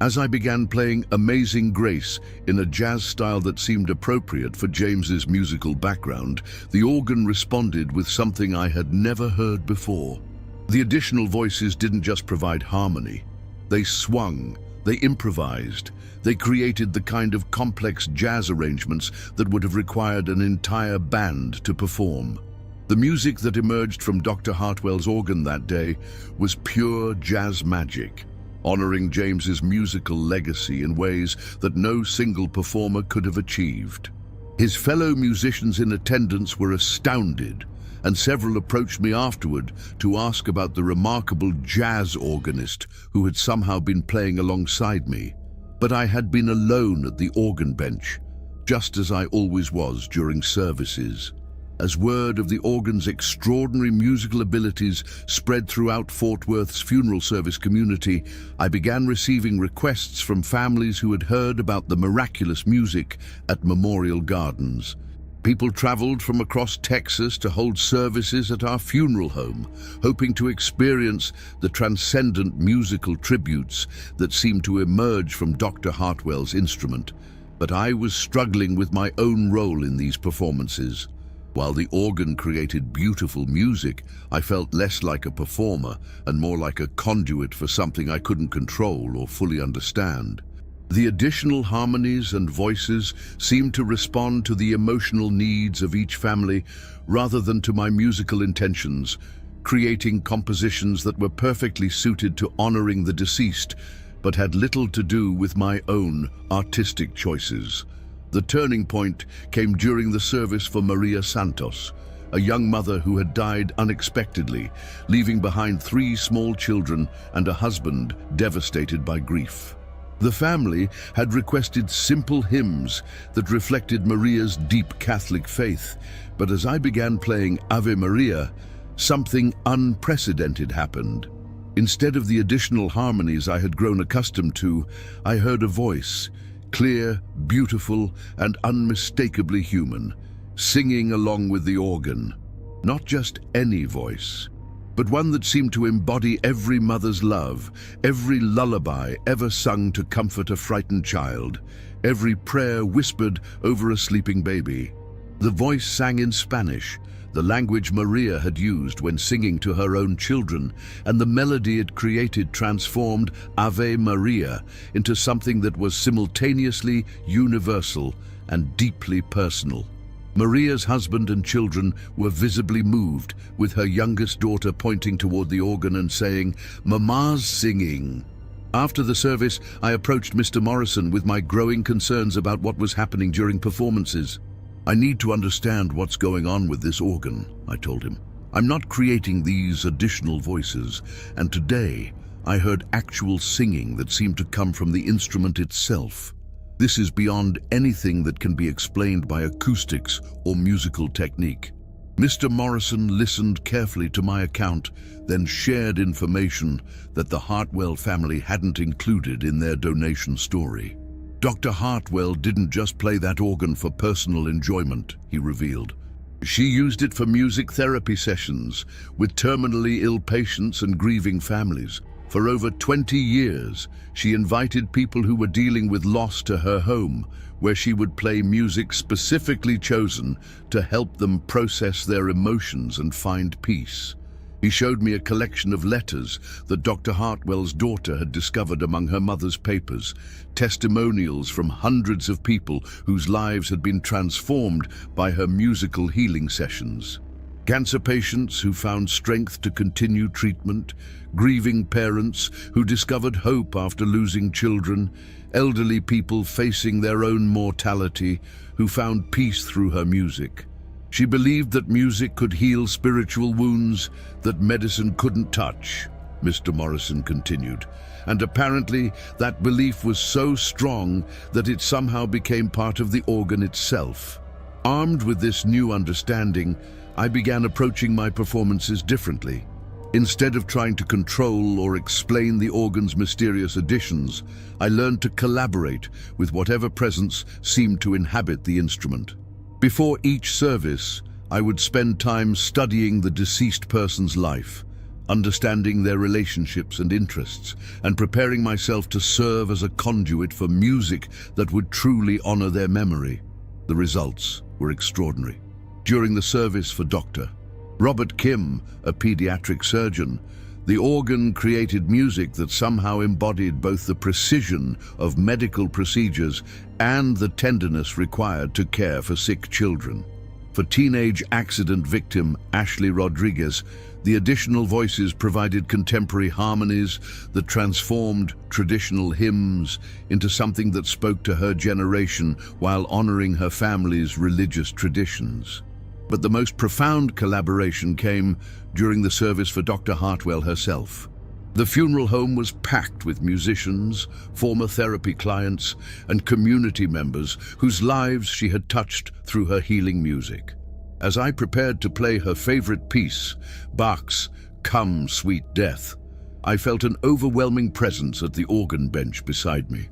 As I began playing Amazing Grace in a jazz style that seemed appropriate for James's musical background, the organ responded with something I had never heard before. The additional voices didn't just provide harmony. They swung, they improvised, they created the kind of complex jazz arrangements that would have required an entire band to perform. The music that emerged from Dr. Hartwell's organ that day was pure jazz magic, honoring James's musical legacy in ways that no single performer could have achieved. His fellow musicians in attendance were astounded, and several approached me afterward to ask about the remarkable jazz organist who had somehow been playing alongside me. But I had been alone at the organ bench, just as I always was during services. As word of the organ's extraordinary musical abilities spread throughout Fort Worth's funeral service community, I began receiving requests from families who had heard about the miraculous music at Memorial Gardens. People traveled from across Texas to hold services at our funeral home, hoping to experience the transcendent musical tributes that seemed to emerge from Dr. Hartwell's instrument. But I was struggling with my own role in these performances. While the organ created beautiful music, I felt less like a performer and more like a conduit for something I couldn't control or fully understand. The additional harmonies and voices seemed to respond to the emotional needs of each family rather than to my musical intentions, creating compositions that were perfectly suited to honoring the deceased, but had little to do with my own artistic choices. The turning point came during the service for Maria Santos, a young mother who had died unexpectedly, leaving behind 3 small children and a husband devastated by grief. The family had requested simple hymns that reflected Maria's deep Catholic faith, but as I began playing Ave Maria, something unprecedented happened. Instead of the additional harmonies I had grown accustomed to, I heard a voice, clear, beautiful, and unmistakably human, singing along with the organ. Not just any voice, but one that seemed to embody every mother's love, every lullaby ever sung to comfort a frightened child, every prayer whispered over a sleeping baby. The voice sang in Spanish, the language Maria had used when singing to her own children, and the melody it created transformed Ave Maria into something that was simultaneously universal and deeply personal. Maria's husband and children were visibly moved, with her youngest daughter pointing toward the organ and saying, "Mama's singing." After the service, I approached Mr. Morrison with my growing concerns about what was happening during performances. "I need to understand what's going on with this organ," I told him. "I'm not creating these additional voices, and today I heard actual singing that seemed to come from the instrument itself. This is beyond anything that can be explained by acoustics or musical technique." Mr. Morrison listened carefully to my account, then shared information that the Hartwell family hadn't included in their donation story. "Dr. Hartwell didn't just play that organ for personal enjoyment," he revealed. "She used it for music therapy sessions with terminally ill patients and grieving families. For over 20 years, she invited people who were dealing with loss to her home, where she would play music specifically chosen to help them process their emotions and find peace." He showed me a collection of letters that Dr. Hartwell's daughter had discovered among her mother's papers, testimonials from hundreds of people whose lives had been transformed by her musical healing sessions. Cancer patients who found strength to continue treatment, grieving parents who discovered hope after losing children, elderly people facing their own mortality who found peace through her music. She believed that music could heal spiritual wounds that medicine couldn't touch, Mr. Morrison continued, and apparently that belief was so strong that it somehow became part of the organ itself. Armed with this new understanding, I began approaching my performances differently. Instead of trying to control or explain the organ's mysterious additions, I learned to collaborate with whatever presence seemed to inhabit the instrument. Before each service, I would spend time studying the deceased person's life, understanding their relationships and interests, and preparing myself to serve as a conduit for music that would truly honor their memory. The results were extraordinary. During the service for Dr. Robert Kim, a pediatric surgeon, the organ created music that somehow embodied both the precision of medical procedures and the tenderness required to care for sick children. For teenage accident victim Ashley Rodriguez, the additional voices provided contemporary harmonies that transformed traditional hymns into something that spoke to her generation while honoring her family's religious traditions. But the most profound collaboration came during the service for Dr. Hartwell herself. The funeral home was packed with musicians, former therapy clients, and community members whose lives she had touched through her healing music. As I prepared to play her favorite piece, Bach's Come, Sweet Death, I felt an overwhelming presence at the organ bench beside me.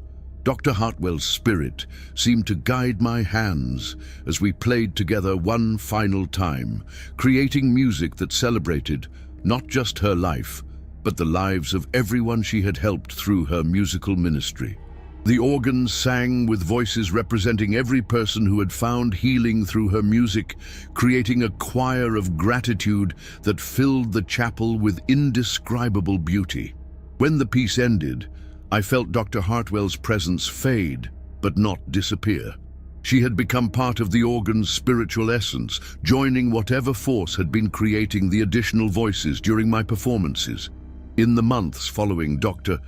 Dr. Hartwell's spirit seemed to guide my hands as we played together one final time, creating music that celebrated not just her life, but the lives of everyone she had helped through her musical ministry. The organ sang with voices representing every person who had found healing through her music, creating a choir of gratitude that filled the chapel with indescribable beauty. When the piece ended, I felt Dr. Hartwell's presence fade, but not disappear. She had become part of the organ's spiritual essence, joining whatever force had been creating the additional voices during my performances. In the months following Dr.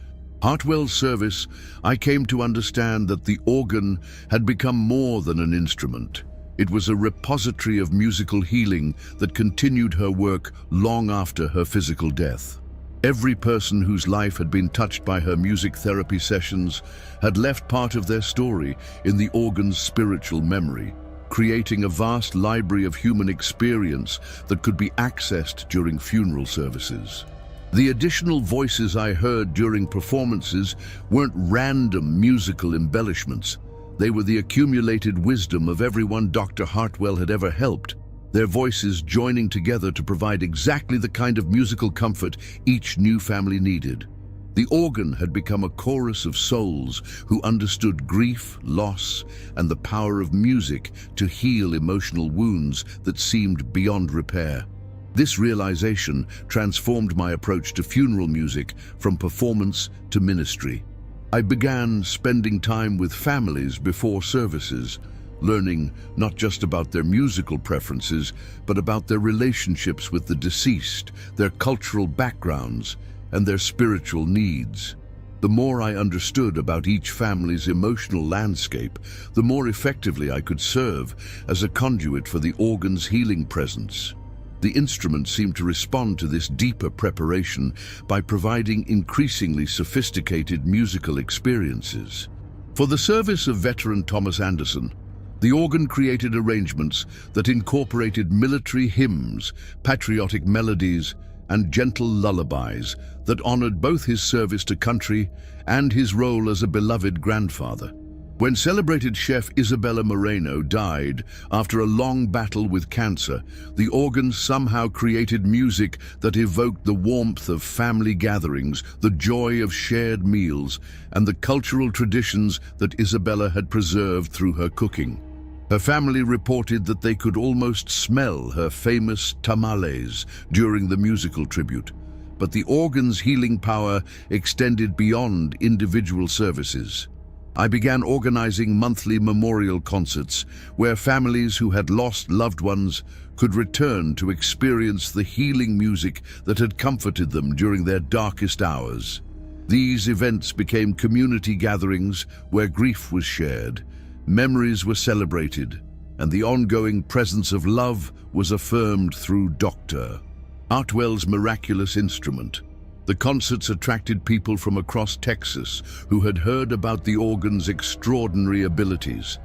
Hartwell's service, I came to understand that the organ had become more than an instrument. It was a repository of musical healing that continued her work long after her physical death. Every person whose life had been touched by her music therapy sessions had left part of their story in the organ's spiritual memory, creating a vast library of human experience that could be accessed during funeral services. The additional voices I heard during performances weren't random musical embellishments. They were the accumulated wisdom of everyone Dr. Hartwell had ever helped, their voices joining together to provide exactly the kind of musical comfort each new family needed. The organ had become a chorus of souls who understood grief, loss, and the power of music to heal emotional wounds that seemed beyond repair. This realization transformed my approach to funeral music from performance to ministry. I began spending time with families before services, learning not just about their musical preferences, but about their relationships with the deceased, their cultural backgrounds, and their spiritual needs. The more I understood about each family's emotional landscape, the more effectively I could serve as a conduit for the organ's healing presence. The instrument seemed to respond to this deeper preparation by providing increasingly sophisticated musical experiences. For the service of veteran Thomas Anderson, the organ created arrangements that incorporated military hymns, patriotic melodies, and gentle lullabies that honored both his service to country and his role as a beloved grandfather. When celebrated chef Isabella Moreno died after a long battle with cancer, the organ somehow created music that evoked the warmth of family gatherings, the joy of shared meals, and the cultural traditions that Isabella had preserved through her cooking. Her family reported that they could almost smell her famous tamales during the musical tribute, but the organ's healing power extended beyond individual services. I began organizing monthly memorial concerts where families who had lost loved ones could return to experience the healing music that had comforted them during their darkest hours. These events became community gatherings where grief was shared, memories were celebrated, and the ongoing presence of love was affirmed through Dr. Hartwell's miraculous instrument. The concerts attracted people from across Texas who had heard about the organ's extraordinary abilities.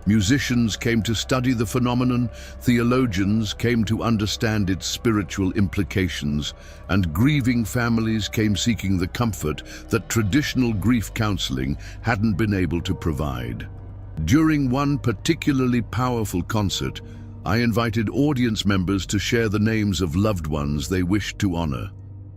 Musicians came to study the phenomenon, theologians came to understand its spiritual implications, and grieving families came seeking the comfort that traditional grief counseling hadn't been able to provide. During one particularly powerful concert, I invited audience members to share the names of loved ones they wished to honor.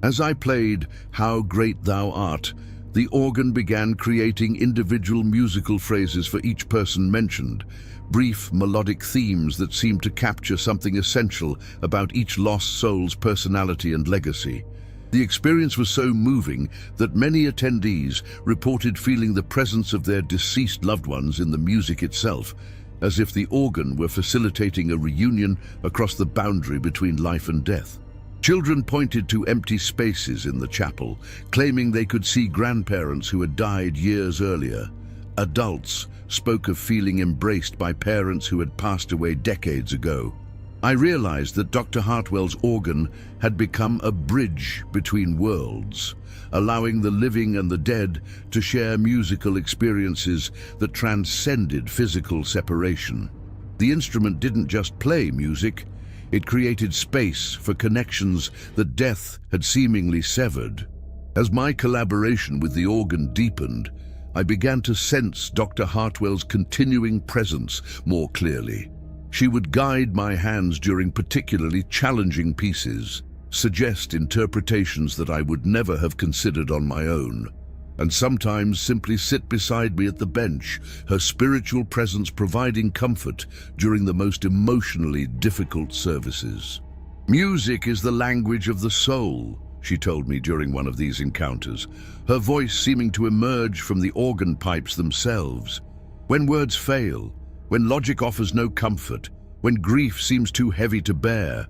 As I played "How Great Thou Art," the organ began creating individual musical phrases for each person mentioned, brief melodic themes that seemed to capture something essential about each lost soul's personality and legacy. The experience was so moving that many attendees reported feeling the presence of their deceased loved ones in the music itself, as if the organ were facilitating a reunion across the boundary between life and death. Children pointed to empty spaces in the chapel, claiming they could see grandparents who had died years earlier. Adults spoke of feeling embraced by parents who had passed away decades ago. I realized that Dr. Hartwell's organ had become a bridge between worlds, allowing the living and the dead to share musical experiences that transcended physical separation. The instrument didn't just play music, it created space for connections that death had seemingly severed. As my collaboration with the organ deepened, I began to sense Dr. Hartwell's continuing presence more clearly. She would guide my hands during particularly challenging pieces, suggest interpretations that I would never have considered on my own, and sometimes simply sit beside me at the bench, her spiritual presence providing comfort during the most emotionally difficult services. "Music is the language of the soul," she told me during one of these encounters, her voice seeming to emerge from the organ pipes themselves. "When words fail, when logic offers no comfort, when grief seems too heavy to bear,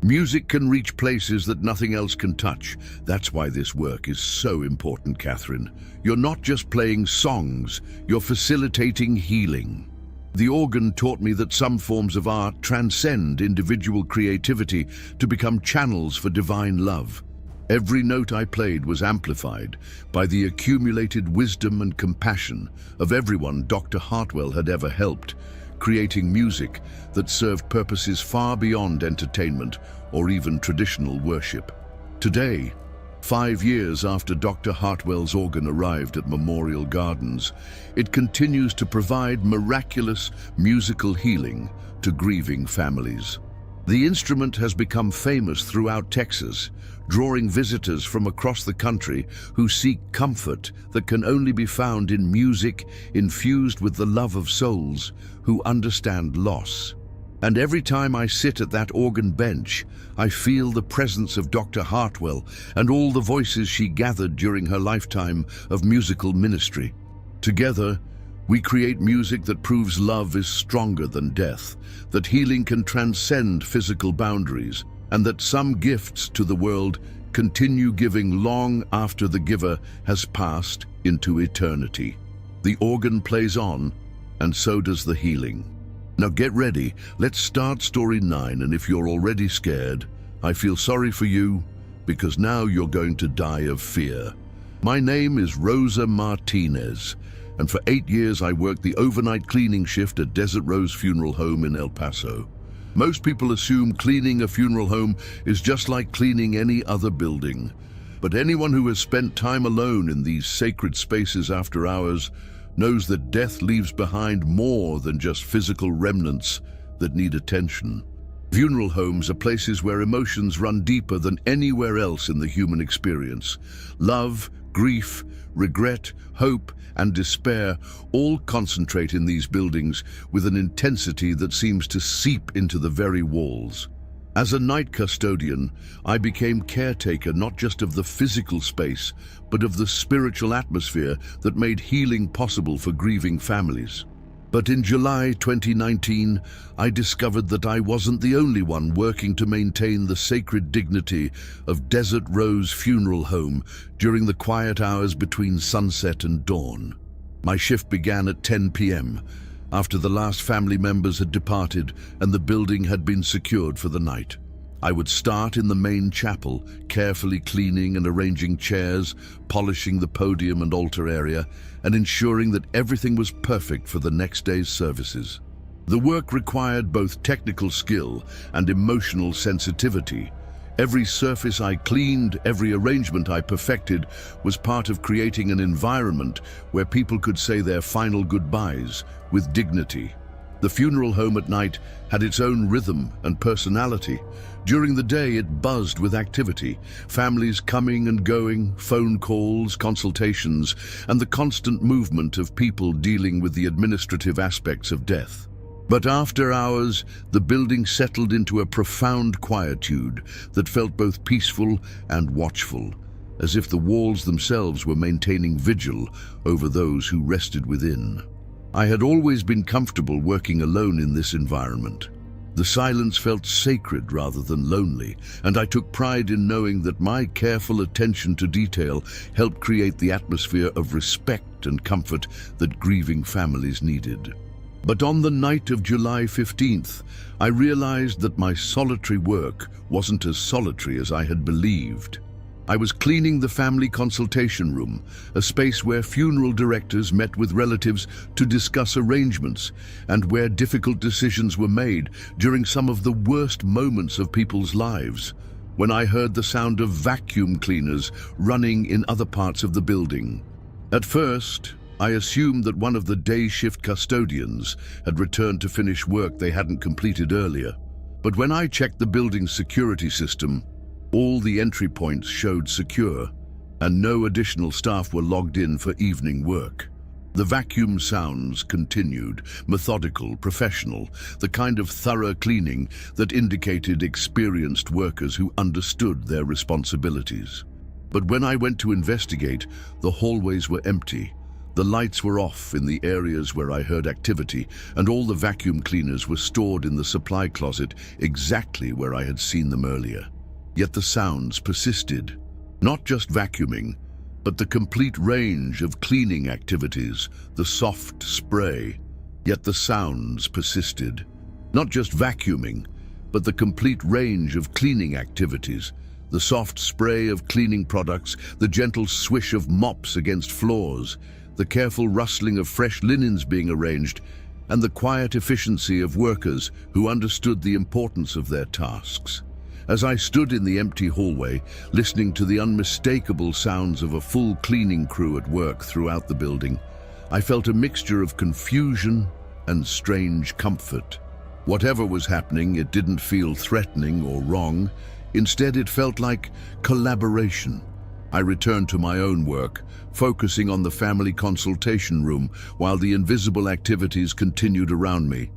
music can reach places that nothing else can touch. That's why this work is so important, Catherine. You're not just playing songs, you're facilitating healing." The organ taught me that some forms of art transcend individual creativity to become channels for divine love. Every note I played was amplified by the accumulated wisdom and compassion of everyone Dr. Hartwell had ever helped, creating music that served purposes far beyond entertainment or even traditional worship. Today, 5 years after Dr. Hartwell's organ arrived at Memorial Gardens, it continues to provide miraculous musical healing to grieving families. The instrument has become famous throughout Texas, drawing visitors from across the country who seek comfort that can only be found in music infused with the love of souls who understand loss. And every time I sit at that organ bench, I feel the presence of Dr. Hartwell and all the voices she gathered during her lifetime of musical ministry. Together, we create music that proves love is stronger than death, that healing can transcend physical boundaries, and that some gifts to the world continue giving long after the giver has passed into eternity. The organ plays on, and so does the healing. Now get ready, let's start story 9, and if you're already scared, I feel sorry for you, because now you're going to die of fear. My name is Rosa Martinez, and for 8 years I worked the overnight cleaning shift at Desert Rose Funeral Home in El Paso. Most people assume cleaning a funeral home is just like cleaning any other building. But anyone who has spent time alone in these sacred spaces after hours knows that death leaves behind more than just physical remnants that need attention. Funeral homes are places where emotions run deeper than anywhere else in the human experience. Love, grief, regret, hope, and despair all concentrate in these buildings with an intensity that seems to seep into the very walls. As a night custodian, I became caretaker not just of the physical space, but of the spiritual atmosphere that made healing possible for grieving families. But in July 2019, I discovered that I wasn't the only one working to maintain the sacred dignity of Desert Rose Funeral Home during the quiet hours between sunset and dawn. My shift began at 10 p.m., after the last family members had departed and the building had been secured for the night. I would start in the main chapel, carefully cleaning and arranging chairs, polishing the podium and altar area, and ensuring that everything was perfect for the next day's services. The work required both technical skill and emotional sensitivity. Every surface I cleaned, every arrangement I perfected was part of creating an environment where people could say their final goodbyes with dignity. The funeral home at night had its own rhythm and personality. During the day, it buzzed with activity, families coming and going, phone calls, consultations, and the constant movement of people dealing with the administrative aspects of death. But after hours, the building settled into a profound quietude that felt both peaceful and watchful, as if the walls themselves were maintaining vigil over those who rested within. I had always been comfortable working alone in this environment. The silence felt sacred rather than lonely, and I took pride in knowing that my careful attention to detail helped create the atmosphere of respect and comfort that grieving families needed. But on the night of July 15th, I realized that my solitary work wasn't as solitary as I had believed. I was cleaning the family consultation room, a space where funeral directors met with relatives to discuss arrangements and where difficult decisions were made during some of the worst moments of people's lives, when I heard the sound of vacuum cleaners running in other parts of the building. At first, I assumed that one of the day shift custodians had returned to finish work they hadn't completed earlier. But when I checked the building's security system, all the entry points showed secure, and no additional staff were logged in for evening work. The vacuum sounds continued, methodical, professional, the kind of thorough cleaning that indicated experienced workers who understood their responsibilities. But when I went to investigate, the hallways were empty. The lights were off in the areas where I heard activity, and all the vacuum cleaners were stored in the supply closet exactly where I had seen them earlier. Yet the sounds persisted. Not just vacuuming, but the complete range of cleaning activities, the soft spray. Yet the sounds persisted. Not just vacuuming, but the complete range of cleaning activities, the soft spray of cleaning products, the gentle swish of mops against floors, the careful rustling of fresh linens being arranged, and the quiet efficiency of workers who understood the importance of their tasks. As I stood in the empty hallway, listening to the unmistakable sounds of a full cleaning crew at work throughout the building, I felt a mixture of confusion and strange comfort. Whatever was happening, it didn't feel threatening or wrong. Instead, it felt like collaboration. I returned to my own work, focusing on the family consultation room while the invisible activities continued around me.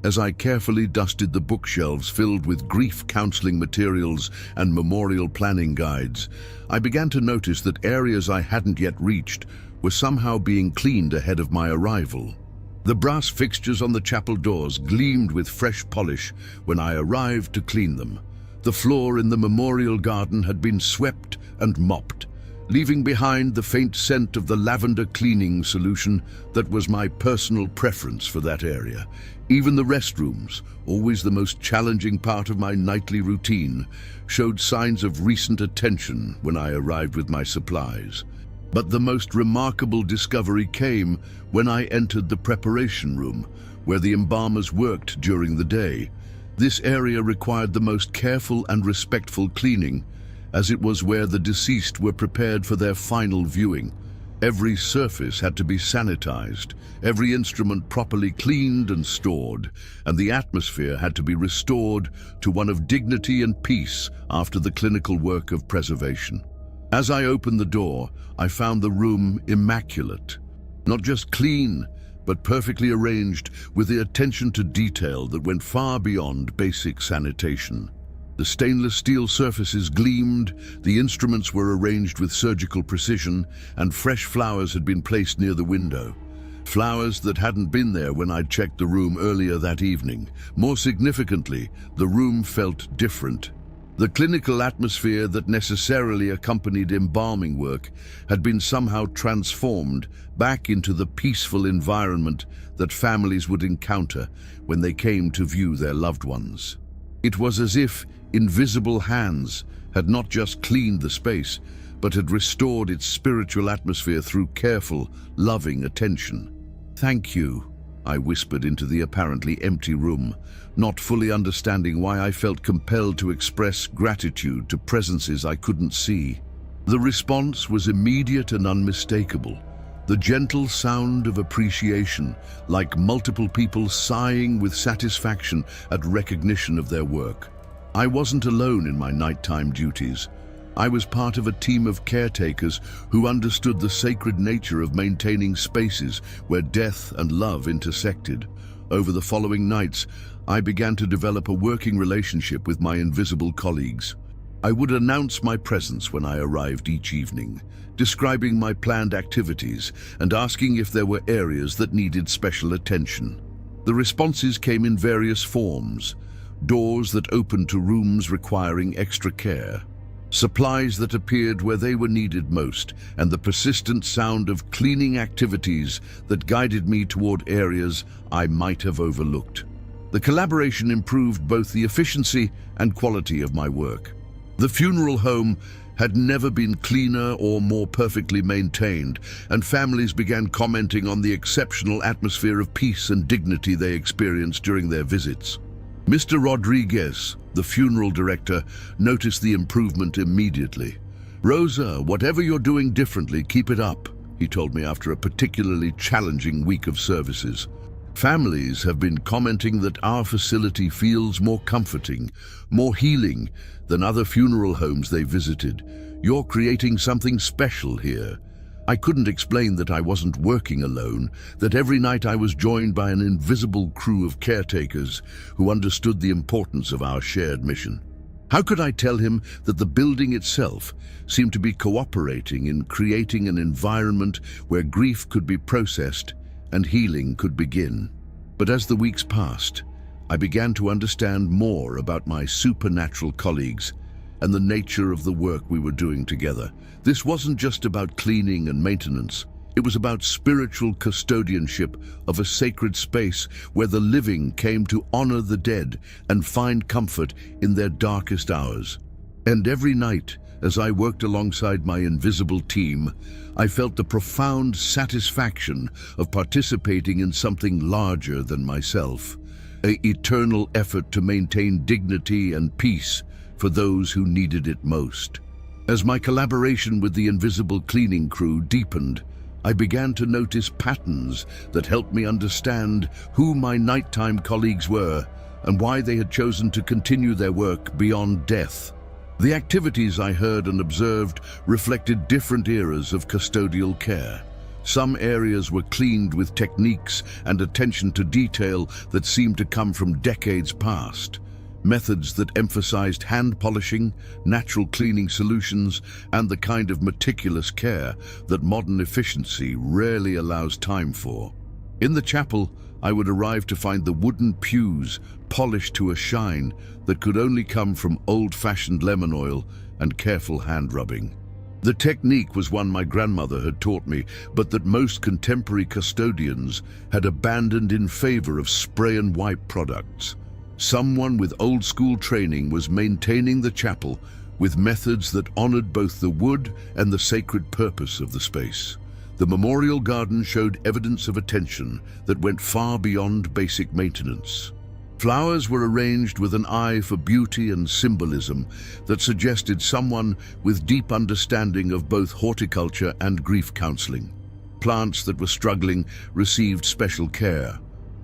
As I carefully dusted the bookshelves filled with grief counseling materials and memorial planning guides, I began to notice that areas I hadn't yet reached were somehow being cleaned ahead of my arrival. The brass fixtures on the chapel doors gleamed with fresh polish when I arrived to clean them. The floor in the memorial garden had been swept and mopped, leaving behind the faint scent of the lavender cleaning solution that was my personal preference for that area. Even the restrooms, always the most challenging part of my nightly routine, showed signs of recent attention when I arrived with my supplies. But the most remarkable discovery came when I entered the preparation room, where the embalmers worked during the day. This area required the most careful and respectful cleaning, as it was where the deceased were prepared for their final viewing. Every surface had to be sanitized, every instrument properly cleaned and stored, and the atmosphere had to be restored to one of dignity and peace after the clinical work of preservation. As I opened the door, I found the room immaculate. Not just clean, but perfectly arranged with the attention to detail that went far beyond basic sanitation. The stainless steel surfaces gleamed, the instruments were arranged with surgical precision, and fresh flowers had been placed near the window. Flowers that hadn't been there when I'd checked the room earlier that evening. More significantly, the room felt different. The clinical atmosphere that necessarily accompanied embalming work had been somehow transformed back into the peaceful environment that families would encounter when they came to view their loved ones. It was as if invisible hands had not just cleaned the space, but had restored its spiritual atmosphere through careful, loving attention. "Thank you," I whispered into the apparently empty room, not fully understanding why I felt compelled to express gratitude to presences I couldn't see. The response was immediate and unmistakable. The gentle sound of appreciation, like multiple people sighing with satisfaction at recognition of their work. I wasn't alone in my nighttime duties. I was part of a team of caretakers who understood the sacred nature of maintaining spaces where death and love intersected. Over the following nights, I began to develop a working relationship with my invisible colleagues. I would announce my presence when I arrived each evening, describing my planned activities and asking if there were areas that needed special attention. The responses came in various forms: doors that opened to rooms requiring extra care, supplies that appeared where they were needed most, and the persistent sound of cleaning activities that guided me toward areas I might have overlooked. The collaboration improved both the efficiency and quality of my work. The funeral home had never been cleaner or more perfectly maintained, and families began commenting on the exceptional atmosphere of peace and dignity they experienced during their visits. Mr. Rodriguez, the funeral director, noticed the improvement immediately. "Rosa, whatever you're doing differently, keep it up," he told me after a particularly challenging week of services. "Families have been commenting that our facility feels more comforting, more healing than other funeral homes they visited. You're creating something special here." I couldn't explain that I wasn't working alone, that every night I was joined by an invisible crew of caretakers who understood the importance of our shared mission. How could I tell him that the building itself seemed to be cooperating in creating an environment where grief could be processed and healing could begin? But as the weeks passed, I began to understand more about my supernatural colleagues and the nature of the work we were doing together. This wasn't just about cleaning and maintenance. It was about spiritual custodianship of a sacred space where the living came to honor the dead and find comfort in their darkest hours. And every night, as I worked alongside my invisible team, I felt the profound satisfaction of participating in something larger than myself, an eternal effort to maintain dignity and peace for those who needed it most. As my collaboration with the invisible cleaning crew deepened, I began to notice patterns that helped me understand who my nighttime colleagues were and why they had chosen to continue their work beyond death. The activities I heard and observed reflected different eras of custodial care. Some areas were cleaned with techniques and attention to detail that seemed to come from decades past. Methods that emphasized hand polishing, natural cleaning solutions, and the kind of meticulous care that modern efficiency rarely allows time for. In the chapel, I would arrive to find the wooden pews polished to a shine that could only come from old-fashioned lemon oil and careful hand rubbing. The technique was one my grandmother had taught me, but that most contemporary custodians had abandoned in favor of spray and wipe products. Someone with old-school training was maintaining the chapel with methods that honored both the wood and the sacred purpose of the space. The memorial garden showed evidence of attention that went far beyond basic maintenance. Flowers were arranged with an eye for beauty and symbolism that suggested someone with deep understanding of both horticulture and grief counseling. Plants that were struggling received special care.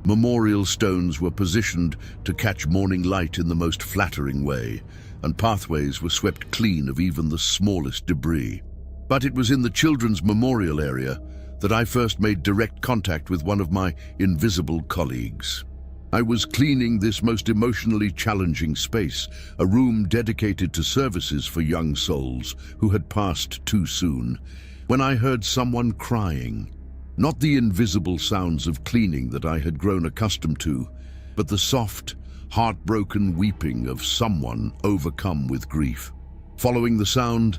Memorial stones were positioned to catch morning light in the most flattering way, and pathways were swept clean of even the smallest debris. But it was in the children's memorial area that I first made direct contact with one of my invisible colleagues. I was cleaning this most emotionally challenging space, a room dedicated to services for young souls who had passed too soon, when I heard someone crying. Not the invisible sounds of cleaning that I had grown accustomed to, but the soft, heartbroken weeping of someone overcome with grief. Following the sound,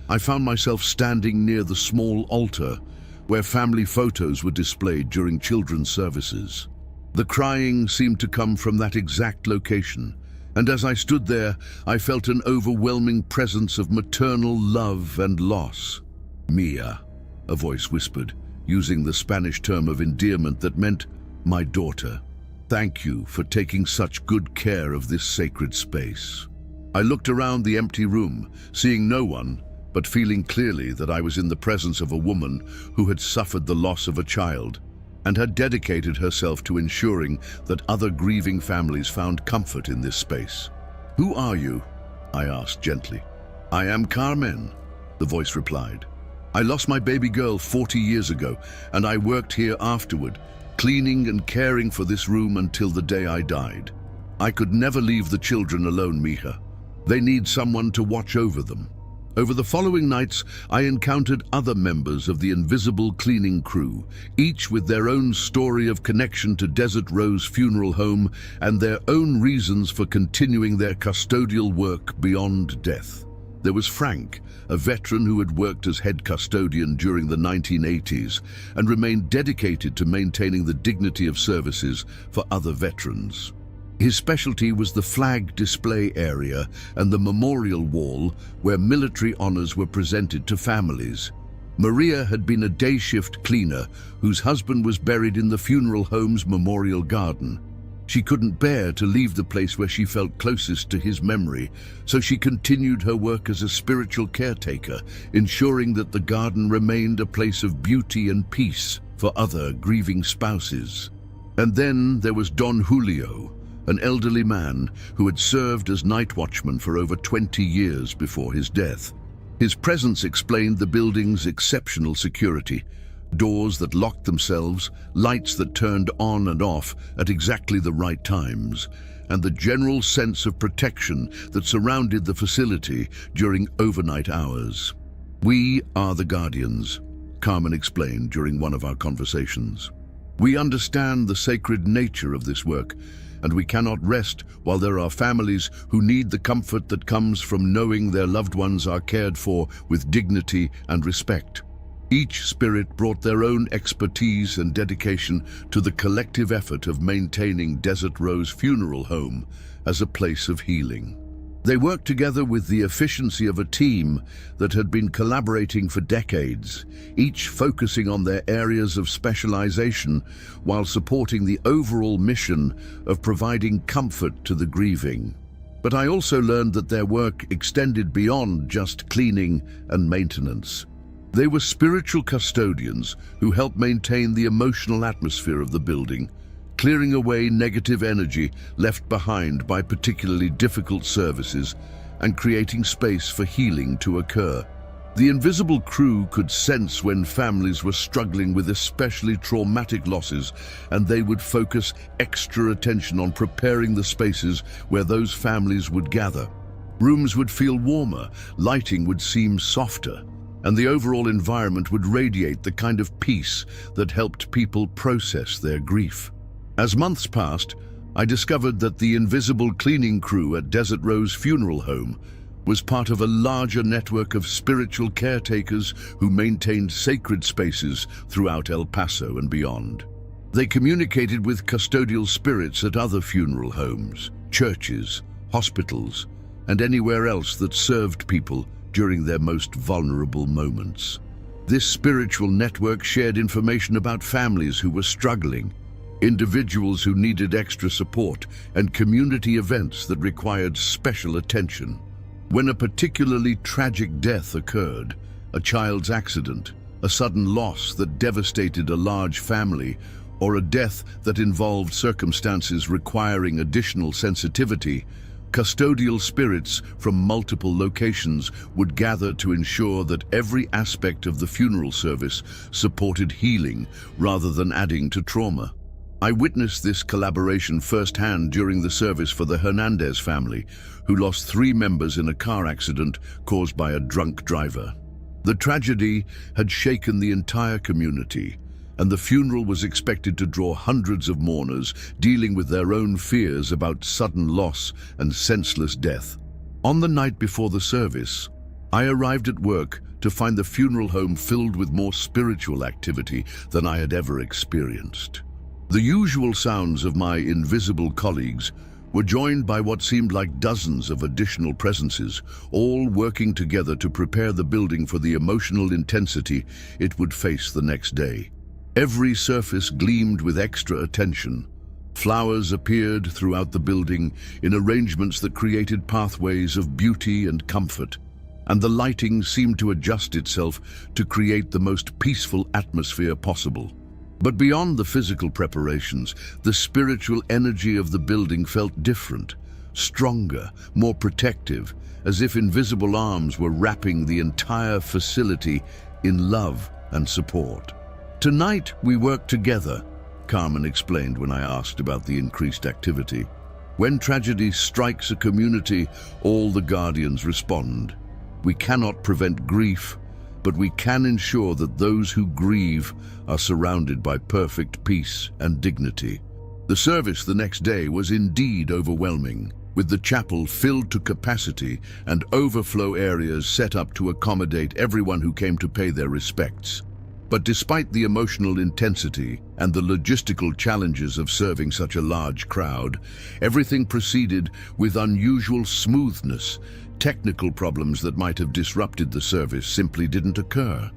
I found myself standing near the small altar where family photos were displayed during children's services. The crying seemed to come from that exact location, and as I stood there, I felt an overwhelming presence of maternal love and loss. "Mia," a voice whispered, using the Spanish term of endearment that meant My daughter, thank you for taking such good care of this sacred space. I looked around the empty room, seeing no one, but feeling clearly that I was in the presence of a woman who had suffered the loss of a child and had dedicated herself to ensuring that other grieving families found comfort in this space. "Who are you?" I asked gently. "I am Carmen," the voice replied. "I lost my baby girl 40 years ago, and I worked here afterward, cleaning and caring for this room until the day I died. I could never leave the children alone, Mija. They need someone to watch over them." Over the following nights, I encountered other members of the invisible cleaning crew, each with their own story of connection to Desert Rose Funeral Home and their own reasons for continuing their custodial work beyond death. There was Frank, a veteran who had worked as head custodian during the 1980s and remained dedicated to maintaining the dignity of services for other veterans. His specialty was the flag display area and the memorial wall where military honors were presented to families. Maria had been a day shift cleaner whose husband was buried in the funeral home's memorial garden. She couldn't bear to leave the place where she felt closest to his memory, so she continued her work as a spiritual caretaker, ensuring that the garden remained a place of beauty and peace for other grieving spouses. And then there was Don Julio, an elderly man who had served as night watchman for over 20 years before his death. His presence explained the building's exceptional security: doors that locked themselves, lights that turned on and off at exactly the right times, and the general sense of protection that surrounded the facility during overnight hours. "We are the guardians," Carmen explained during one of our conversations. "We understand the sacred nature of this work, and we cannot rest while there are families who need the comfort that comes from knowing their loved ones are cared for with dignity and respect." Each spirit brought their own expertise and dedication to the collective effort of maintaining Desert Rose Funeral Home as a place of healing. They worked together with the efficiency of a team that had been collaborating for decades, each focusing on their areas of specialization while supporting the overall mission of providing comfort to the grieving. But I also learned that their work extended beyond just cleaning and maintenance. They were spiritual custodians who helped maintain the emotional atmosphere of the building, clearing away negative energy left behind by particularly difficult services and creating space for healing to occur. The invisible crew could sense when families were struggling with especially traumatic losses, and they would focus extra attention on preparing the spaces where those families would gather. Rooms would feel warmer, lighting would seem softer, and the overall environment would radiate the kind of peace that helped people process their grief. As months passed, I discovered that the invisible cleaning crew at Desert Rose Funeral Home was part of a larger network of spiritual caretakers who maintained sacred spaces throughout El Paso and beyond. They communicated with custodial spirits at other funeral homes, churches, hospitals, and anywhere else that served people during their most vulnerable moments. This spiritual network shared information about families who were struggling, individuals who needed extra support, and community events that required special attention. When a particularly tragic death occurred, a child's accident, a sudden loss that devastated a large family, or a death that involved circumstances requiring additional sensitivity, custodial spirits from multiple locations would gather to ensure that every aspect of the funeral service supported healing rather than adding to trauma. I witnessed this collaboration firsthand during the service for the Hernandez family, who lost 3 members in a car accident caused by a drunk driver. The tragedy had shaken the entire community, and the funeral was expected to draw hundreds of mourners dealing with their own fears about sudden loss and senseless death. On the night before the service, I arrived at work to find the funeral home filled with more spiritual activity than I had ever experienced. The usual sounds of my invisible colleagues were joined by what seemed like dozens of additional presences, all working together to prepare the building for the emotional intensity it would face the next day. Every surface gleamed with extra attention. Flowers appeared throughout the building in arrangements that created pathways of beauty and comfort, and the lighting seemed to adjust itself to create the most peaceful atmosphere possible. But beyond the physical preparations, the spiritual energy of the building felt different, stronger, more protective, as if invisible arms were wrapping the entire facility in love and support. "Tonight we work together," Carmen explained when I asked about the increased activity. "When tragedy strikes a community, all the guardians respond. We cannot prevent grief, but we can ensure that those who grieve are surrounded by perfect peace and dignity." The service the next day was indeed overwhelming, with the chapel filled to capacity and overflow areas set up to accommodate everyone who came to pay their respects. But despite the emotional intensity and the logistical challenges of serving such a large crowd, everything proceeded with unusual smoothness. Technical problems that might have disrupted the service simply didn't occur.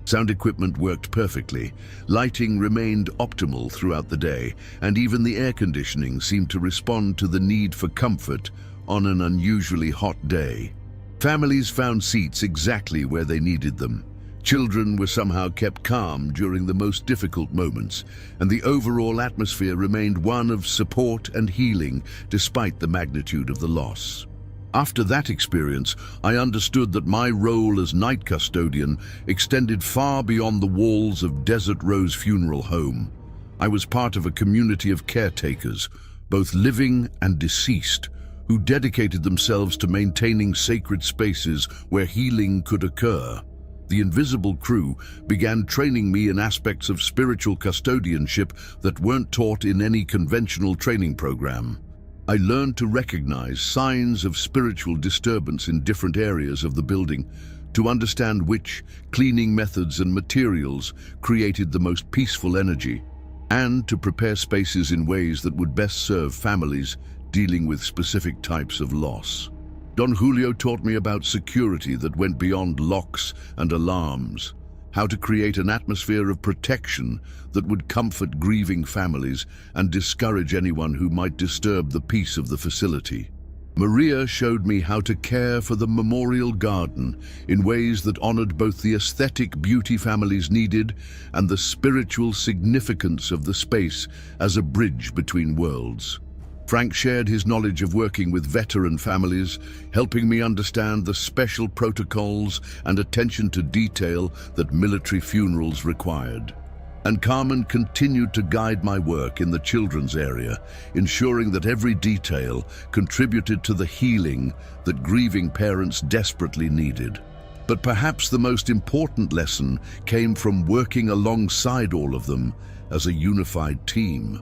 Sound equipment worked perfectly, lighting remained optimal throughout the day, and even the air conditioning seemed to respond to the need for comfort on an unusually hot day. Families found seats exactly where they needed them. Children were somehow kept calm during the most difficult moments, and the overall atmosphere remained one of support and healing despite the magnitude of the loss. After that experience, I understood that my role as night custodian extended far beyond the walls of Desert Rose Funeral Home. I was part of a community of caretakers, both living and deceased, who dedicated themselves to maintaining sacred spaces where healing could occur. The invisible crew began training me in aspects of spiritual custodianship that weren't taught in any conventional training program. I learned to recognize signs of spiritual disturbance in different areas of the building, to understand which cleaning methods and materials created the most peaceful energy, and to prepare spaces in ways that would best serve families dealing with specific types of loss. Don Julio taught me about security that went beyond locks and alarms, how to create an atmosphere of protection that would comfort grieving families and discourage anyone who might disturb the peace of the facility. Maria showed me how to care for the memorial garden in ways that honored both the aesthetic beauty families needed and the spiritual significance of the space as a bridge between worlds. Frank shared his knowledge of working with veteran families, helping me understand the special protocols and attention to detail that military funerals required. And Carmen continued to guide my work in the children's area, ensuring that every detail contributed to the healing that grieving parents desperately needed. But perhaps the most important lesson came from working alongside all of them as a unified team.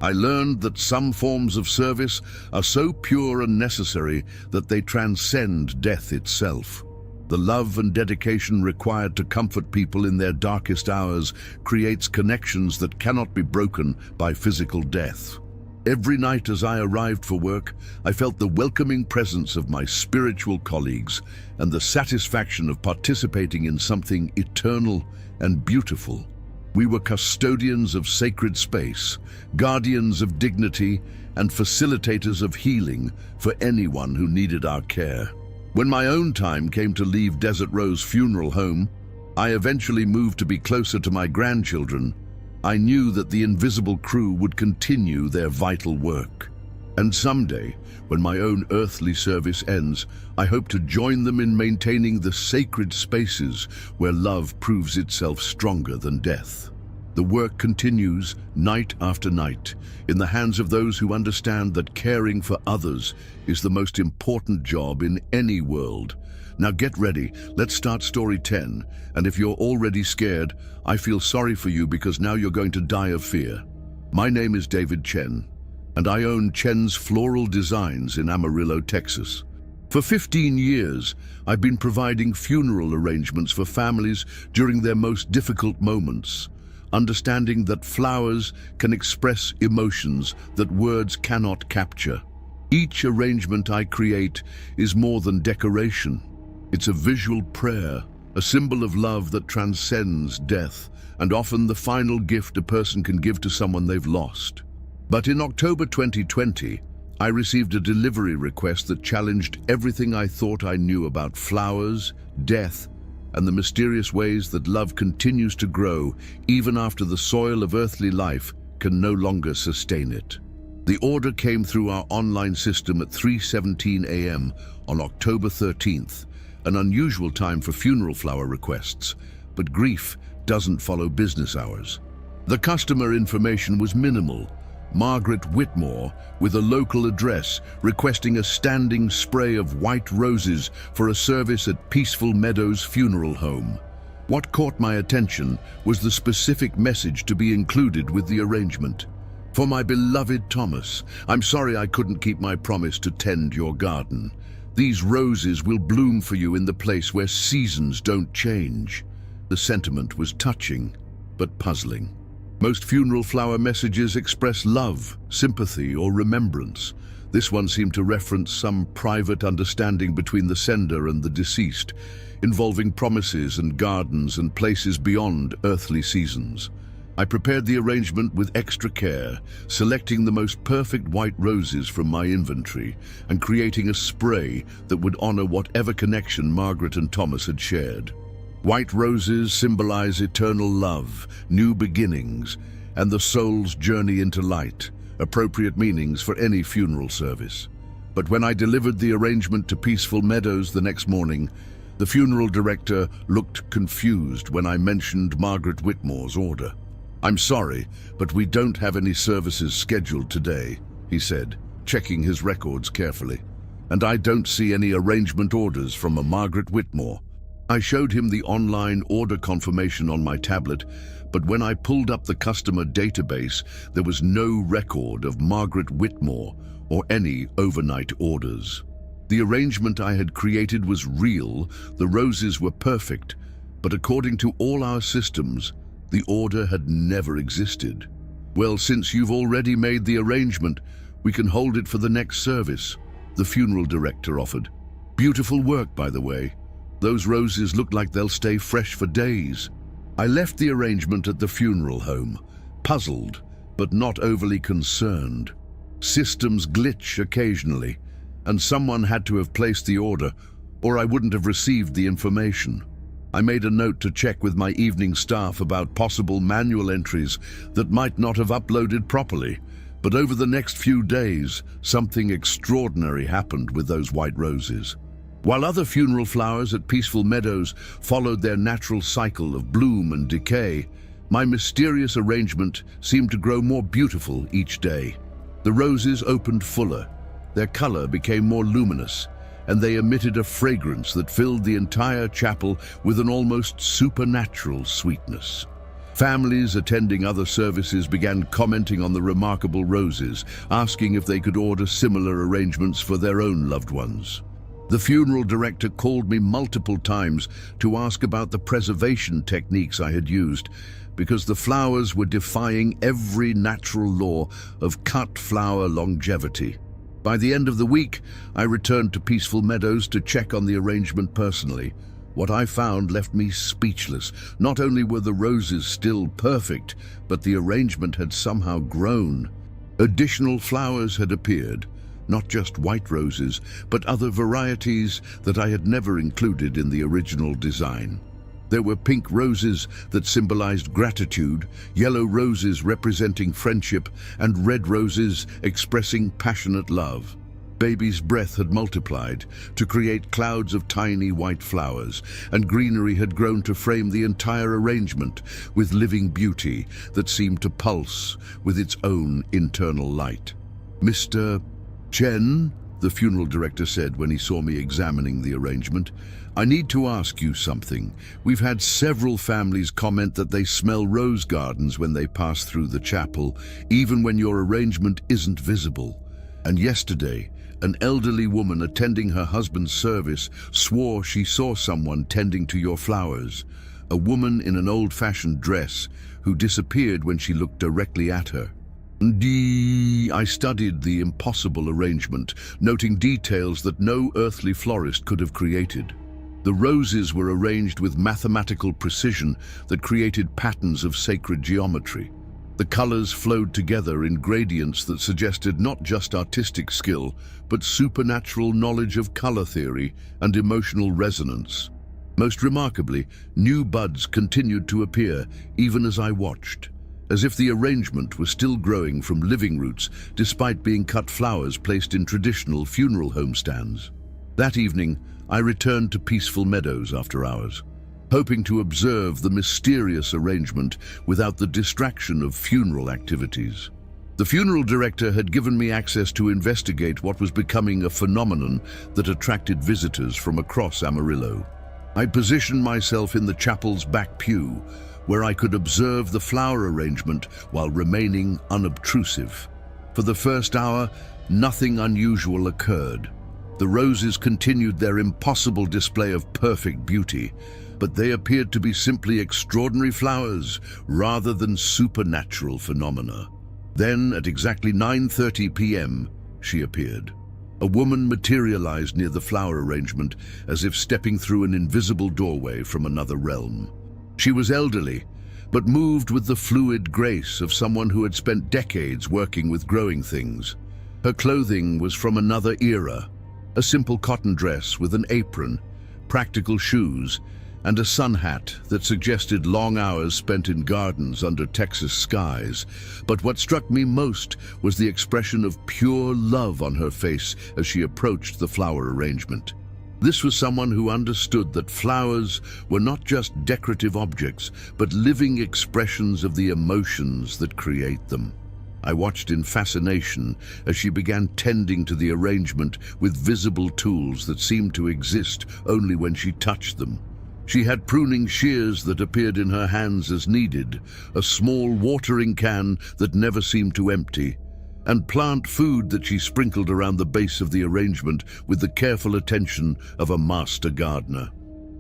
I learned that some forms of service are so pure and necessary that they transcend death itself. The love and dedication required to comfort people in their darkest hours creates connections that cannot be broken by physical death. Every night as I arrived for work, I felt the welcoming presence of my spiritual colleagues and the satisfaction of participating in something eternal and beautiful. We were custodians of sacred space, guardians of dignity, and facilitators of healing for anyone who needed our care. When my own time came to leave Desert Rose Funeral Home, I eventually moved to be closer to my grandchildren. I knew that the invisible crew would continue their vital work. And someday, when my own earthly service ends, I hope to join them in maintaining the sacred spaces where love proves itself stronger than death. The work continues night after night in the hands of those who understand that caring for others is the most important job in any world. Now get ready, let's start story 10. And if you're already scared, I feel sorry for you because now you're going to die of fear. My name is David Chen, and I own Chen's Floral Designs in Amarillo, Texas. For 15 years, I've been providing funeral arrangements for families during their most difficult moments, understanding that flowers can express emotions that words cannot capture. Each arrangement I create is more than decoration. It's a visual prayer, a symbol of love that transcends death, and often the final gift a person can give to someone they've lost. But in October 2020, I received a delivery request that challenged everything I thought I knew about flowers, death, and the mysterious ways that love continues to grow even after the soil of earthly life can no longer sustain it. The order came through our online system at 3:17 a.m. on October 13th, an unusual time for funeral flower requests, but grief doesn't follow business hours. The customer information was minimal. Margaret Whitmore, with a local address, requesting a standing spray of white roses for a service at Peaceful Meadows Funeral Home. What caught my attention was the specific message to be included with the arrangement. "For my beloved Thomas, I'm sorry I couldn't keep my promise to tend your garden. These roses will bloom for you in the place where seasons don't change." The sentiment was touching, but puzzling. Most funeral flower messages express love, sympathy, or remembrance. This one seemed to reference some private understanding between the sender and the deceased, involving promises and gardens and places beyond earthly seasons. I prepared the arrangement with extra care, selecting the most perfect white roses from my inventory and creating a spray that would honor whatever connection Margaret and Thomas had shared. White roses symbolize eternal love, new beginnings, and the soul's journey into light, appropriate meanings for any funeral service. But when I delivered the arrangement to Peaceful Meadows the next morning, the funeral director looked confused when I mentioned Margaret Whitmore's order. "I'm sorry, but we don't have any services scheduled today," he said, checking his records carefully. "And I don't see any arrangement orders from a Margaret Whitmore." I showed him the online order confirmation on my tablet, but when I pulled up the customer database, there was no record of Margaret Whitmore or any overnight orders. The arrangement I had created was real, the roses were perfect, but according to all our systems, the order had never existed. "Well, since you've already made the arrangement, we can hold it for the next service," the funeral director offered. "Beautiful work, by the way. Those roses look like they'll stay fresh for days." I left the arrangement at the funeral home, puzzled but not overly concerned. Systems glitch occasionally, and someone had to have placed the order, or I wouldn't have received the information. I made a note to check with my evening staff about possible manual entries that might not have uploaded properly, but over the next few days, something extraordinary happened with those white roses. While other funeral flowers at Peaceful Meadows followed their natural cycle of bloom and decay, my mysterious arrangement seemed to grow more beautiful each day. The roses opened fuller, their color became more luminous, and they emitted a fragrance that filled the entire chapel with an almost supernatural sweetness. Families attending other services began commenting on the remarkable roses, asking if they could order similar arrangements for their own loved ones. The funeral director called me multiple times to ask about the preservation techniques I had used, because the flowers were defying every natural law of cut flower longevity. By the end of the week, I returned to Peaceful Meadows to check on the arrangement personally. What I found left me speechless. Not only were the roses still perfect, but the arrangement had somehow grown. Additional flowers had appeared. Not just white roses, but other varieties that I had never included in the original design. There were pink roses that symbolized gratitude, yellow roses representing friendship, and red roses expressing passionate love. Baby's breath had multiplied to create clouds of tiny white flowers, and greenery had grown to frame the entire arrangement with living beauty that seemed to pulse with its own internal light. "Mr. Chen," the funeral director said when he saw me examining the arrangement, "I need to ask you something. We've had several families comment that they smell rose gardens when they pass through the chapel, even when your arrangement isn't visible. And yesterday, an elderly woman attending her husband's service swore she saw someone tending to your flowers, a woman in an old-fashioned dress who disappeared when she looked directly at her." I studied the impossible arrangement, noting details that no earthly florist could have created. The roses were arranged with mathematical precision that created patterns of sacred geometry. The colors flowed together in gradients that suggested not just artistic skill, but supernatural knowledge of color theory and emotional resonance. Most remarkably, new buds continued to appear even as I watched, as if the arrangement was still growing from living roots despite being cut flowers placed in traditional funeral home stands. That evening, I returned to peaceful meadows after hours, hoping to observe the mysterious arrangement without the distraction of funeral activities. The funeral director had given me access to investigate what was becoming a phenomenon that attracted visitors from across Amarillo. I positioned myself in the chapel's back pew, where I could observe the flower arrangement while remaining unobtrusive. For the first hour, nothing unusual occurred. The roses continued their impossible display of perfect beauty, but they appeared to be simply extraordinary flowers rather than supernatural phenomena. Then, at exactly 9:30 p.m., she appeared. A woman materialized near the flower arrangement as if stepping through an invisible doorway from another realm. She was elderly, but moved with the fluid grace of someone who had spent decades working with growing things. Her clothing was from another era, a simple cotton dress with an apron, practical shoes, and a sun hat that suggested long hours spent in gardens under Texas skies. But what struck me most was the expression of pure love on her face as she approached the flower arrangement. This was someone who understood that flowers were not just decorative objects, but living expressions of the emotions that create them. I watched in fascination as she began tending to the arrangement with visible tools that seemed to exist only when she touched them. She had pruning shears that appeared in her hands as needed, a small watering can that never seemed to empty, and plant food that she sprinkled around the base of the arrangement with the careful attention of a master gardener.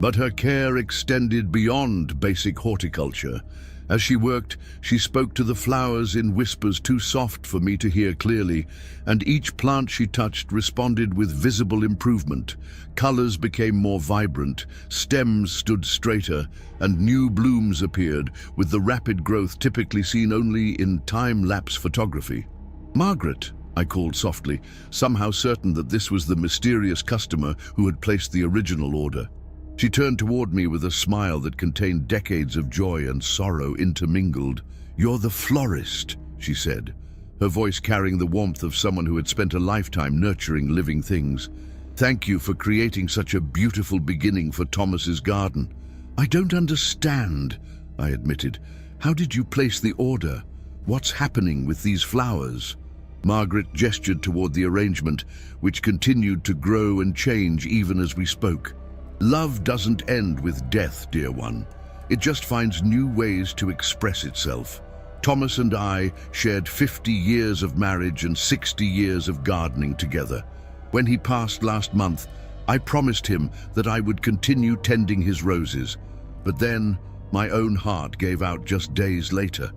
But her care extended beyond basic horticulture. As she worked, she spoke to the flowers in whispers too soft for me to hear clearly, and each plant she touched responded with visible improvement. Colors became more vibrant, stems stood straighter, and new blooms appeared, with the rapid growth typically seen only in time-lapse photography. "Margaret," I called softly, somehow certain that this was the mysterious customer who had placed the original order. She turned toward me with a smile that contained decades of joy and sorrow intermingled. "You're the florist," she said, her voice carrying the warmth of someone who had spent a lifetime nurturing living things. "Thank you for creating such a beautiful beginning for Thomas's garden." "I don't understand," I admitted. "How did you place the order? What's happening with these flowers?" Margaret gestured toward the arrangement, which continued to grow and change even as we spoke. "Love doesn't end with death, dear one. It just finds new ways to express itself. Thomas and I shared 50 years of marriage and 60 years of gardening together. When he passed last month, I promised him that I would continue tending his roses. But then, my own heart gave out just days later.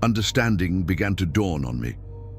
Understanding began to dawn on me.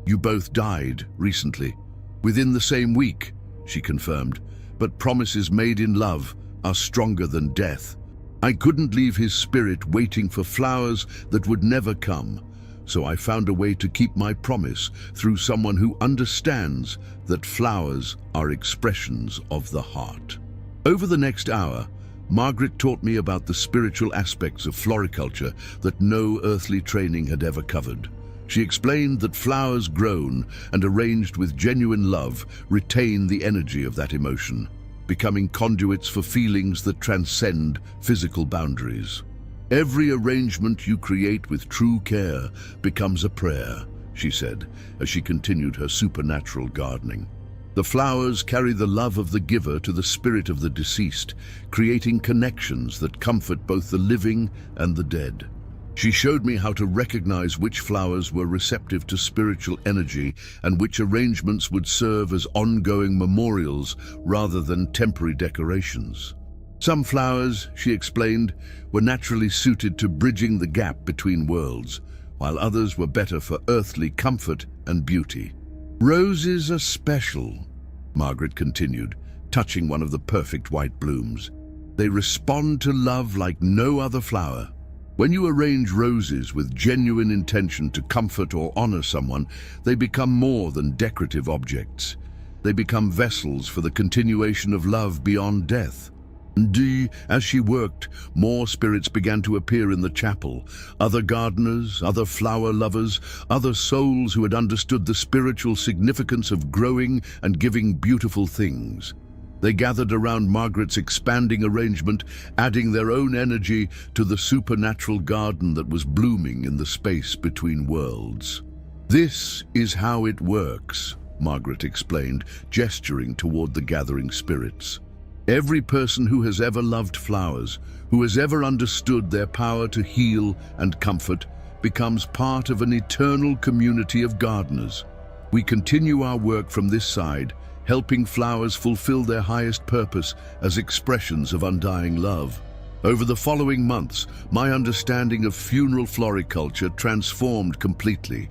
You both died recently. Within the same week," she confirmed, "but promises made in love are stronger than death. I couldn't leave his spirit waiting for flowers that would never come, so I found a way to keep my promise through someone who understands that flowers are expressions of the heart." Over the next hour, Margaret taught me about the spiritual aspects of floriculture that no earthly training had ever covered. She explained that flowers grown and arranged with genuine love retain the energy of that emotion, becoming conduits for feelings that transcend physical boundaries. "Every arrangement you create with true care becomes a prayer," she said, as she continued her supernatural gardening. "The flowers carry the love of the giver to the spirit of the deceased, creating connections that comfort both the living and the dead." She showed me how to recognize which flowers were receptive to spiritual energy and which arrangements would serve as ongoing memorials rather than temporary decorations. Some flowers, she explained, were naturally suited to bridging the gap between worlds, while others were better for earthly comfort and beauty. "Roses are special," Margaret continued, touching one of the perfect white blooms. They respond to love like no other flower. When you arrange roses with genuine intention to comfort or honor someone, they become more than decorative objects. They become vessels for the continuation of love beyond death. Indeed, as she worked, more spirits began to appear in the chapel. Other gardeners, other flower lovers, other souls who had understood the spiritual significance of growing and giving beautiful things. They gathered around Margaret's expanding arrangement, adding their own energy to the supernatural garden that was blooming in the space between worlds. "This is how it works," Margaret explained, gesturing toward the gathering spirits. "Every person who has ever loved flowers, who has ever understood their power to heal and comfort, becomes part of an eternal community of gardeners. We continue our work from this side, helping flowers fulfill their highest purpose as expressions of undying love." Over the following months, my understanding of funeral floriculture transformed completely.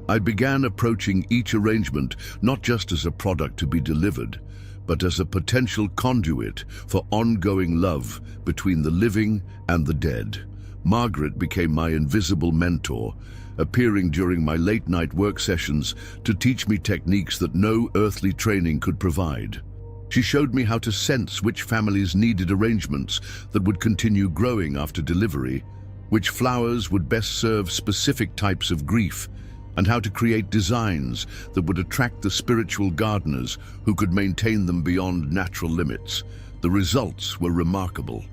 I began approaching each arrangement not just as a product to be delivered, but as a potential conduit for ongoing love between the living and the dead. Margaret became my invisible mentor, appearing during my late-night work sessions to teach me techniques that no earthly training could provide. She showed me how to sense which families needed arrangements that would continue growing after delivery, which flowers would best serve specific types of grief, and how to create designs that would attract the spiritual gardeners who could maintain them beyond natural limits. The results were remarkable.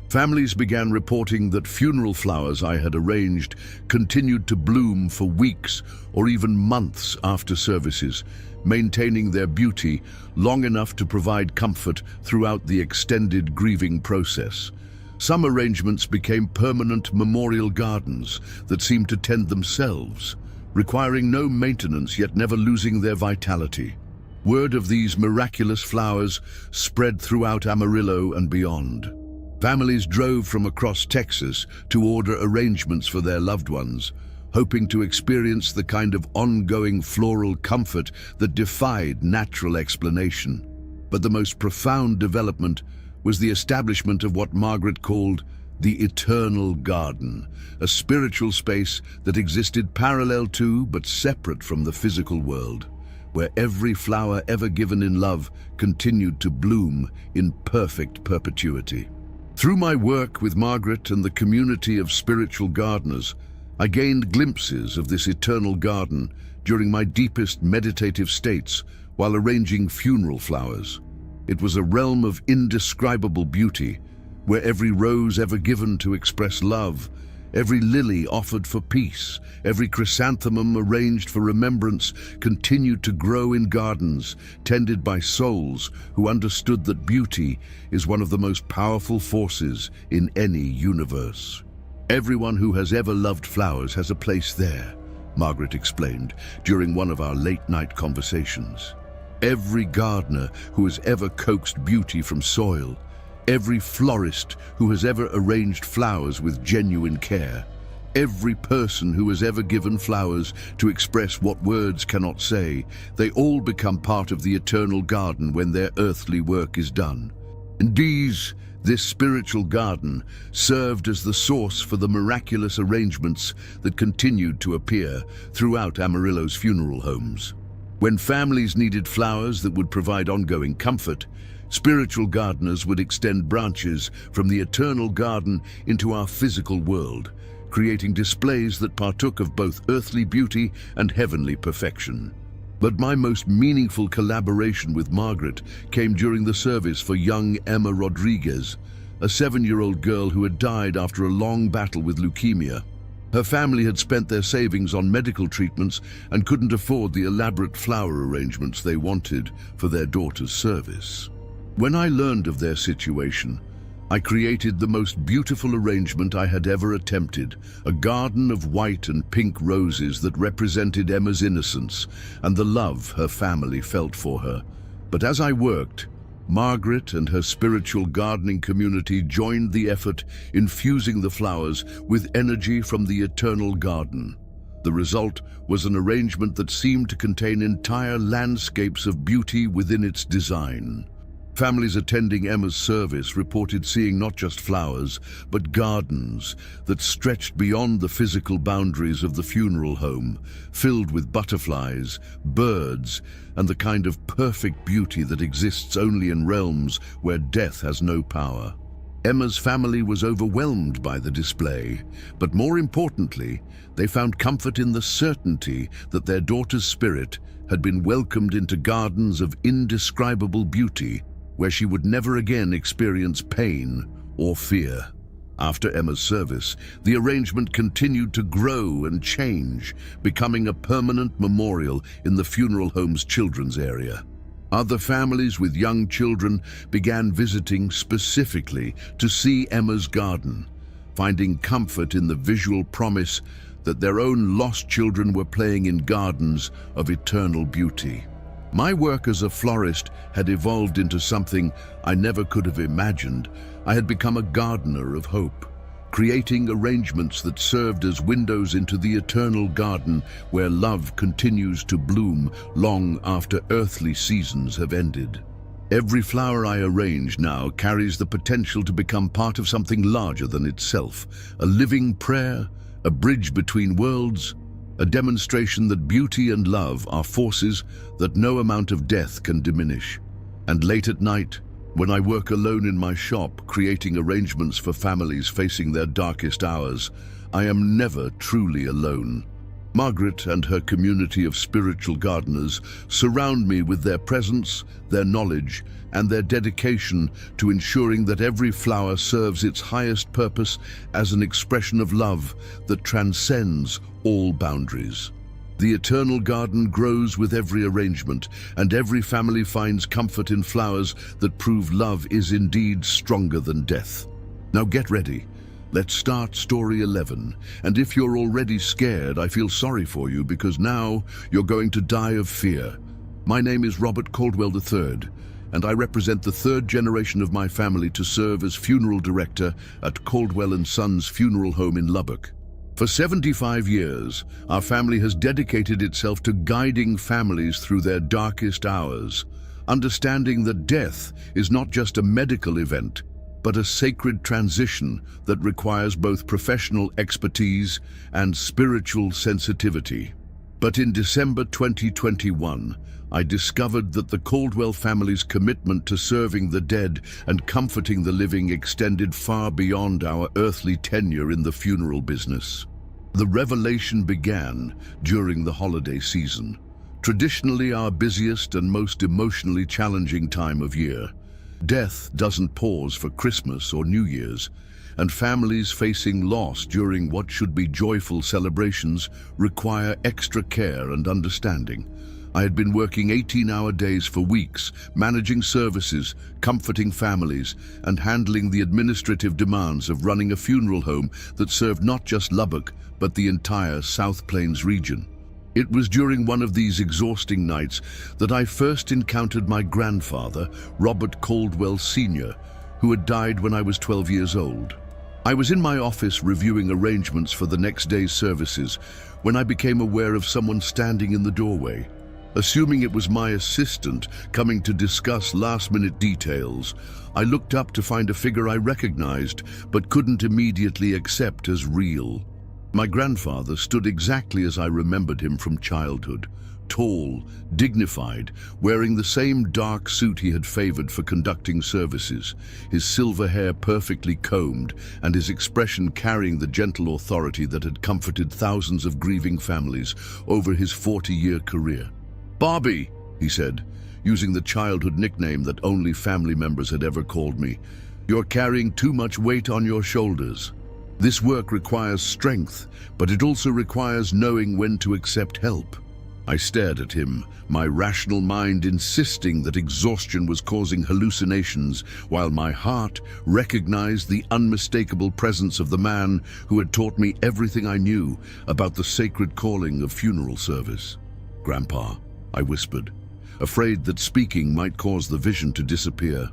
Families began reporting that funeral flowers I had arranged continued to bloom for weeks or even months after services, maintaining their beauty long enough to provide comfort throughout the extended grieving process. Some arrangements became permanent memorial gardens that seemed to tend themselves, requiring no maintenance yet never losing their vitality. Word of these miraculous flowers spread throughout Amarillo and beyond. Families drove from across Texas to order arrangements for their loved ones, hoping to experience the kind of ongoing floral comfort that defied natural explanation. But the most profound development was the establishment of what Margaret called the eternal garden, a spiritual space that existed parallel to but separate from the physical world, where every flower ever given in love continued to bloom in perfect perpetuity. Through my work with Margaret and the community of spiritual gardeners, I gained glimpses of this eternal garden during my deepest meditative states while arranging funeral flowers. It was a realm of indescribable beauty, where every rose ever given to express love, every lily offered for peace, every chrysanthemum arranged for remembrance continued to grow in gardens tended by souls who understood that beauty is one of the most powerful forces in any universe. "Everyone who has ever loved flowers has a place there," Margaret explained during one of our late-night conversations. "Every gardener who has ever coaxed beauty from soil, every florist who has ever arranged flowers with genuine care, every person who has ever given flowers to express what words cannot say, they all become part of the eternal garden when their earthly work is done." Indeed, this spiritual garden served as the source for the miraculous arrangements that continued to appear throughout Amarillo's funeral homes. When families needed flowers that would provide ongoing comfort, spiritual gardeners would extend branches from the eternal garden into our physical world, creating displays that partook of both earthly beauty and heavenly perfection. But my most meaningful collaboration with Margaret came during the service for young Emma Rodriguez, a 7-year-old girl who had died after a long battle with leukemia. Her family had spent their savings on medical treatments and couldn't afford the elaborate flower arrangements they wanted for their daughter's service. When I learned of their situation, I created the most beautiful arrangement I had ever attempted, a garden of white and pink roses that represented Emma's innocence and the love her family felt for her. But as I worked, Margaret and her spiritual gardening community joined the effort, infusing the flowers with energy from the eternal garden. The result was an arrangement that seemed to contain entire landscapes of beauty within its design. Families attending Emma's service reported seeing not just flowers, but gardens that stretched beyond the physical boundaries of the funeral home, filled with butterflies, birds, and the kind of perfect beauty that exists only in realms where death has no power. Emma's family was overwhelmed by the display, but more importantly, they found comfort in the certainty that their daughter's spirit had been welcomed into gardens of indescribable beauty, where she would never again experience pain or fear. After Emma's service, the arrangement continued to grow and change, becoming a permanent memorial in the funeral home's children's area. Other families with young children began visiting specifically to see Emma's garden, finding comfort in the visual promise that their own lost children were playing in gardens of eternal beauty. My work as a florist had evolved into something I never could have imagined. I had become a gardener of hope, creating arrangements that served as windows into the eternal garden where love continues to bloom long after earthly seasons have ended. Every flower I arrange now carries the potential to become part of something larger than itself, a living prayer, a bridge between worlds, a demonstration that beauty and love are forces that no amount of death can diminish. And late at night, when I work alone in my shop creating arrangements for families facing their darkest hours, I am never truly alone. Margaret and her community of spiritual gardeners surround me with their presence, their knowledge, and their dedication to ensuring that every flower serves its highest purpose as an expression of love that transcends all boundaries. The eternal garden grows with every arrangement, and every family finds comfort in flowers that prove love is indeed stronger than death. Now get ready. Let's start story 11, and if you're already scared, I feel sorry for you because now you're going to die of fear. My name is Robert Caldwell III, and I represent the third generation of my family to serve as funeral director at Caldwell & Sons Funeral Home in Lubbock. For 75 years, our family has dedicated itself to guiding families through their darkest hours, understanding that death is not just a medical event, but a sacred transition that requires both professional expertise and spiritual sensitivity. But in December 2021, I discovered that the Caldwell family's commitment to serving the dead and comforting the living extended far beyond our earthly tenure in the funeral business. The revelation began during the holiday season, traditionally our busiest and most emotionally challenging time of year. Death doesn't pause for Christmas or New Year's, and families facing loss during what should be joyful celebrations require extra care and understanding. I had been working 18-hour days for weeks, managing services, comforting families, and handling the administrative demands of running a funeral home that served not just Lubbock, but the entire South Plains region. It was during one of these exhausting nights that I first encountered my grandfather, Robert Caldwell Sr., who had died when I was 12 years old. I was in my office reviewing arrangements for the next day's services when I became aware of someone standing in the doorway. Assuming it was my assistant coming to discuss last-minute details, I looked up to find a figure I recognized but couldn't immediately accept as real. My grandfather stood exactly as I remembered him from childhood, tall, dignified, wearing the same dark suit he had favored for conducting services, his silver hair perfectly combed and his expression carrying the gentle authority that had comforted thousands of grieving families over his 40-year career. "Bobby," he said, using the childhood nickname that only family members had ever called me, "you're carrying too much weight on your shoulders. This work requires strength, but it also requires knowing when to accept help." I stared at him, my rational mind insisting that exhaustion was causing hallucinations, while my heart recognized the unmistakable presence of the man who had taught me everything I knew about the sacred calling of funeral service. "Grandpa," I whispered, afraid that speaking might cause the vision to disappear.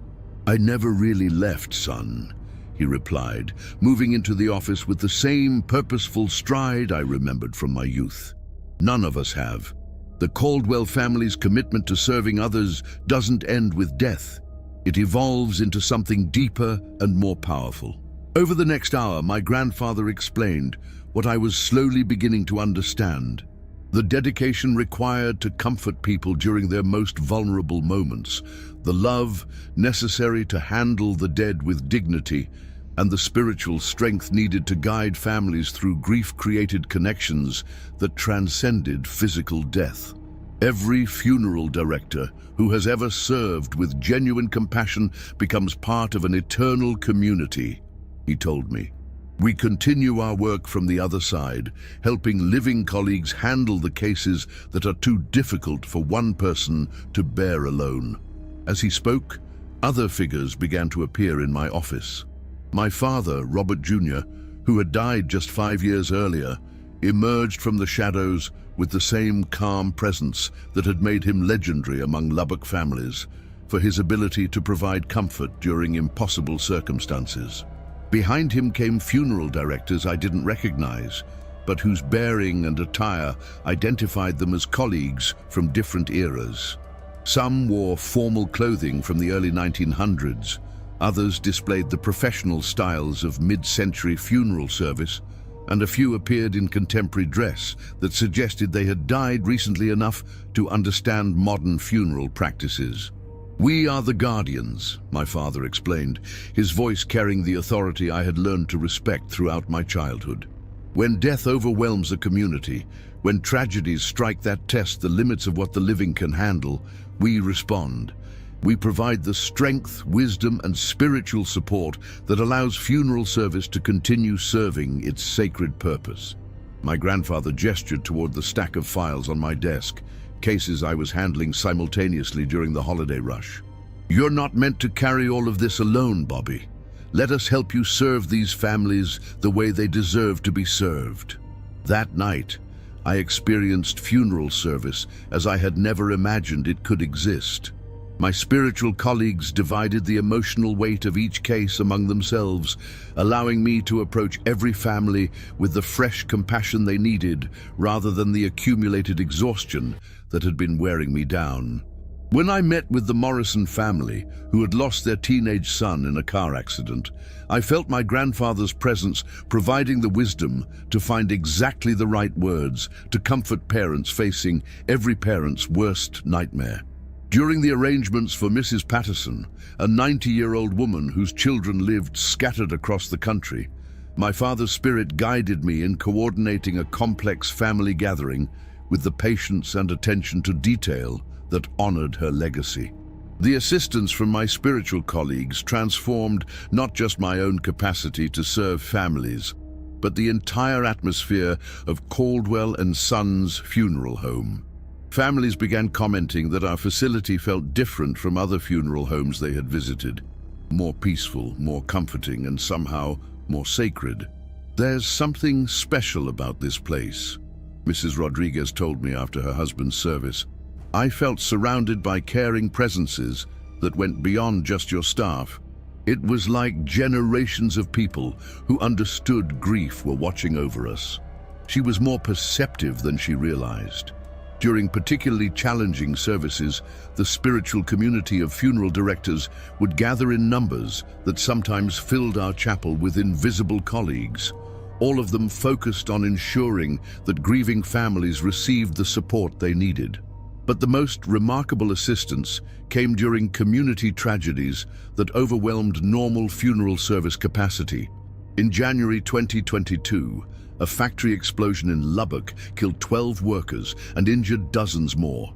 "I never really left, son," he replied, moving into the office with the same purposeful stride I remembered from my youth. "None of us have. The Caldwell family's commitment to serving others doesn't end with death. It evolves into something deeper and more powerful. Over the next hour, my grandfather explained what I was slowly beginning to understand: the dedication required to comfort people during their most vulnerable moments, the love necessary to handle the dead with dignity, and the spiritual strength needed to guide families through grief-created connections that transcended physical death. Every funeral director who has ever served with genuine compassion becomes part of an eternal community, he told me. We continue our work from the other side, helping living colleagues handle the cases that are too difficult for one person to bear alone. As he spoke, other figures began to appear in my office. My father, Robert Jr., who had died just 5 years earlier, emerged from the shadows with the same calm presence that had made him legendary among Lubbock families for his ability to provide comfort during impossible circumstances. Behind him came funeral directors I didn't recognize, but whose bearing and attire identified them as colleagues from different eras. Some wore formal clothing from the early 1900s, others displayed the professional styles of mid-century funeral service, and a few appeared in contemporary dress that suggested they had died recently enough to understand modern funeral practices. "We are the guardians," my father explained, his voice carrying the authority I had learned to respect throughout my childhood. When death overwhelms a community, when tragedies strike that test the limits of what the living can handle, we respond. We provide the strength, wisdom, and spiritual support that allows funeral service to continue serving its sacred purpose. My grandfather gestured toward the stack of files on my desk, cases I was handling simultaneously during the holiday rush. "You're not meant to carry all of this alone, Bobby. Let us help you serve these families the way they deserve to be served." That night, I experienced funeral service as I had never imagined it could exist. My spiritual colleagues divided the emotional weight of each case among themselves, allowing me to approach every family with the fresh compassion they needed rather than the accumulated exhaustion that had been wearing me down. When I met with the Morrison family, who had lost their teenage son in a car accident, I felt my grandfather's presence providing the wisdom to find exactly the right words to comfort parents facing every parent's worst nightmare. During the arrangements for Mrs. Patterson, a 90-year-old woman whose children lived scattered across the country, my father's spirit guided me in coordinating a complex family gathering with the patience and attention to detail that honored her legacy. The assistance from my spiritual colleagues transformed not just my own capacity to serve families, but the entire atmosphere of Caldwell and Sons Funeral Home. Families began commenting that our facility felt different from other funeral homes they had visited. More peaceful, more comforting, and somehow more sacred. "There's something special about this place," Mrs. Rodriguez told me after her husband's service. "I felt surrounded by caring presences that went beyond just your staff. It was like generations of people who understood grief were watching over us." She was more perceptive than she realized. During particularly challenging services, the spiritual community of funeral directors would gather in numbers that sometimes filled our chapel with invisible colleagues, all of them focused on ensuring that grieving families received the support they needed. But the most remarkable assistance came during community tragedies that overwhelmed normal funeral service capacity. In January 2022, a factory explosion in Lubbock killed 12 workers and injured dozens more.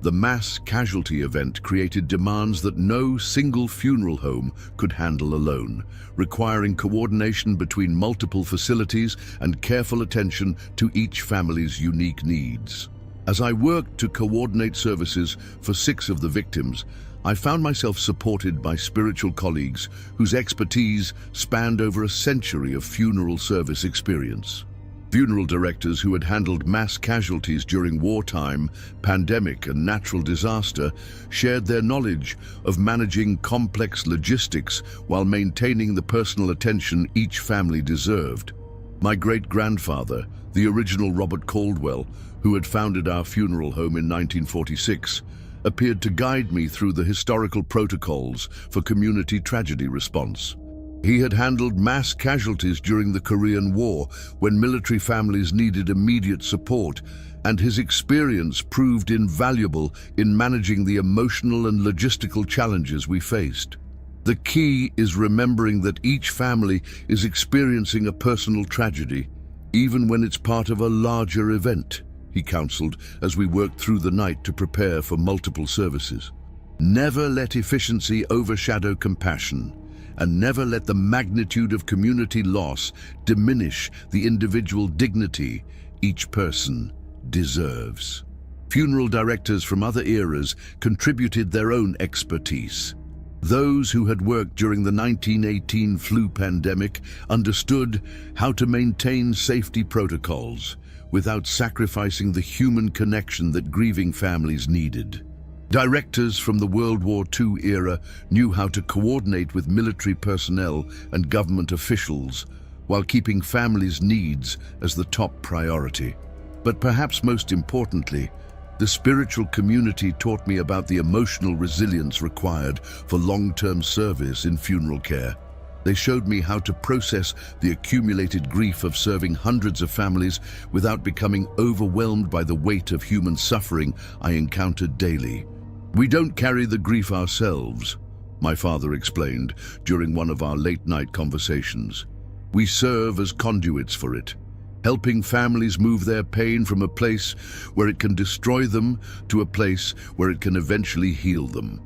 The mass casualty event created demands that no single funeral home could handle alone, requiring coordination between multiple facilities and careful attention to each family's unique needs. As I worked to coordinate services for 6 of the victims, I found myself supported by spiritual colleagues whose expertise spanned over a century of funeral service experience. Funeral directors who had handled mass casualties during wartime, pandemic, and natural disaster shared their knowledge of managing complex logistics while maintaining the personal attention each family deserved. My great-grandfather, the original Robert Caldwell, who had founded our funeral home in 1946, appeared to guide me through the historical protocols for community tragedy response. He had handled mass casualties during the Korean War when military families needed immediate support, and his experience proved invaluable in managing the emotional and logistical challenges we faced. The key is remembering that each family is experiencing a personal tragedy, even when it's part of a larger event, he counseled as we worked through the night to prepare for multiple services. Never let efficiency overshadow compassion, and never let the magnitude of community loss diminish the individual dignity each person deserves. Funeral directors from other eras contributed their own expertise. Those who had worked during the 1918 flu pandemic understood how to maintain safety protocols without sacrificing the human connection that grieving families needed. Directors from the World War II era knew how to coordinate with military personnel and government officials while keeping families' needs as the top priority. But perhaps most importantly, the spiritual community taught me about the emotional resilience required for long-term service in funeral care. They showed me how to process the accumulated grief of serving hundreds of families without becoming overwhelmed by the weight of human suffering I encountered daily. "We don't carry the grief ourselves," my father explained during one of our late-night conversations. "We serve as conduits for it, helping families move their pain from a place where it can destroy them to a place where it can eventually heal them.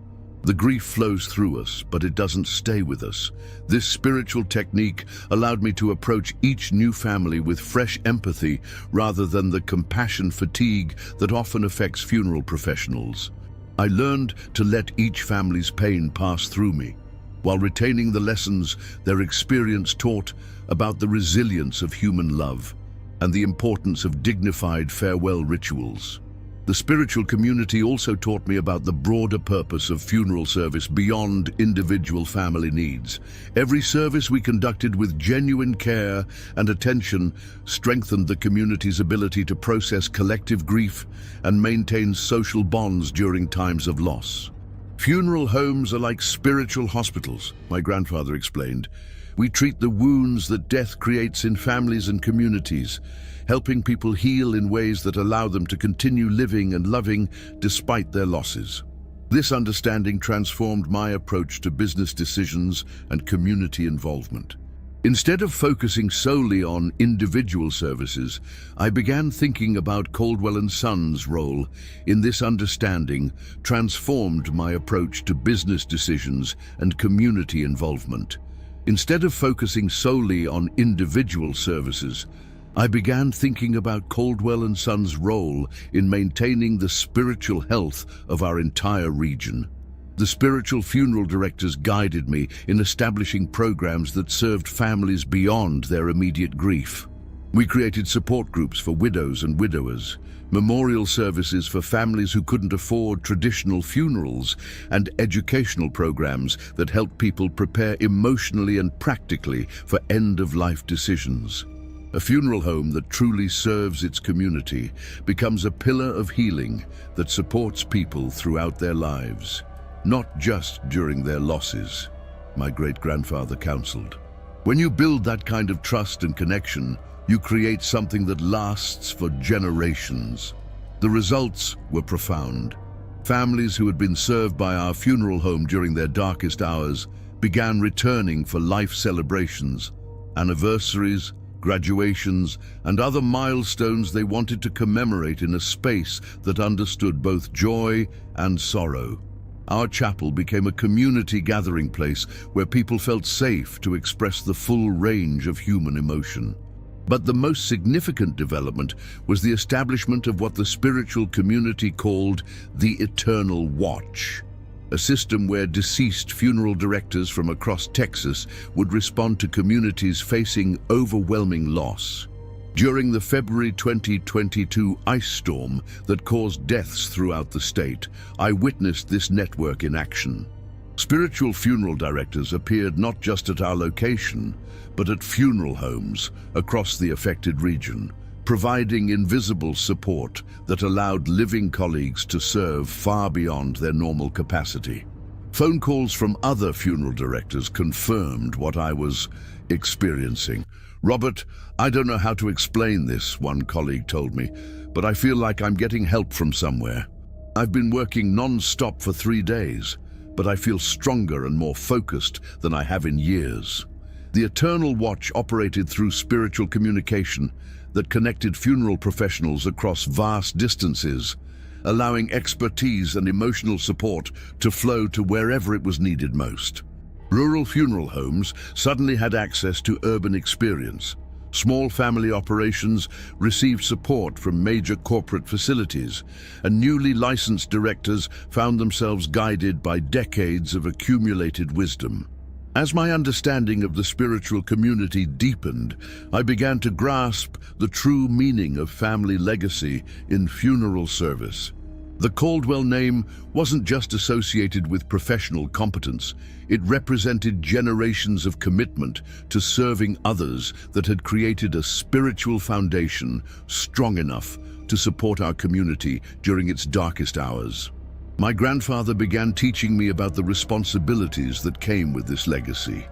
The grief flows through us, but it doesn't stay with us. This spiritual technique allowed me to approach each new family with fresh empathy rather than the compassion fatigue that often affects funeral professionals. I learned to let each family's pain pass through me, while retaining the lessons their experience taught about the resilience of human love and the importance of dignified farewell rituals. The spiritual community also taught me about the broader purpose of funeral service beyond individual family needs. Every service we conducted with genuine care and attention strengthened the community's ability to process collective grief and maintain social bonds during times of loss. "Funeral homes are like spiritual hospitals," my grandfather explained. "We treat the wounds that death creates in families and communities, helping people heal in ways that allow them to continue living and loving despite their losses." This understanding transformed my approach to business decisions and community involvement. Instead of focusing solely on individual services, I began thinking about Caldwell & Son's role in this understanding, transformed my approach to business decisions and community involvement. Instead of focusing solely on individual services, I began thinking about Caldwell & Son's role in maintaining the spiritual health of our entire region. The spiritual funeral directors guided me in establishing programs that served families beyond their immediate grief. We created support groups for widows and widowers, memorial services for families who couldn't afford traditional funerals, and educational programs that helped people prepare emotionally and practically for end-of-life decisions. A funeral home that truly serves its community becomes a pillar of healing that supports people throughout their lives, not just during their losses, my great-grandfather counseled. When you build that kind of trust and connection, you create something that lasts for generations. The results were profound. Families who had been served by our funeral home during their darkest hours began returning for life celebrations, anniversaries, graduations, and other milestones they wanted to commemorate in a space that understood both joy and sorrow. Our chapel became a community gathering place where people felt safe to express the full range of human emotion. But the most significant development was the establishment of what the spiritual community called the Eternal Watch, a system where deceased funeral directors from across Texas would respond to communities facing overwhelming loss. During the February 2022 ice storm that caused deaths throughout the state, I witnessed this network in action. Spiritual funeral directors appeared not just at our location, but at funeral homes across the affected region, providing invisible support that allowed living colleagues to serve far beyond their normal capacity. Phone calls from other funeral directors confirmed what I was experiencing. "Robert, I don't know how to explain this," one colleague told me, "but I feel like I'm getting help from somewhere. I've been working non-stop for 3 days, but I feel stronger and more focused than I have in years." The Eternal Watch operated through spiritual communication that connected funeral professionals across vast distances, allowing expertise and emotional support to flow to wherever it was needed most. Rural funeral homes suddenly had access to urban experience. Small family operations received support from major corporate facilities, and newly licensed directors found themselves guided by decades of accumulated wisdom. As my understanding of the spiritual community deepened, I began to grasp the true meaning of family legacy in funeral service. The Caldwell name wasn't just associated with professional competence, it represented generations of commitment to serving others that had created a spiritual foundation strong enough to support our community during its darkest hours. My grandfather began teaching me about the responsibilities that came with this legacy.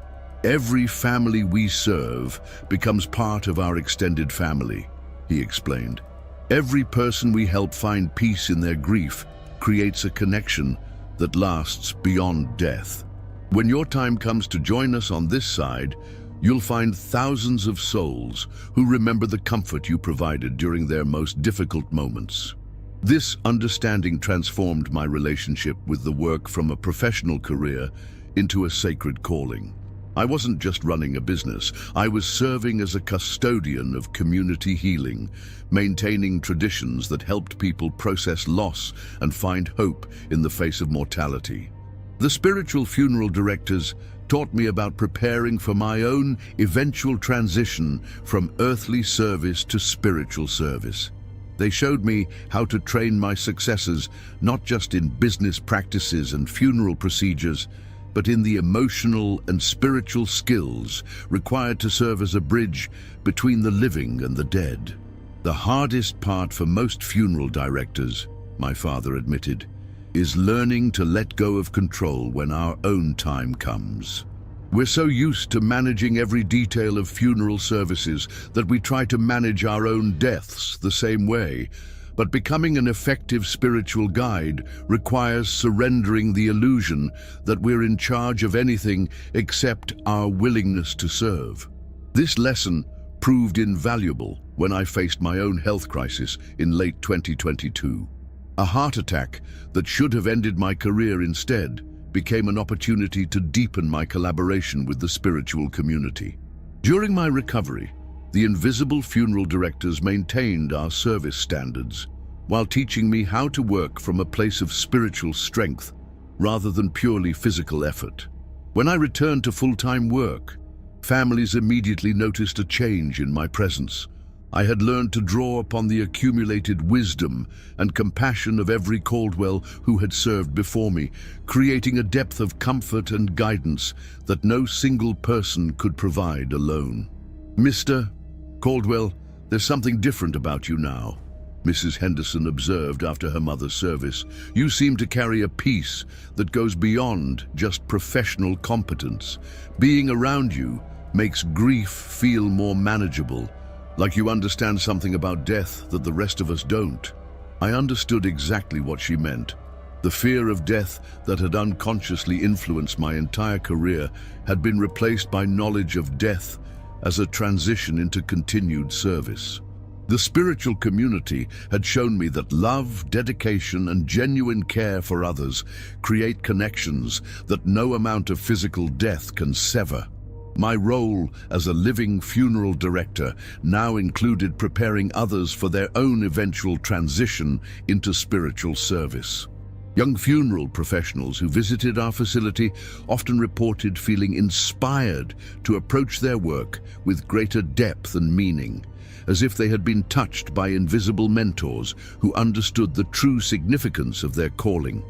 "Every family we serve becomes part of our extended family," he explained. "Every person we help find peace in their grief creates a connection that lasts beyond death. When your time comes to join us on this side, you'll find thousands of souls who remember the comfort you provided during their most difficult moments." This understanding transformed my relationship with the work from a professional career into a sacred calling. I wasn't just running a business, I was serving as a custodian of community healing, maintaining traditions that helped people process loss and find hope in the face of mortality. The spiritual funeral directors taught me about preparing for my own eventual transition from earthly service to spiritual service. They showed me how to train my successors not just in business practices and funeral procedures, but in the emotional and spiritual skills required to serve as a bridge between the living and the dead. "The hardest part for most funeral directors," my father admitted, "is learning to let go of control when our own time comes. We're so used to managing every detail of funeral services that we try to manage our own deaths the same way. But becoming an effective spiritual guide requires surrendering the illusion that we're in charge of anything except our willingness to serve." This lesson proved invaluable when I faced my own health crisis in late 2022. A heart attack that should have ended my career instead became an opportunity to deepen my collaboration with the spiritual community. During my recovery, the invisible funeral directors maintained our service standards while teaching me how to work from a place of spiritual strength rather than purely physical effort. When I returned to full-time work, families immediately noticed a change in my presence. I had learned to draw upon the accumulated wisdom and compassion of every Caldwell who had served before me, creating a depth of comfort and guidance that no single person could provide alone. "Mr. Caldwell, there's something different about you now," Mrs. Henderson observed after her mother's service. "You seem to carry a peace that goes beyond just professional competence. Being around you makes grief feel more manageable, like you understand something about death that the rest of us don't." I understood exactly what she meant. The fear of death that had unconsciously influenced my entire career had been replaced by knowledge of death as a transition into continued service. The spiritual community had shown me that love, dedication, and genuine care for others create connections that no amount of physical death can sever. My role as a living funeral director now included preparing others for their own eventual transition into spiritual service. Young funeral professionals who visited our facility often reported feeling inspired to approach their work with greater depth and meaning, as if they had been touched by invisible mentors who understood the true significance of their calling.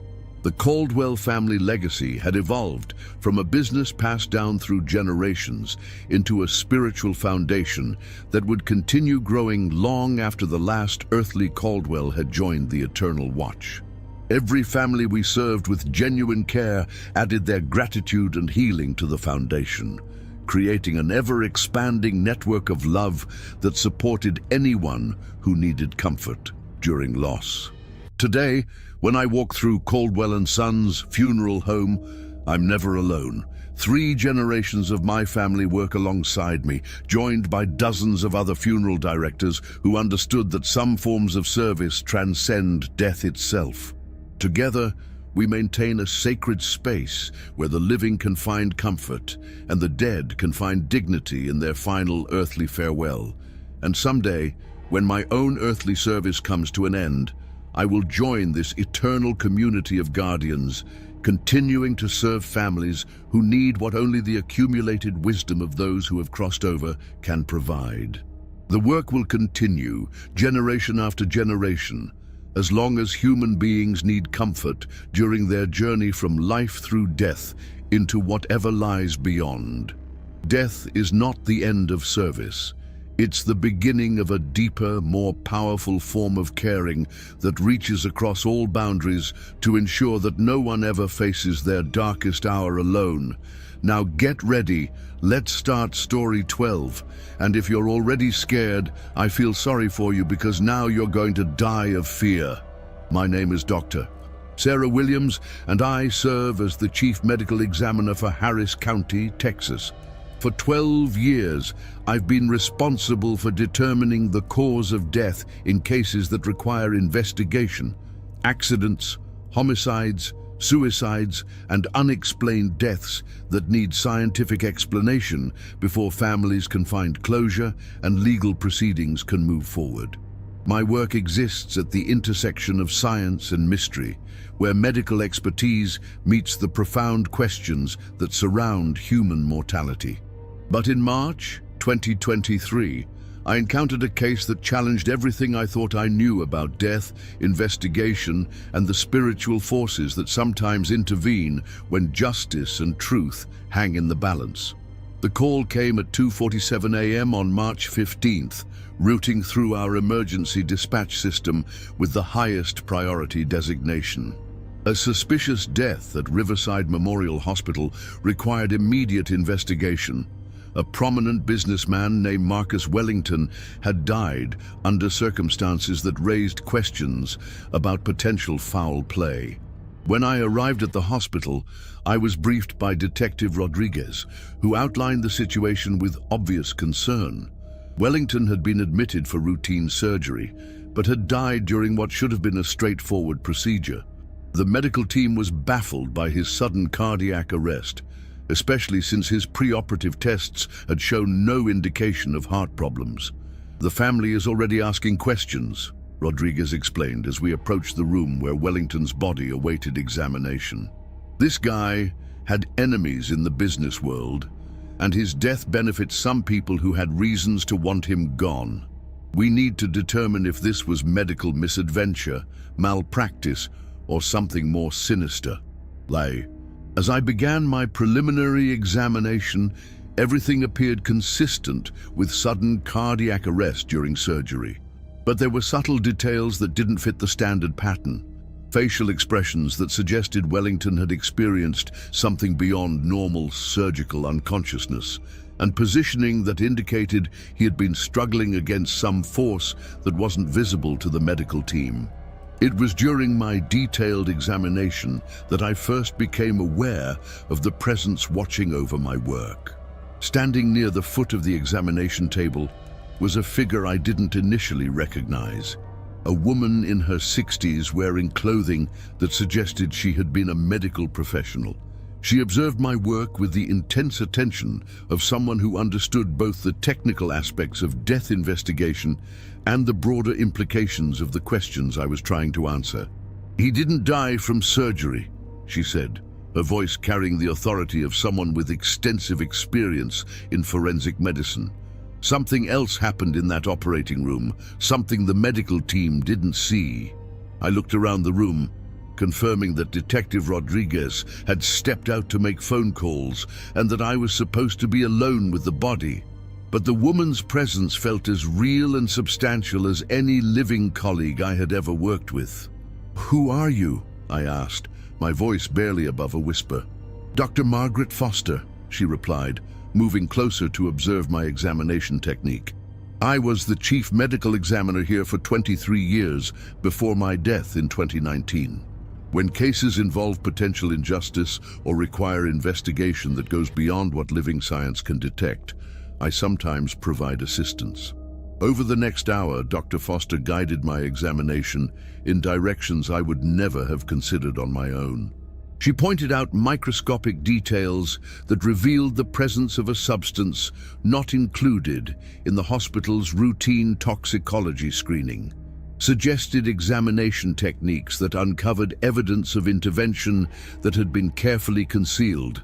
The Caldwell family legacy had evolved from a business passed down through generations into a spiritual foundation that would continue growing long after the last earthly Caldwell had joined the Eternal Watch. Every family we served with genuine care added their gratitude and healing to the foundation, creating an ever-expanding network of love that supported anyone who needed comfort during loss. Today, when I walk through Caldwell & Sons Funeral Home, I'm never alone. 3 generations of my family work alongside me, joined by dozens of other funeral directors who understood that some forms of service transcend death itself. Together, we maintain a sacred space where the living can find comfort and the dead can find dignity in their final earthly farewell. And someday, when my own earthly service comes to an end, I will join this eternal community of guardians, continuing to serve families who need what only the accumulated wisdom of those who have crossed over can provide. The work will continue, generation after generation, as long as human beings need comfort during their journey from life through death into whatever lies beyond. Death is not the end of service. It's the beginning of a deeper, more powerful form of caring that reaches across all boundaries to ensure that no one ever faces their darkest hour alone. Now get ready, let's start story 12. And if you're already scared, I feel sorry for you because now you're going to die of fear. My name is Dr. Sarah Williams, and I serve as the Chief Medical Examiner for Harris County, Texas. For 12 years, I've been responsible for determining the cause of death in cases that require investigation. Accidents, homicides, suicides, and unexplained deaths that need scientific explanation before families can find closure and legal proceedings can move forward. My work exists at the intersection of science and mystery, where medical expertise meets the profound questions that surround human mortality. But in March 2023, I encountered a case that challenged everything I thought I knew about death, investigation, and the spiritual forces that sometimes intervene when justice and truth hang in the balance. The call came at 2:47 a.m. on March 15th, routing through our emergency dispatch system with the highest priority designation. A suspicious death at Riverside Memorial Hospital required immediate investigation. A prominent businessman named Marcus Wellington had died under circumstances that raised questions about potential foul play. When I arrived at the hospital, I was briefed by Detective Rodriguez, who outlined the situation with obvious concern. Wellington had been admitted for routine surgery, but had died during what should have been a straightforward procedure. The medical team was baffled by his sudden cardiac arrest, especially since his preoperative tests had shown no indication of heart problems. The family is already asking questions, Rodriguez explained as we approached the room where Wellington's body awaited examination. This guy had enemies in the business world, and his death benefits some people who had reasons to want him gone. We need to determine if this was medical misadventure, malpractice, or something more sinister. As I began my preliminary examination, everything appeared consistent with sudden cardiac arrest during surgery. But there were subtle details that didn't fit the standard pattern. Facial expressions that suggested Wellington had experienced something beyond normal surgical unconsciousness, and positioning that indicated he had been struggling against some force that wasn't visible to the medical team. It was during my detailed examination that I first became aware of the presence watching over my work. Standing near the foot of the examination table was a figure I didn't initially recognize. A woman in her 60s wearing clothing that suggested she had been a medical professional. She observed my work with the intense attention of someone who understood both the technical aspects of death investigation and the broader implications of the questions I was trying to answer. "He didn't die from surgery," she said, her voice carrying the authority of someone with extensive experience in forensic medicine. "Something else happened in that operating room, something the medical team didn't see." I looked around the room, confirming that Detective Rodriguez had stepped out to make phone calls and that I was supposed to be alone with the body. But the woman's presence felt as real and substantial as any living colleague I had ever worked with. "Who are you?" I asked, my voice barely above a whisper. "Dr. Margaret Foster," she replied, moving closer to observe my examination technique. "I was the chief medical examiner here for 23 years before my death in 2019. When cases involve potential injustice or require investigation that goes beyond what living science can detect, I sometimes provide assistance." Over the next hour, Dr. Foster guided my examination in directions I would never have considered on my own. She pointed out microscopic details that revealed the presence of a substance not included in the hospital's routine toxicology screening, suggested examination techniques that uncovered evidence of intervention that had been carefully concealed,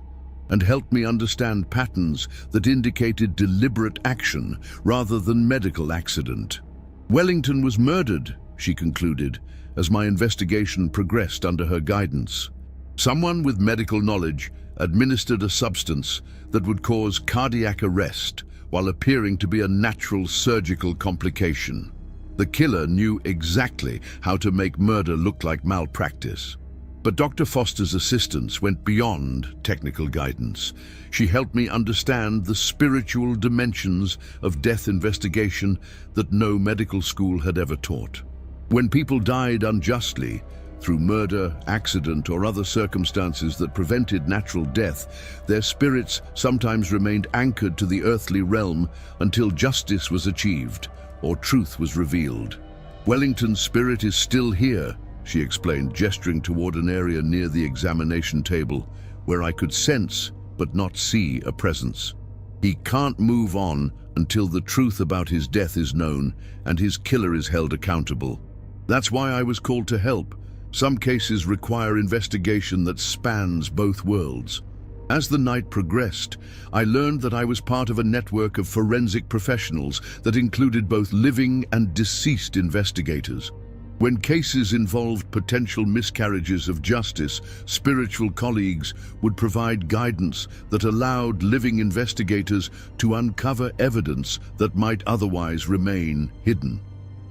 and helped me understand patterns that indicated deliberate action rather than medical accident. "Wellington was murdered," she concluded, as my investigation progressed under her guidance. "Someone with medical knowledge administered a substance that would cause cardiac arrest while appearing to be a natural surgical complication. The killer knew exactly how to make murder look like malpractice." But Dr. Foster's assistance went beyond technical guidance. She helped me understand the spiritual dimensions of death investigation that no medical school had ever taught. When people died unjustly, through murder, accident, or other circumstances that prevented natural death, their spirits sometimes remained anchored to the earthly realm until justice was achieved or truth was revealed. "Wellington's spirit is still here," she explained, gesturing toward an area near the examination table where I could sense but not see a presence. "He can't move on until the truth about his death is known and his killer is held accountable. That's why I was called to help. Some cases require investigation that spans both worlds." As the night progressed, I learned that I was part of a network of forensic professionals that included both living and deceased investigators. When cases involved potential miscarriages of justice, spiritual colleagues would provide guidance that allowed living investigators to uncover evidence that might otherwise remain hidden.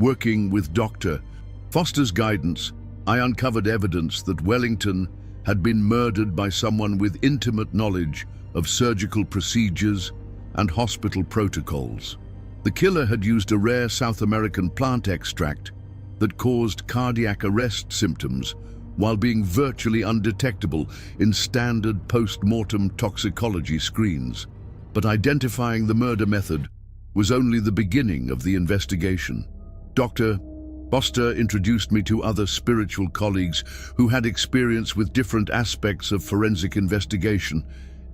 Working with Dr. Foster's guidance, I uncovered evidence that Wellington had been murdered by someone with intimate knowledge of surgical procedures and hospital protocols. The killer had used a rare South American plant extract that caused cardiac arrest symptoms while being virtually undetectable in standard post-mortem toxicology screens. But identifying the murder method was only the beginning of the investigation. Dr. Foster introduced me to other spiritual colleagues who had experience with different aspects of forensic investigation,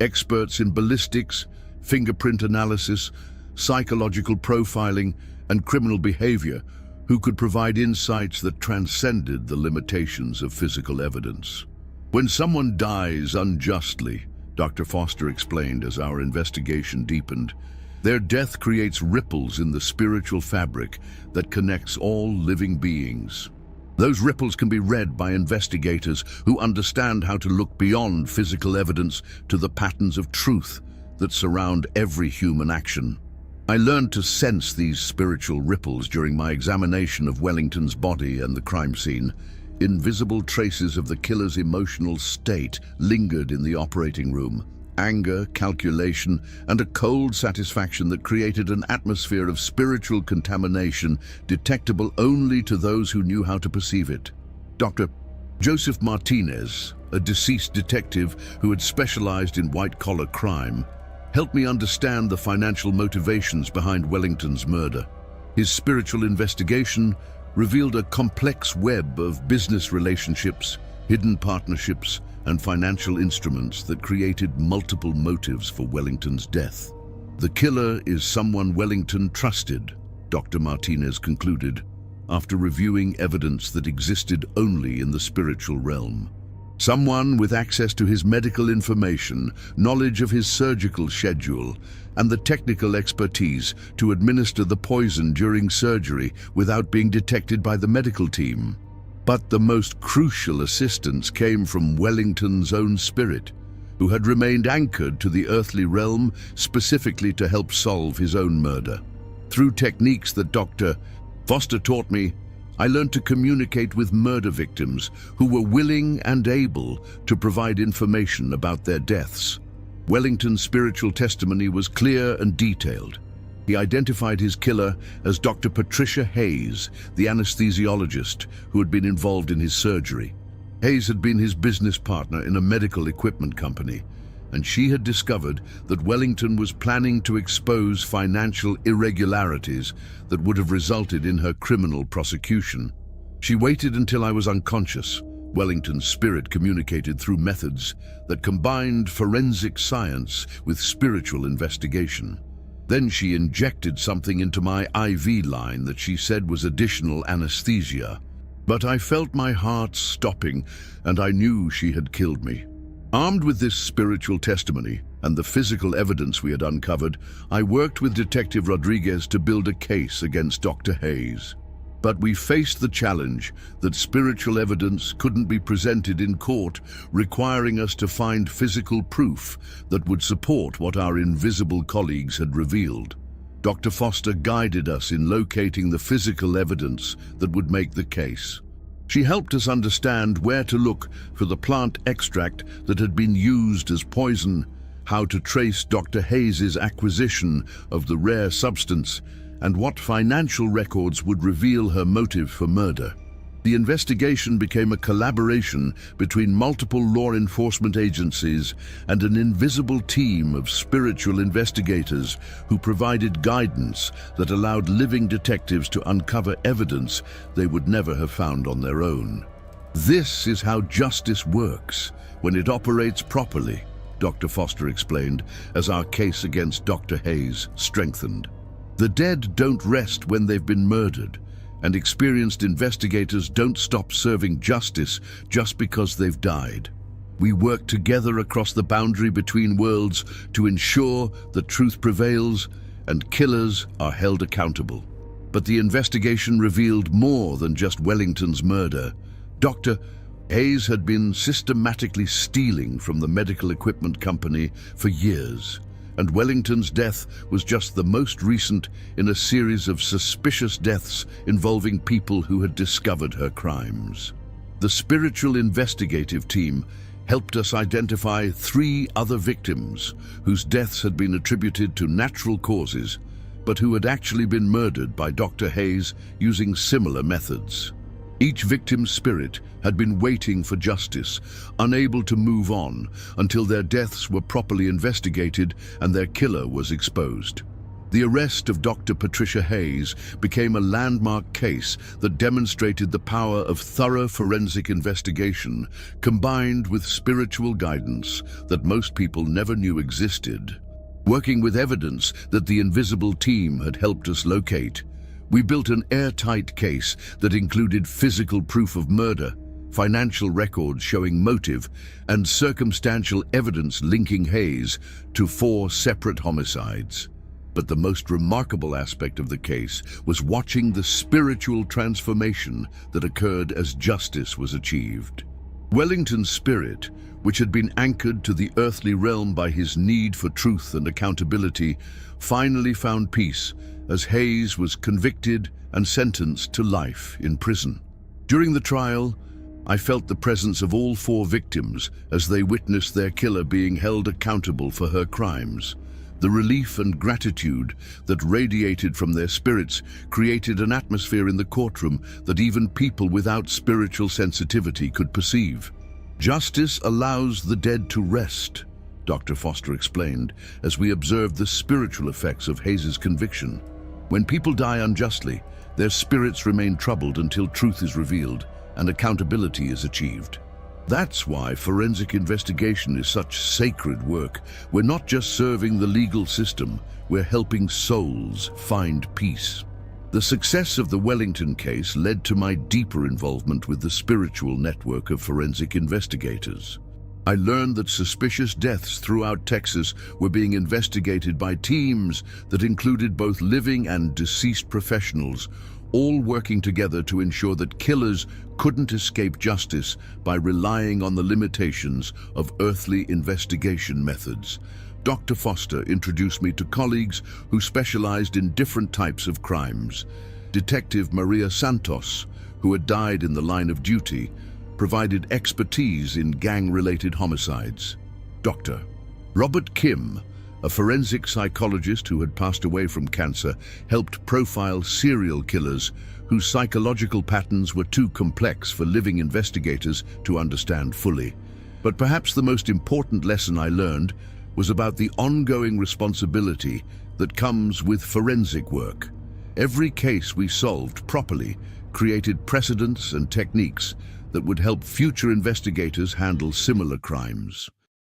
experts in ballistics, fingerprint analysis, psychological profiling, and criminal behavior, who could provide insights that transcended the limitations of physical evidence. "When someone dies unjustly," Dr. Foster explained as our investigation deepened, "their death creates ripples in the spiritual fabric that connects all living beings. Those ripples can be read by investigators who understand how to look beyond physical evidence to the patterns of truth that surround every human action." I learned to sense these spiritual ripples during my examination of Wellington's body and the crime scene. Invisible traces of the killer's emotional state lingered in the operating room. Anger, calculation, and a cold satisfaction that created an atmosphere of spiritual contamination detectable only to those who knew how to perceive it. Dr. Joseph Martinez, a deceased detective who had specialized in white-collar crime, helped me understand the financial motivations behind Wellington's murder. His spiritual investigation revealed a complex web of business relationships, hidden partnerships, and financial instruments that created multiple motives for Wellington's death. "The killer is someone Wellington trusted," Dr. Martinez concluded, after reviewing evidence that existed only in the spiritual realm. "Someone with access to his medical information, knowledge of his surgical schedule, and the technical expertise to administer the poison during surgery without being detected by the medical team." But the most crucial assistance came from Wellington's own spirit, who had remained anchored to the earthly realm specifically to help solve his own murder. Through techniques that Dr. Foster taught me, I learned to communicate with murder victims who were willing and able to provide information about their deaths. Wellington's spiritual testimony was clear and detailed. He identified his killer as Dr. Patricia Hayes, the anesthesiologist who had been involved in his surgery. Hayes had been his business partner in a medical equipment company, and she had discovered that Wellington was planning to expose financial irregularities that would have resulted in her criminal prosecution. She waited until I was unconscious. Wellington's spirit communicated through methods that combined forensic science with spiritual investigation. Then she injected something into my IV line that she said was additional anesthesia. But I felt my heart stopping, and I knew she had killed me. Armed with this spiritual testimony and the physical evidence we had uncovered, I worked with Detective Rodriguez to build a case against Dr. Hayes. But we faced the challenge that spiritual evidence couldn't be presented in court, requiring us to find physical proof that would support what our invisible colleagues had revealed. Dr. Foster guided us in locating the physical evidence that would make the case. She helped us understand where to look for the plant extract that had been used as poison, how to trace Dr. Hayes's acquisition of the rare substance, and what financial records would reveal her motive for murder. The investigation became a collaboration between multiple law enforcement agencies and an invisible team of spiritual investigators who provided guidance that allowed living detectives to uncover evidence they would never have found on their own. This is how justice works when it operates properly, Dr. Foster explained as our case against Dr. Hayes strengthened. The dead don't rest when they've been murdered, and experienced investigators don't stop serving justice just because they've died. We work together across the boundary between worlds to ensure that truth prevails and killers are held accountable. But the investigation revealed more than just Wellington's murder. Dr. Hayes had been systematically stealing from the medical equipment company for years, and Wellington's death was just the most recent in a series of suspicious deaths involving people who had discovered her crimes. The spiritual investigative team helped us identify 3 other victims whose deaths had been attributed to natural causes, but who had actually been murdered by Dr. Hayes using similar methods. Each victim's spirit had been waiting for justice, unable to move on until their deaths were properly investigated and their killer was exposed. The arrest of Dr. Patricia Hayes became a landmark case that demonstrated the power of thorough forensic investigation combined with spiritual guidance that most people never knew existed. Working with evidence that the invisible team had helped us locate, we built an airtight case that included physical proof of murder, financial records showing motive, and circumstantial evidence linking Hayes to 4 separate homicides. But the most remarkable aspect of the case was watching the spiritual transformation that occurred as justice was achieved. Wellington's spirit, which had been anchored to the earthly realm by his need for truth and accountability, finally found peace as Hayes was convicted and sentenced to life in prison. During the trial, I felt the presence of all 4 victims as they witnessed their killer being held accountable for her crimes. The relief and gratitude that radiated from their spirits created an atmosphere in the courtroom that even people without spiritual sensitivity could perceive. Justice allows the dead to rest, Dr. Foster explained, as we observed the spiritual effects of Hayes's conviction. When people die unjustly, their spirits remain troubled until truth is revealed and accountability is achieved. That's why forensic investigation is such sacred work. We're not just serving the legal system, we're helping souls find peace. The success of the Wellington case led to my deeper involvement with the spiritual network of forensic investigators. I learned that suspicious deaths throughout Texas were being investigated by teams that included both living and deceased professionals, all working together to ensure that killers couldn't escape justice by relying on the limitations of earthly investigation methods. Dr. Foster introduced me to colleagues who specialized in different types of crimes. Detective Maria Santos, who had died in the line of duty, provided expertise in gang-related homicides. Dr. Robert Kim, a forensic psychologist who had passed away from cancer, helped profile serial killers whose psychological patterns were too complex for living investigators to understand fully. But perhaps the most important lesson I learned was about the ongoing responsibility that comes with forensic work. Every case we solved properly created precedents and techniques that would help future investigators handle similar crimes.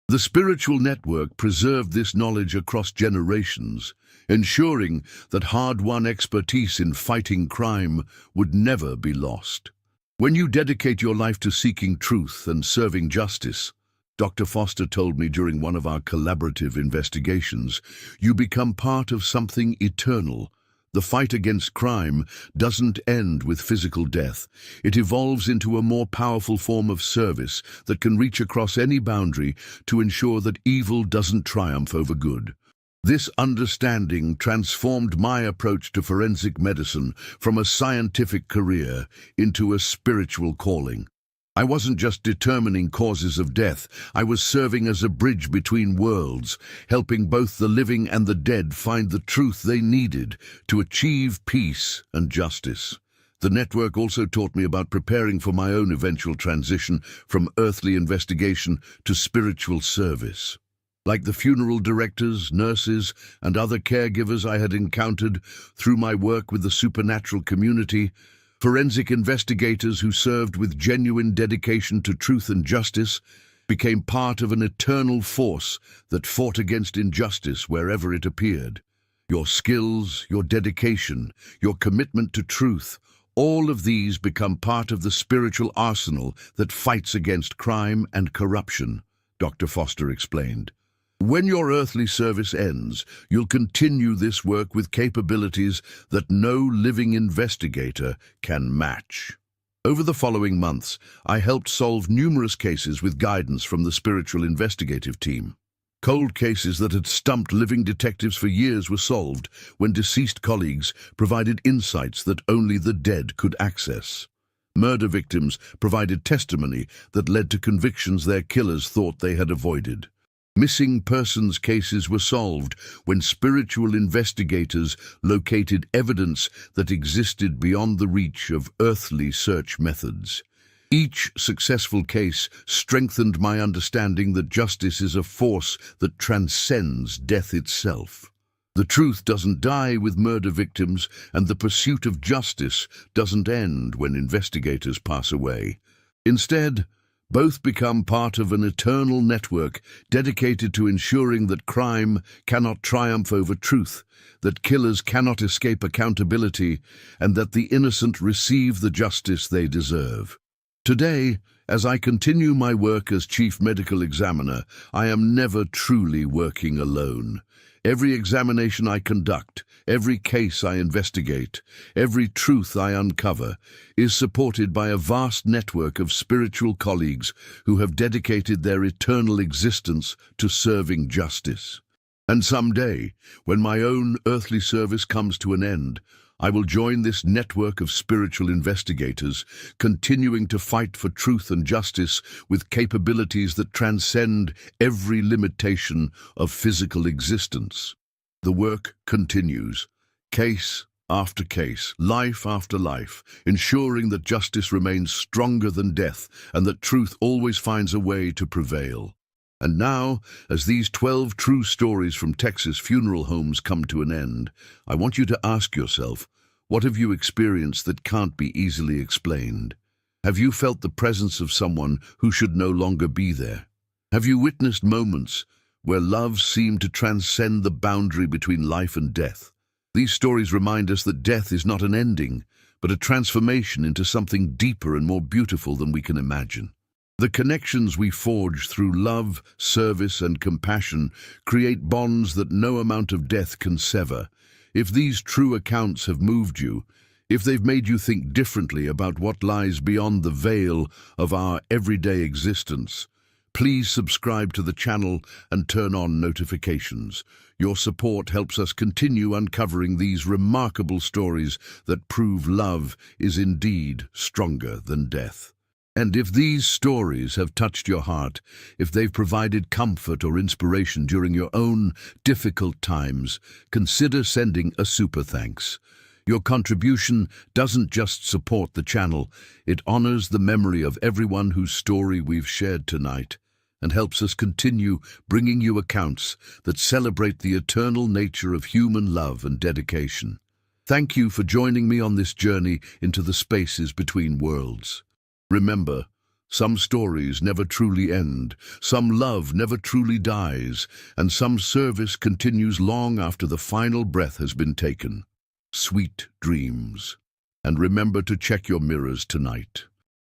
The spiritual network preserved this knowledge across generations, ensuring that hard-won expertise in fighting crime would never be lost. When you dedicate your life to seeking truth and serving justice, Dr. Foster told me during one of our collaborative investigations, you become part of something eternal. The fight against crime doesn't end with physical death. It evolves into a more powerful form of service that can reach across any boundary to ensure that evil doesn't triumph over good. This understanding transformed my approach to forensic medicine from a scientific career into a spiritual calling. I wasn't just determining causes of death, I was serving as a bridge between worlds, helping both the living and the dead find the truth they needed to achieve peace and justice. The network also taught me about preparing for my own eventual transition from earthly investigation to spiritual service. Like the funeral directors, nurses, and other caregivers I had encountered through my work with the supernatural community, forensic investigators who served with genuine dedication to truth and justice became part of an eternal force that fought against injustice wherever it appeared. Your skills, your dedication, your commitment to truth, all of these become part of the spiritual arsenal that fights against crime and corruption, Dr. Foster explained. When your earthly service ends, you'll continue this work with capabilities that no living investigator can match. Over the following months, I helped solve numerous cases with guidance from the spiritual investigative team. Cold cases that had stumped living detectives for years were solved when deceased colleagues provided insights that only the dead could access. Murder victims provided testimony that led to convictions their killers thought they had avoided. Missing persons cases were solved when spiritual investigators located evidence that existed beyond the reach of earthly search methods. Each successful case strengthened my understanding that justice is a force that transcends death itself. The truth doesn't die with murder victims, and the pursuit of justice doesn't end when investigators pass away. Instead, both become part of an eternal network dedicated to ensuring that crime cannot triumph over truth, that killers cannot escape accountability, and that the innocent receive the justice they deserve. Today, as I continue my work as Chief Medical Examiner, I am never truly working alone. Every examination I conduct, every case I investigate, every truth I uncover is supported by a vast network of spiritual colleagues who have dedicated their eternal existence to serving justice. And someday, when my own earthly service comes to an end, I will join this network of spiritual investigators, continuing to fight for truth and justice with capabilities that transcend every limitation of physical existence. The work continues, case after case, life after life, ensuring that justice remains stronger than death and that truth always finds a way to prevail. And now, as these 12 true stories from Texas funeral homes come to an end, I want you to ask yourself, what have you experienced that can't be easily explained? Have you felt the presence of someone who should no longer be there? Have you witnessed moments where love seemed to transcend the boundary between life and death? These stories remind us that death is not an ending, but a transformation into something deeper and more beautiful than we can imagine. The connections we forge through love, service, and compassion create bonds that no amount of death can sever. If these true accounts have moved you, If they've made you think differently about what lies beyond the veil of our everyday existence, please subscribe to the channel and turn on notifications. Your support helps us continue uncovering these remarkable stories that prove love is indeed stronger than death. And if these stories have touched your heart, if they've provided comfort or inspiration during your own difficult times, consider sending a super thanks. Your contribution doesn't just support the channel, it honors the memory of everyone whose story we've shared tonight, and helps us continue bringing you accounts that celebrate the eternal nature of human love and dedication. Thank you for joining me on this journey into the spaces between worlds. Remember, some stories never truly end, some love never truly dies, and some service continues long after the final breath has been taken. Sweet dreams. And remember to check your mirrors tonight.